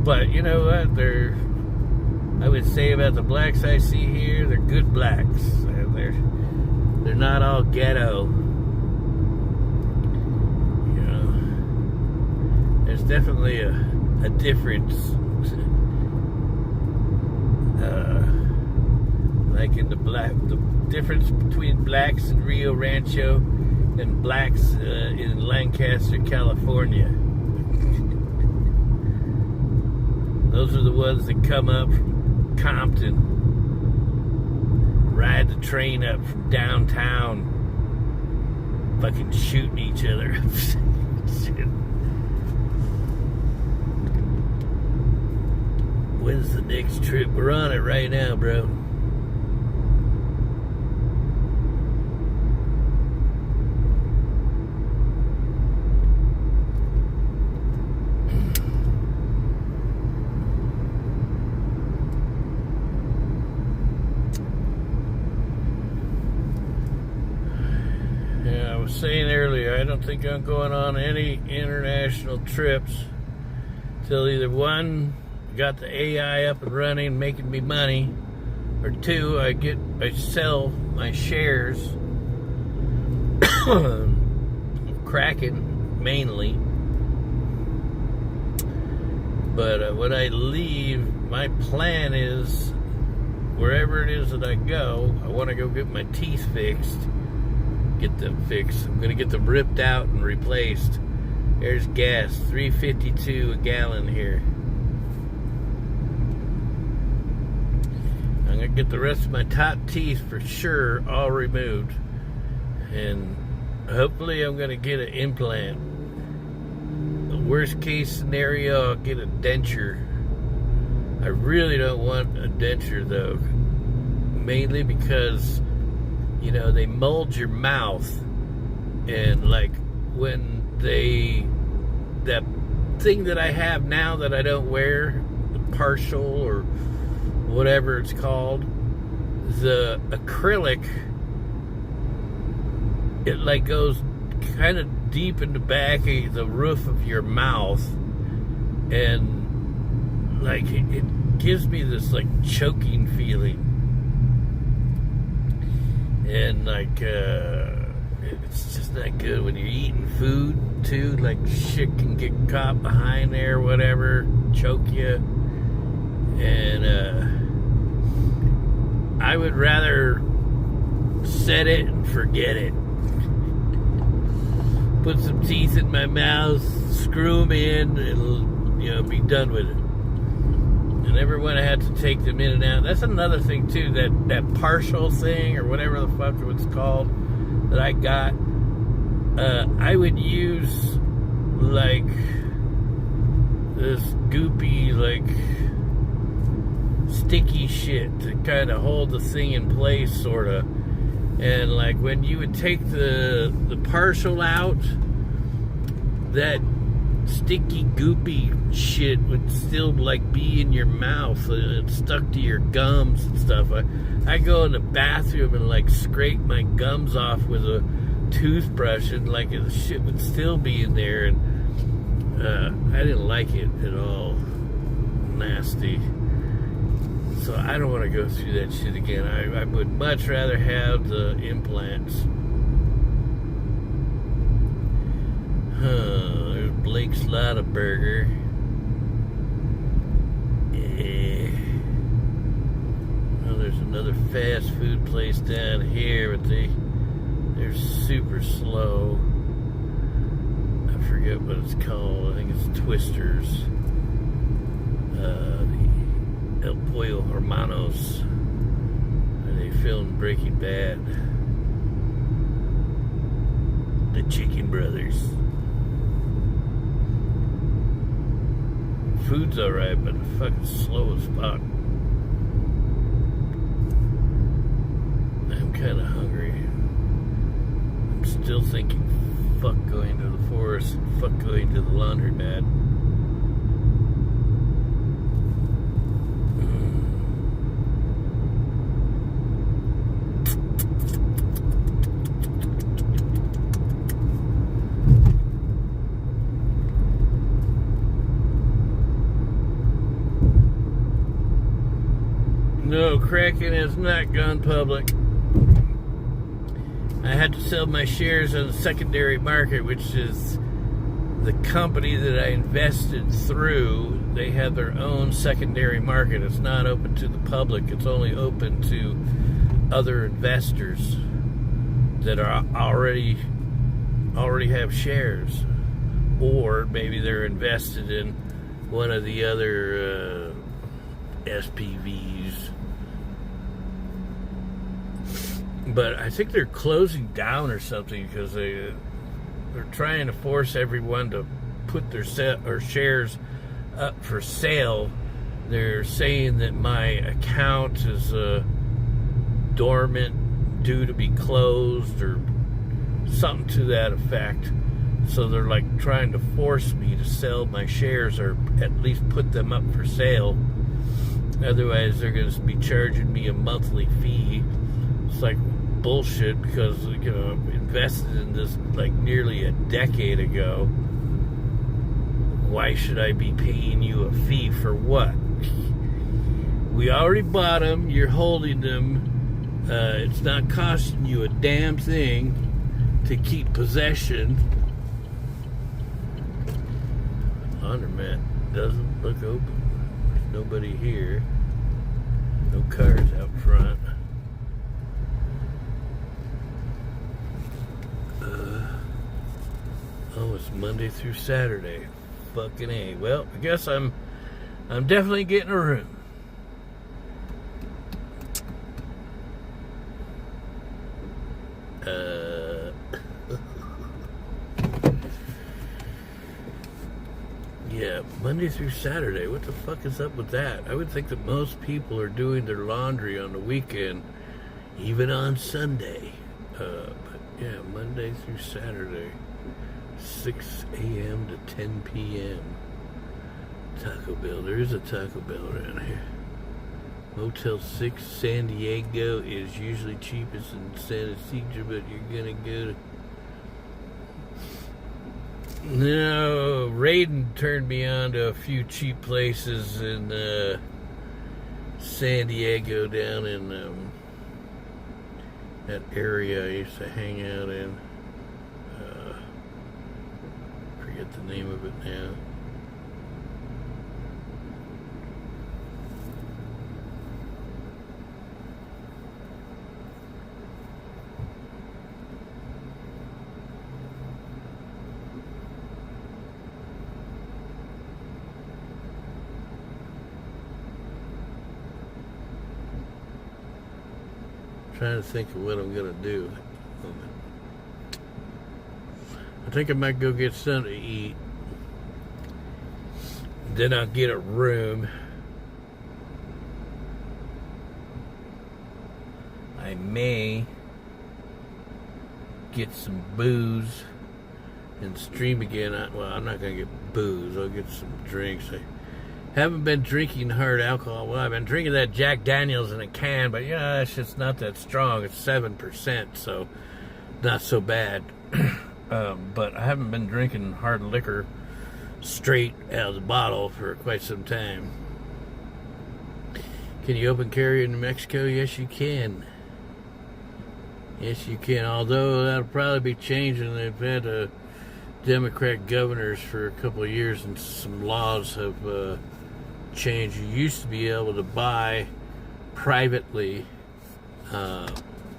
But you know what? I would say about the blacks I see here, they're good blacks. They're not all ghetto. You know, there's definitely a difference. Like in the difference between blacks in Rio Rancho and blacks in Lancaster, California. Those are the ones that come up from Compton, ride the train up from downtown, fucking shooting each other up. When's the next trip? We're on it right now, bro. Saying earlier, I don't think I'm going on any international trips till either one, got the AI up and running, making me money, or two, I sell my shares, Kraken mainly. But when I leave, my plan is wherever it is that I go, I want to go get my teeth fixed. Get them fixed. I'm gonna get them ripped out and replaced. There's gas, $3.52 a gallon here. I'm gonna get the rest of my top teeth for sure all removed, and hopefully I'm gonna get an implant. The worst case scenario, I'll get a denture. I really don't want a denture though, mainly because they mold your mouth, and like when that thing that I have now that I don't wear, the partial or whatever it's called, the acrylic, it like goes kind of deep in the back of the roof of your mouth, and like it gives me this like choking feeling. And like it's just not good when you're eating food too. Like shit can get caught behind there, whatever, choke you. And I would rather set it and forget it. Put some teeth in my mouth, screw them in, and be done with it. And never want to have to take them in and out. That's another thing too, that partial thing or whatever the fuck it's called that I got. I would use like this goopy, like sticky shit to kind of hold the thing in place, sort of. And like when you would take the partial out, that sticky goopy shit would still like be in your mouth, and stuck to your gums and stuff. I go in the bathroom and like scrape my gums off with a toothbrush, and like the shit would still be in there, and I didn't like it at all. Nasty. So I don't want to go through that shit again. I would much rather have the implants. There's Blake's Lotaburger. Yeah. Well, there's another fast food place down here, but they're super slow. I forget what it's called. I think it's Twisters. the El Pollo Hermanos, where they filmed Breaking Bad. The Chicken Brothers. Food's alright, but fucking slow as fuck. I'm kind of hungry. I'm still thinking, fuck going to the forest, fuck going to the laundromat. No, Kraken has not gone public. I had to sell my shares on the secondary market, which is the company that I invested through. They have their own secondary market. It's not open to the public. It's only open to other investors that are already have shares, or maybe they're invested in one of the other SPVs. But I think they're closing down or something because they're trying to force everyone to put their shares up for sale. They're saying that my account is dormant, due to be closed, or something to that effect. So they're like trying to force me to sell my shares, or at least put them up for sale. Otherwise, they're going to be charging me a monthly fee. It's like bullshit, because invested in this like nearly a decade ago. Why should I be paying you a fee for what? We already bought them. You're holding them. It's not costing you a damn thing to keep possession. Laundromat doesn't look open. There's nobody here. No cars out front. Oh, it's Monday through Saturday. Fucking A. Well, I guess I'm definitely getting a room. Yeah, Monday through Saturday. What the fuck is up with that? I would think that most people are doing their laundry on the weekend, even on Sunday. But yeah, Monday through Saturday. 6 a.m. to 10 p.m. Taco Bell. There is a Taco Bell around here. Motel 6 San Diego is usually cheapest in San Ysidro, but you're gonna go to... No, Raiden turned me on to a few cheap places in San Diego, down in that area I used to hang out in. Forget the name of it now. Trying to think of what I'm gonna do. I think I might go get something to eat. Then I'll get a room. I may get some booze and stream again. Well, I'm not going to get booze. I'll get some drinks. I haven't been drinking hard alcohol. Well, I've been drinking that Jack Daniels in a can, but yeah, it's just not that strong. It's 7%, so not so bad. But I haven't been drinking hard liquor straight out of the bottle for quite some time. Can you open carry in New Mexico? Yes, you can. Yes, you can. Although that'll probably be changing. They've had Democrat governors for a couple of years, and some laws have changed. You used to be able to buy privately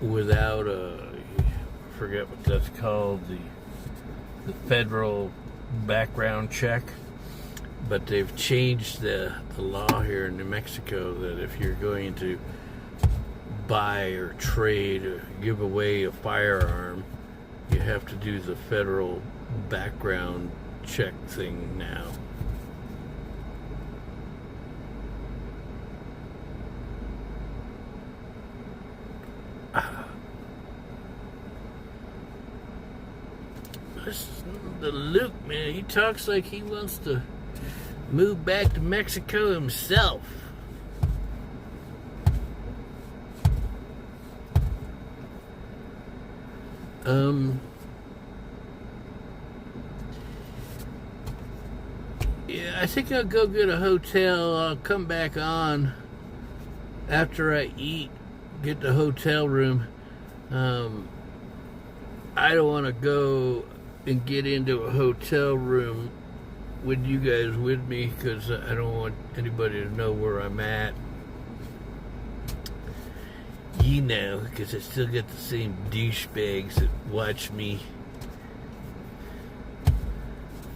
without I forget what that's called, the federal background check. but they've changed the law here in New Mexico that if you're going to buy or trade or give away a firearm, you have to do the federal background check thing now. The Luke, man, he talks like he wants to move back to Mexico himself. Yeah, I think I'll go get a hotel. I'll come back on after I eat, get the hotel room. I don't want to go and get into a hotel room with you guys with me because I don't want anybody to know where I'm at. You know, because I still got the same douchebags that watch me.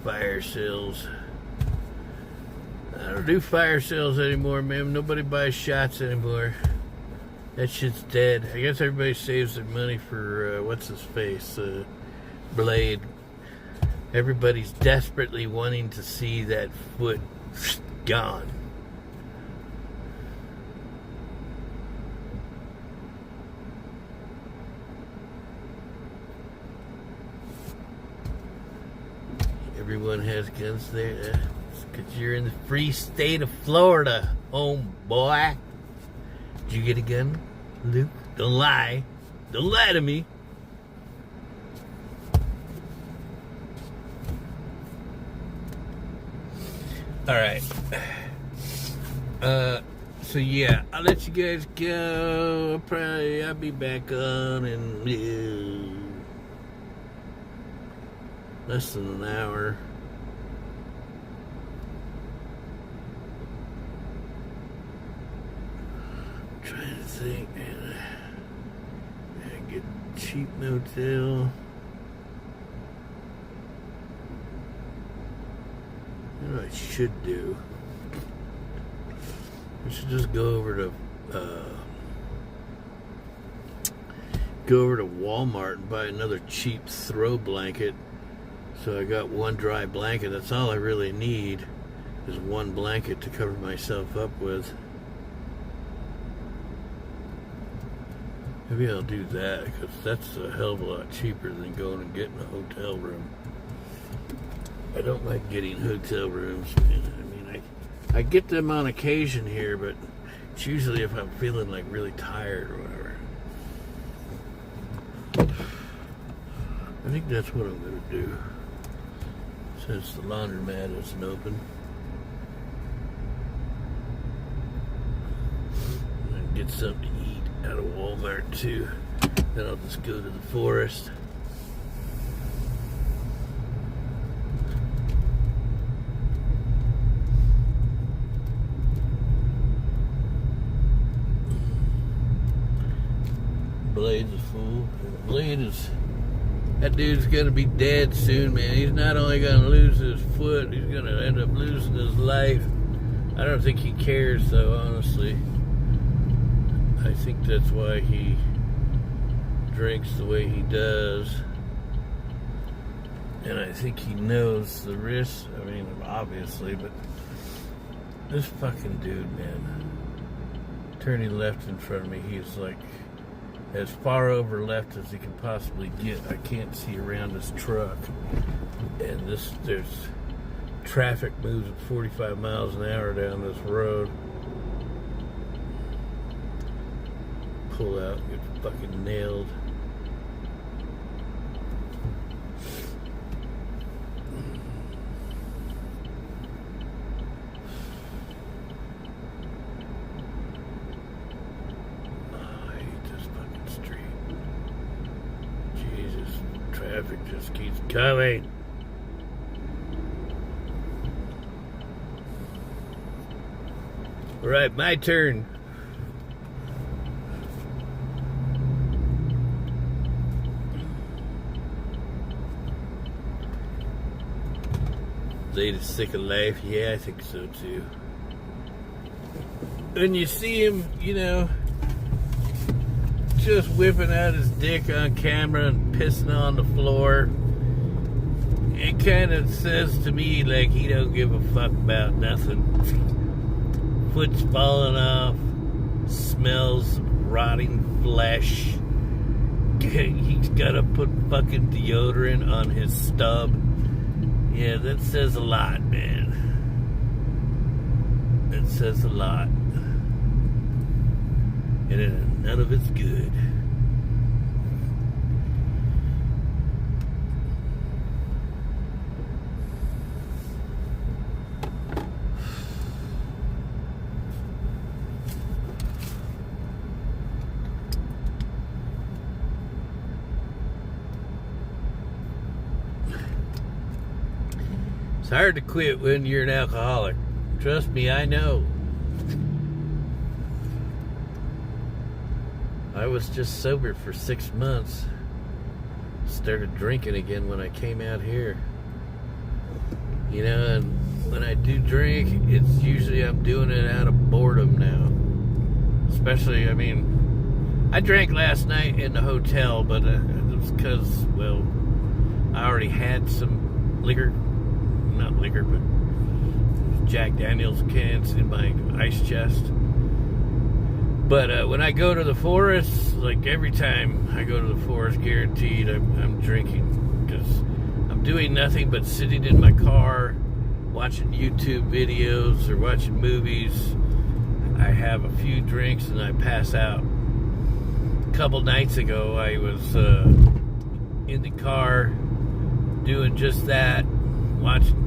Fire sales. I don't do fire sales anymore, man. Nobody buys shots anymore. That shit's dead. I guess everybody saves their money for, what's his face? Blade. Everybody's desperately wanting to see that foot gone. Everyone has guns there. Because you're in the free state of Florida, homeboy. Did you get a gun, Luke? Don't lie. Don't lie to me. All right. So yeah, I'll let you guys go. I'll be back on in less than an hour. Trying to think, man. I get a cheap motel. You know what I should do? I should just go over to Walmart and buy another cheap throw blanket. So I got one dry blanket. That's all I really need, is one blanket to cover myself up with. Maybe I'll do that, because that's a hell of a lot cheaper than going and getting a hotel room. I don't like getting hotel rooms, man. I mean, I get them on occasion here, but it's usually if I'm feeling like really tired or whatever. I think that's what I'm going to do, since the laundromat isn't open. And get something to eat out of Walmart too. Then I'll just go to the forest. Blade's a fool. That dude's gonna be dead soon, man. He's not only gonna lose his foot, he's gonna end up losing his life. I don't think he cares, though, honestly. I think that's why he drinks the way he does. And I think he knows the risks. I mean, obviously, but this fucking dude, man, turning left in front of me, he's like as far over left as he can possibly get. I can't see around his truck. And there's traffic moves at 45 miles an hour down this road. Pull out, get fucking nailed. Traffic just keeps coming. All right, my turn. They just sick of life. Yeah, I think so too. And you see him, you know, just whipping out his dick on camera and pissing on the floor. It kind of says to me like he don't give a fuck about nothing. Foot's falling off, smells rotting flesh. He's gotta put fucking deodorant on his stub. Yeah, that says a lot, man. That says a lot. And none of it's good. It's hard to quit when you're an alcoholic. Trust me, I know. I was just sober for 6 months. Started drinking again when I came out here. You know, and when I do drink, it's usually I'm doing it out of boredom now. Especially, I mean, I drank last night in the hotel, but it was because, well, I already had some liquor. Not liquor, but Jack Daniels cans in my ice chest. But when I go to the forest, like every time I go to the forest, guaranteed I'm drinking. Because I'm doing nothing but sitting in my car, watching YouTube videos or watching movies. I have a few drinks and I pass out. A couple nights ago, I was in the car doing just that, watching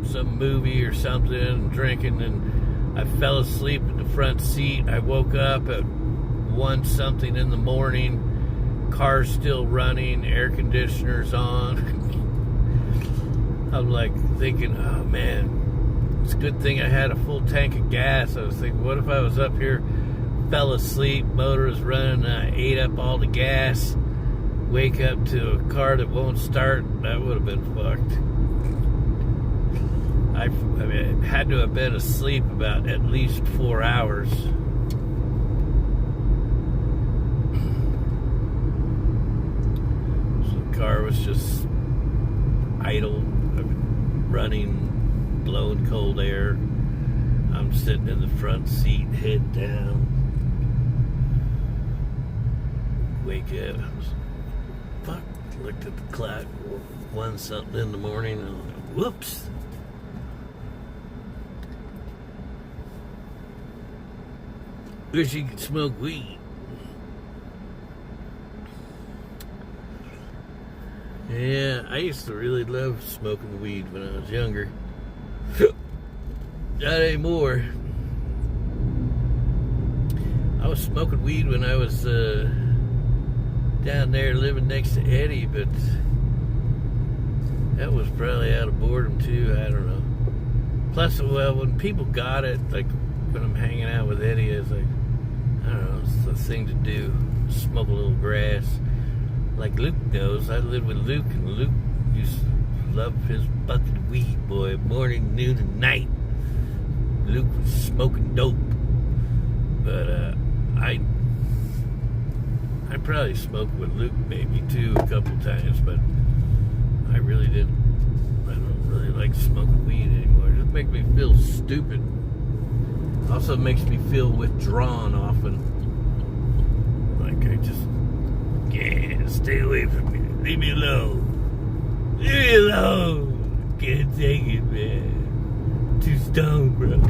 some movie or something and drinking, and I fell asleep in the front seat. I woke up at 1 something in the morning, car's still running, air conditioner's on. I'm like thinking, oh man, it's a good thing I had a full tank of gas. I was thinking, what if I was up here, fell asleep, motor was running, and I ate up all the gas, wake up to a car that won't start? That would have been fucked. I mean, I had to have been asleep about at least 4 hours. So the car was just idle, running, blowing cold air. I'm sitting in the front seat, head down. Wake up. Fuck. Looked at the clock. 1 something in the morning. And I was like, whoops. Wish you could smoke weed. Yeah, I used to really love smoking weed when I was younger. Not anymore. I was smoking weed when I was down there living next to Eddie, but that was probably out of boredom too. I don't know. Plus, well, when people got it, like when I'm hanging out with Eddie, it's like, I don't know, it's the thing to do. Smoke a little grass. Like Luke knows, I lived with Luke, and Luke used to love his bucket of weed, boy, morning, noon, and night. Luke was smoking dope. But I probably smoked with Luke maybe too a couple times, but I really didn't. I don't really like smoking weed anymore. It just makes me feel stupid. Also makes me feel withdrawn often. Like I just, yeah, stay away from me. Leave me alone. Leave me alone. Can't take it, man. Too stoned, bro.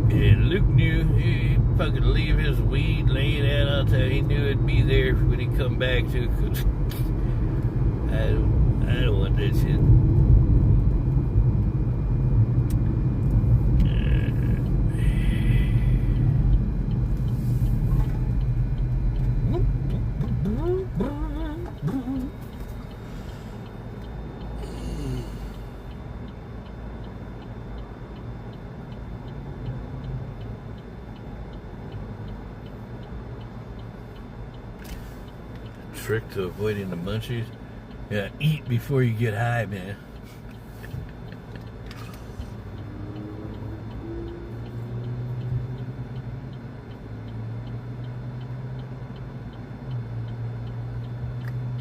And Luke knew he'd fucking leave his weed laying out all the time. He knew it'd be there when he come back to. Cause I don't want that shit. trick to avoiding the munchies? Yeah, eat before you get high, man.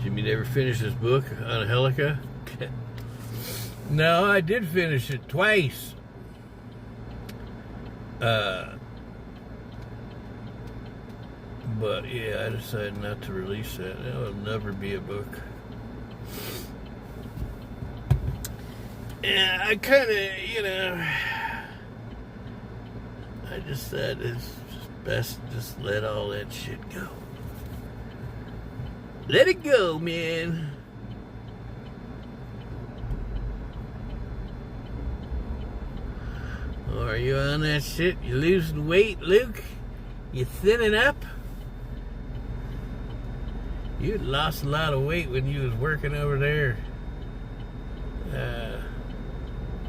Jimmy never finished his book on Helica? No, I did finish it twice. But yeah, I decided not to release that. That will never be a book. Yeah, I kind of, I just thought it's just best to just let all that shit go. Let it go, man. Oh, are you on that shit? You losing weight, Luke? You thinning up? You lost a lot of weight when you was working over there.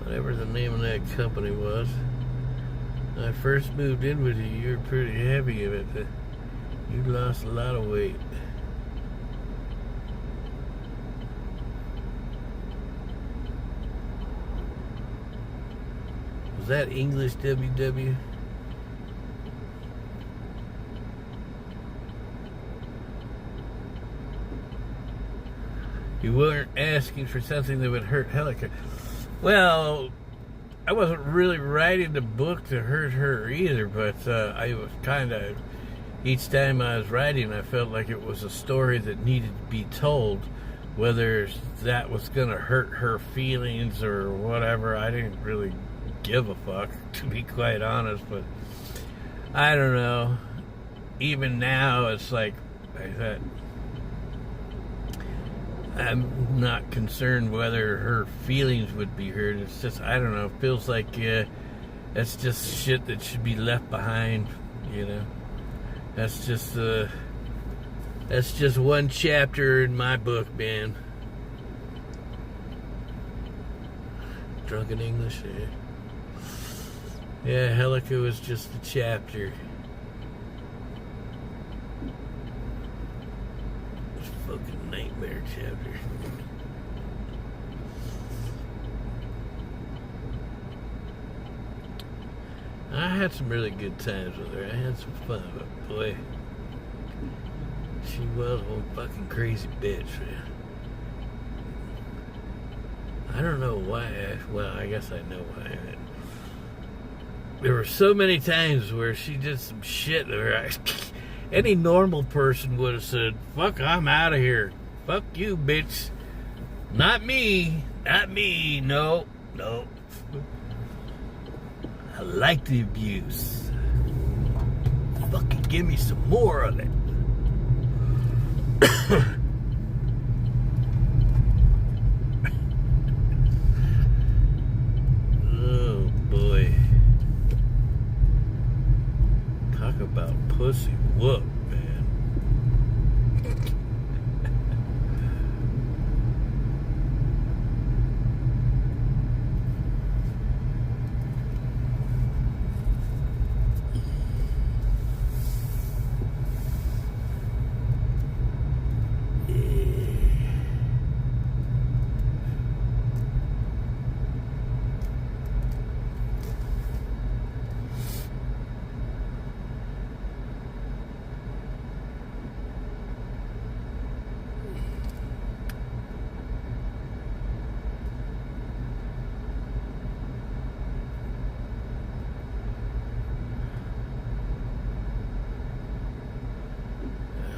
Whatever the name of that company was. When I first moved in with you, you were pretty heavy of it. You lost a lot of weight. Was that English WW? You weren't asking for something that would hurt Helica. Well, I wasn't really writing the book to hurt her either, but I was kind of, each time I was writing, I felt like it was a story that needed to be told. Whether that was going to hurt her feelings or whatever, I didn't really give a fuck, to be quite honest, but I don't know. Even now, it's like, I thought, I'm not concerned whether her feelings would be hurt. It's just, I don't know, it feels like that's just shit that should be left behind, That's just one chapter in my book, man. Drunken English, yeah, Helica was just a chapter. Fucking nightmare chapter. I had some really good times with her. I had some fun, but boy, she was one fucking crazy bitch, man. I don't know why. I guess I know why. There were so many times where she did some shit where any normal person would have said, fuck, I'm out of here. Fuck you, bitch. Not me. Not me. No. I like the abuse. Fucking give me some more of it. Oh, boy. Talk about pussy whoop, man.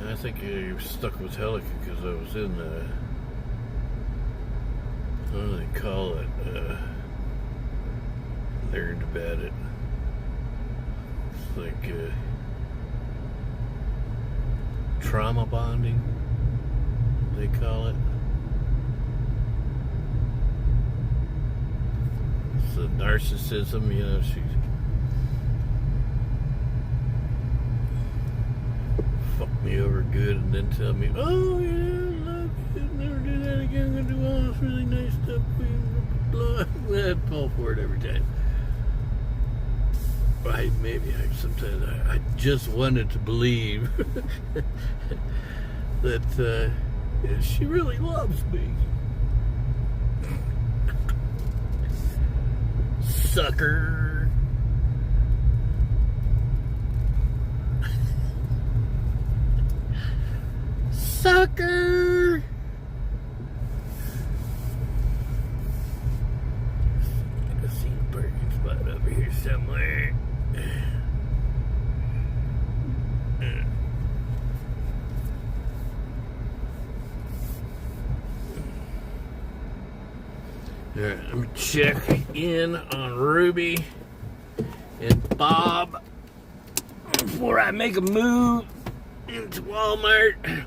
I think you stuck with Helica because I was in what do they call it? Learned about it. It's like trauma bonding, they call it. It's the narcissism, she fuck me over good and then tell me, oh yeah, love you, never do that again, I'm gonna do all this really nice stuff for you, blah, blah. I'd fall for it every time. Sometimes I just wanted to believe that she really loves me. Sucker. Sucker. I see a parking spot over here somewhere. Alright, let me check in on Ruby and Bob before I make a move into Walmart.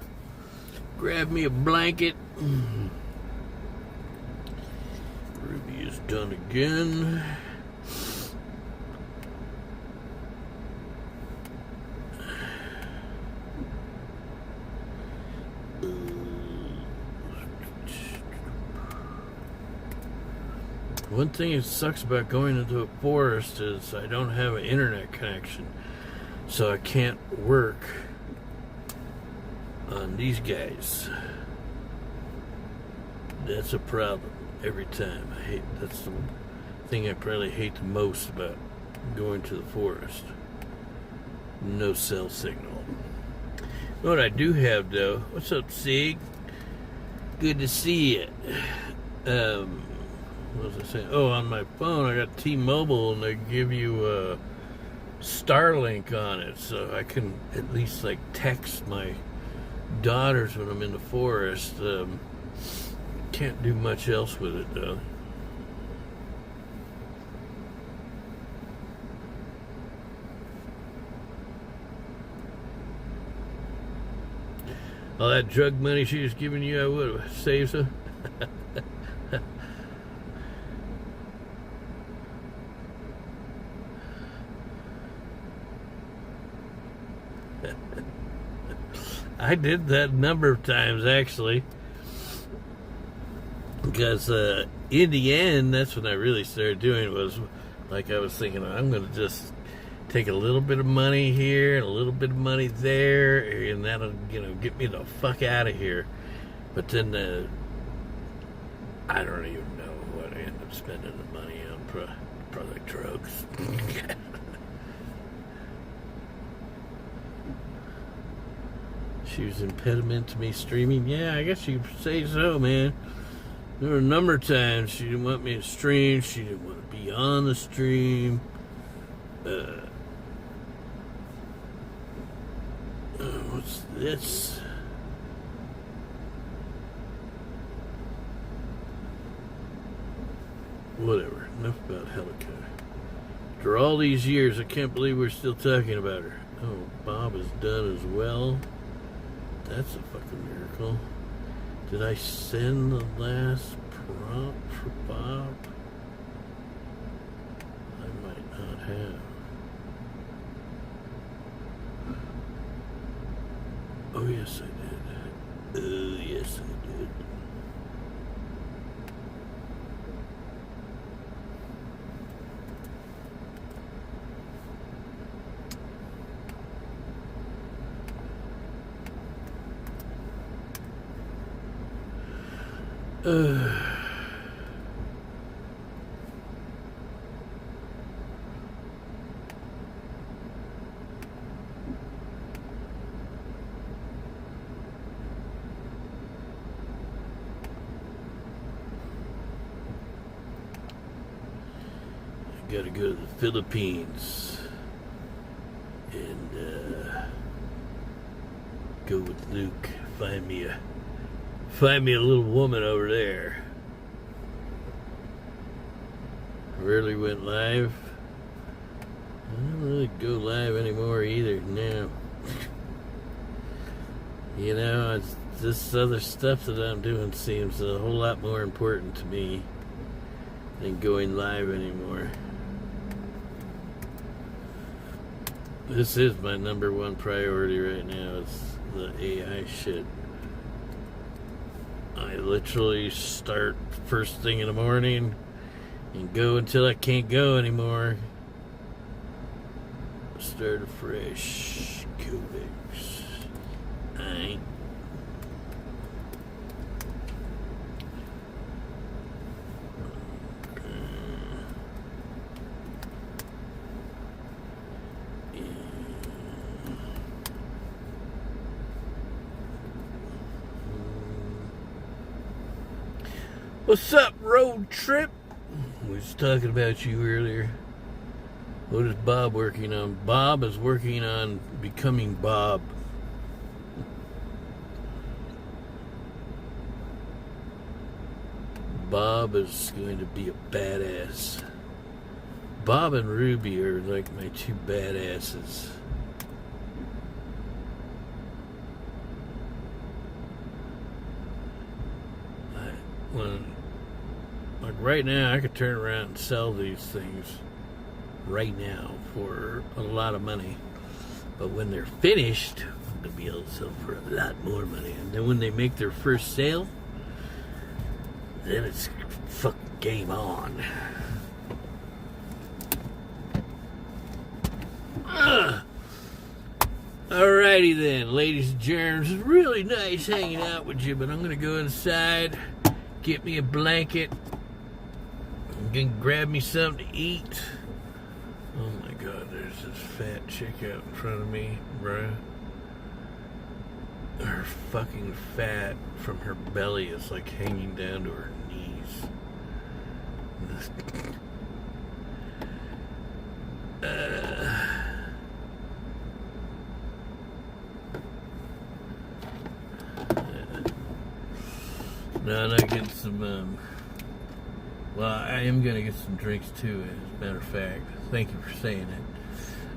Grab me a blanket. Ruby is done again. One thing that sucks about going into a forest is I don't have an internet connection, so I can't work on these guys. That's a problem every time. That's the thing I probably hate the most about going to the forest. No cell signal. What I do have though, what's up, Sig? Good to see you. What was I saying? Oh, on my phone I got T-Mobile and they give you Starlink on it, so I can at least like text my daughters when I'm in the forest. Can't do much else with it though. All that drug money she was giving you, I would have saved her. I did that a number of times actually, because in the end, that's when I really started doing it. Was like I was thinking, I'm going to just take a little bit of money here and a little bit of money there, and that'll get me the fuck out of here. But then I don't even know what I end up spending the money on. Probably drugs. She was an impediment to me streaming. Yeah, I guess you could say so, man. There were a number of times she didn't want me to stream. She didn't want to be on the stream. What's this? Whatever. Enough about helicopter. After all these years, I can't believe we're still talking about her. Oh, Bob is done as well. That's a fucking miracle. Did I send the last prompt for Bob? I might not have. Oh, yes, I did. Oh, yes, I did. Gotta go to the Philippines and go with Luke. Find me a little woman over there. Rarely went live. I don't really go live anymore either now. This other stuff that I'm doing seems a whole lot more important to me than going live anymore. This is my number one priority right now. It's the AI shit. I literally start first thing in the morning and go until I can't go anymore. Start afresh. Codex. What's up, road trip? We was talking about you earlier. What is Bob working on? Bob is working on becoming Bob. Bob is going to be a badass. Bob and Ruby are like my two badasses. Like right now, I could turn around and sell these things right now for a lot of money. But when they're finished, I'm going to be able to sell for a lot more money. And then when they make their first sale, then it's fucking game on. Alrighty then, ladies and germs. It's really nice hanging out with you, but I'm gonna go inside, get me a blanket, I'm gonna grab me something to eat. Oh my god, there's this fat chick out in front of me, bruh. Her fucking fat from her belly is like hanging down to her knees. No, I'm not getting some, well, I am going to get some drinks too, as a matter of fact. Thank you for saying it.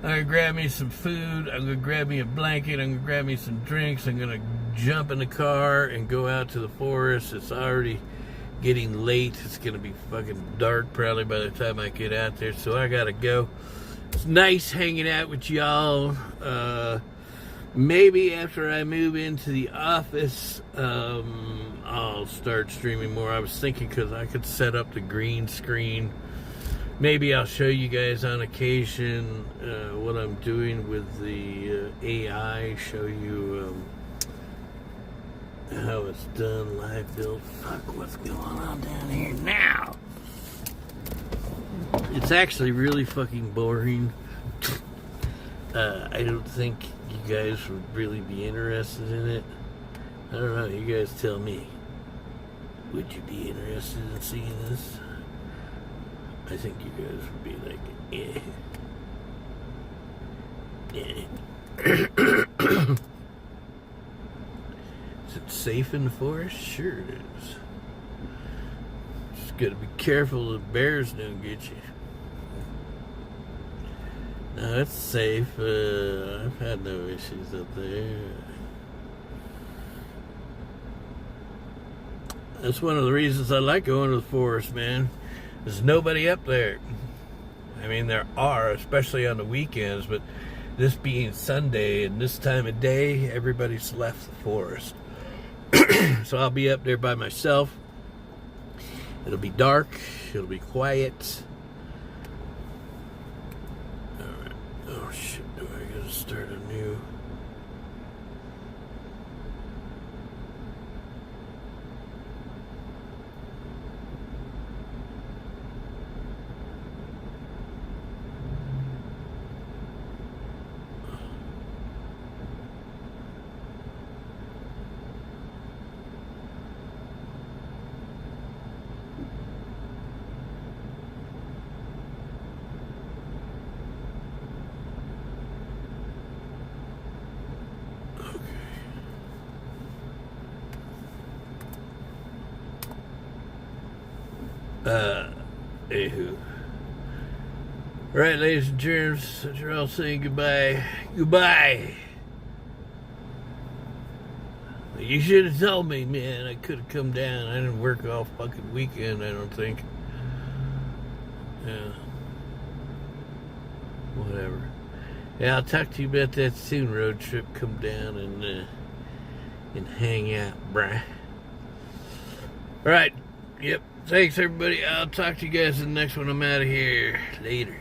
I'm going to grab me some food, I'm going to grab me a blanket, I'm going to grab me some drinks, I'm going to jump in the car and go out to the forest. It's already getting late. It's going to be fucking dark probably by the time I get out there, so I got to go. It's nice hanging out with y'all. Maybe after I move into the office, I'll start streaming more. I was thinking because I could set up the green screen. Maybe I'll show you guys on occasion what I'm doing with the AI. Show you how it's done, live build. Fuck, what's going on down here now? It's actually really fucking boring. I don't think you guys would really be interested in it. I don't know, you guys tell me. Would you be interested in seeing this? I think you guys would be like, Is it safe in the forest? Sure it is. Just gotta be careful the bears don't get you. No, it's safe. I've had no issues up there. That's one of the reasons I like going to the forest, man. There's nobody up there. I mean, there are, especially on the weekends, but this being Sunday and this time of day, everybody's left the forest. So I'll be up there by myself. It'll be dark. It'll be quiet. Alright. Oh shit, do I gotta start anew? Anywho. Alright, ladies and germs, you're all saying goodbye. Goodbye! You should have told me, man. I could have come down. I didn't work all fucking weekend, I don't think. Yeah. Whatever. Yeah, I'll talk to you about that soon, road trip. Come down and hang out, bruh. Alright. Yep. Thanks, everybody. I'll talk to you guys in the next one. I'm out of here. Later.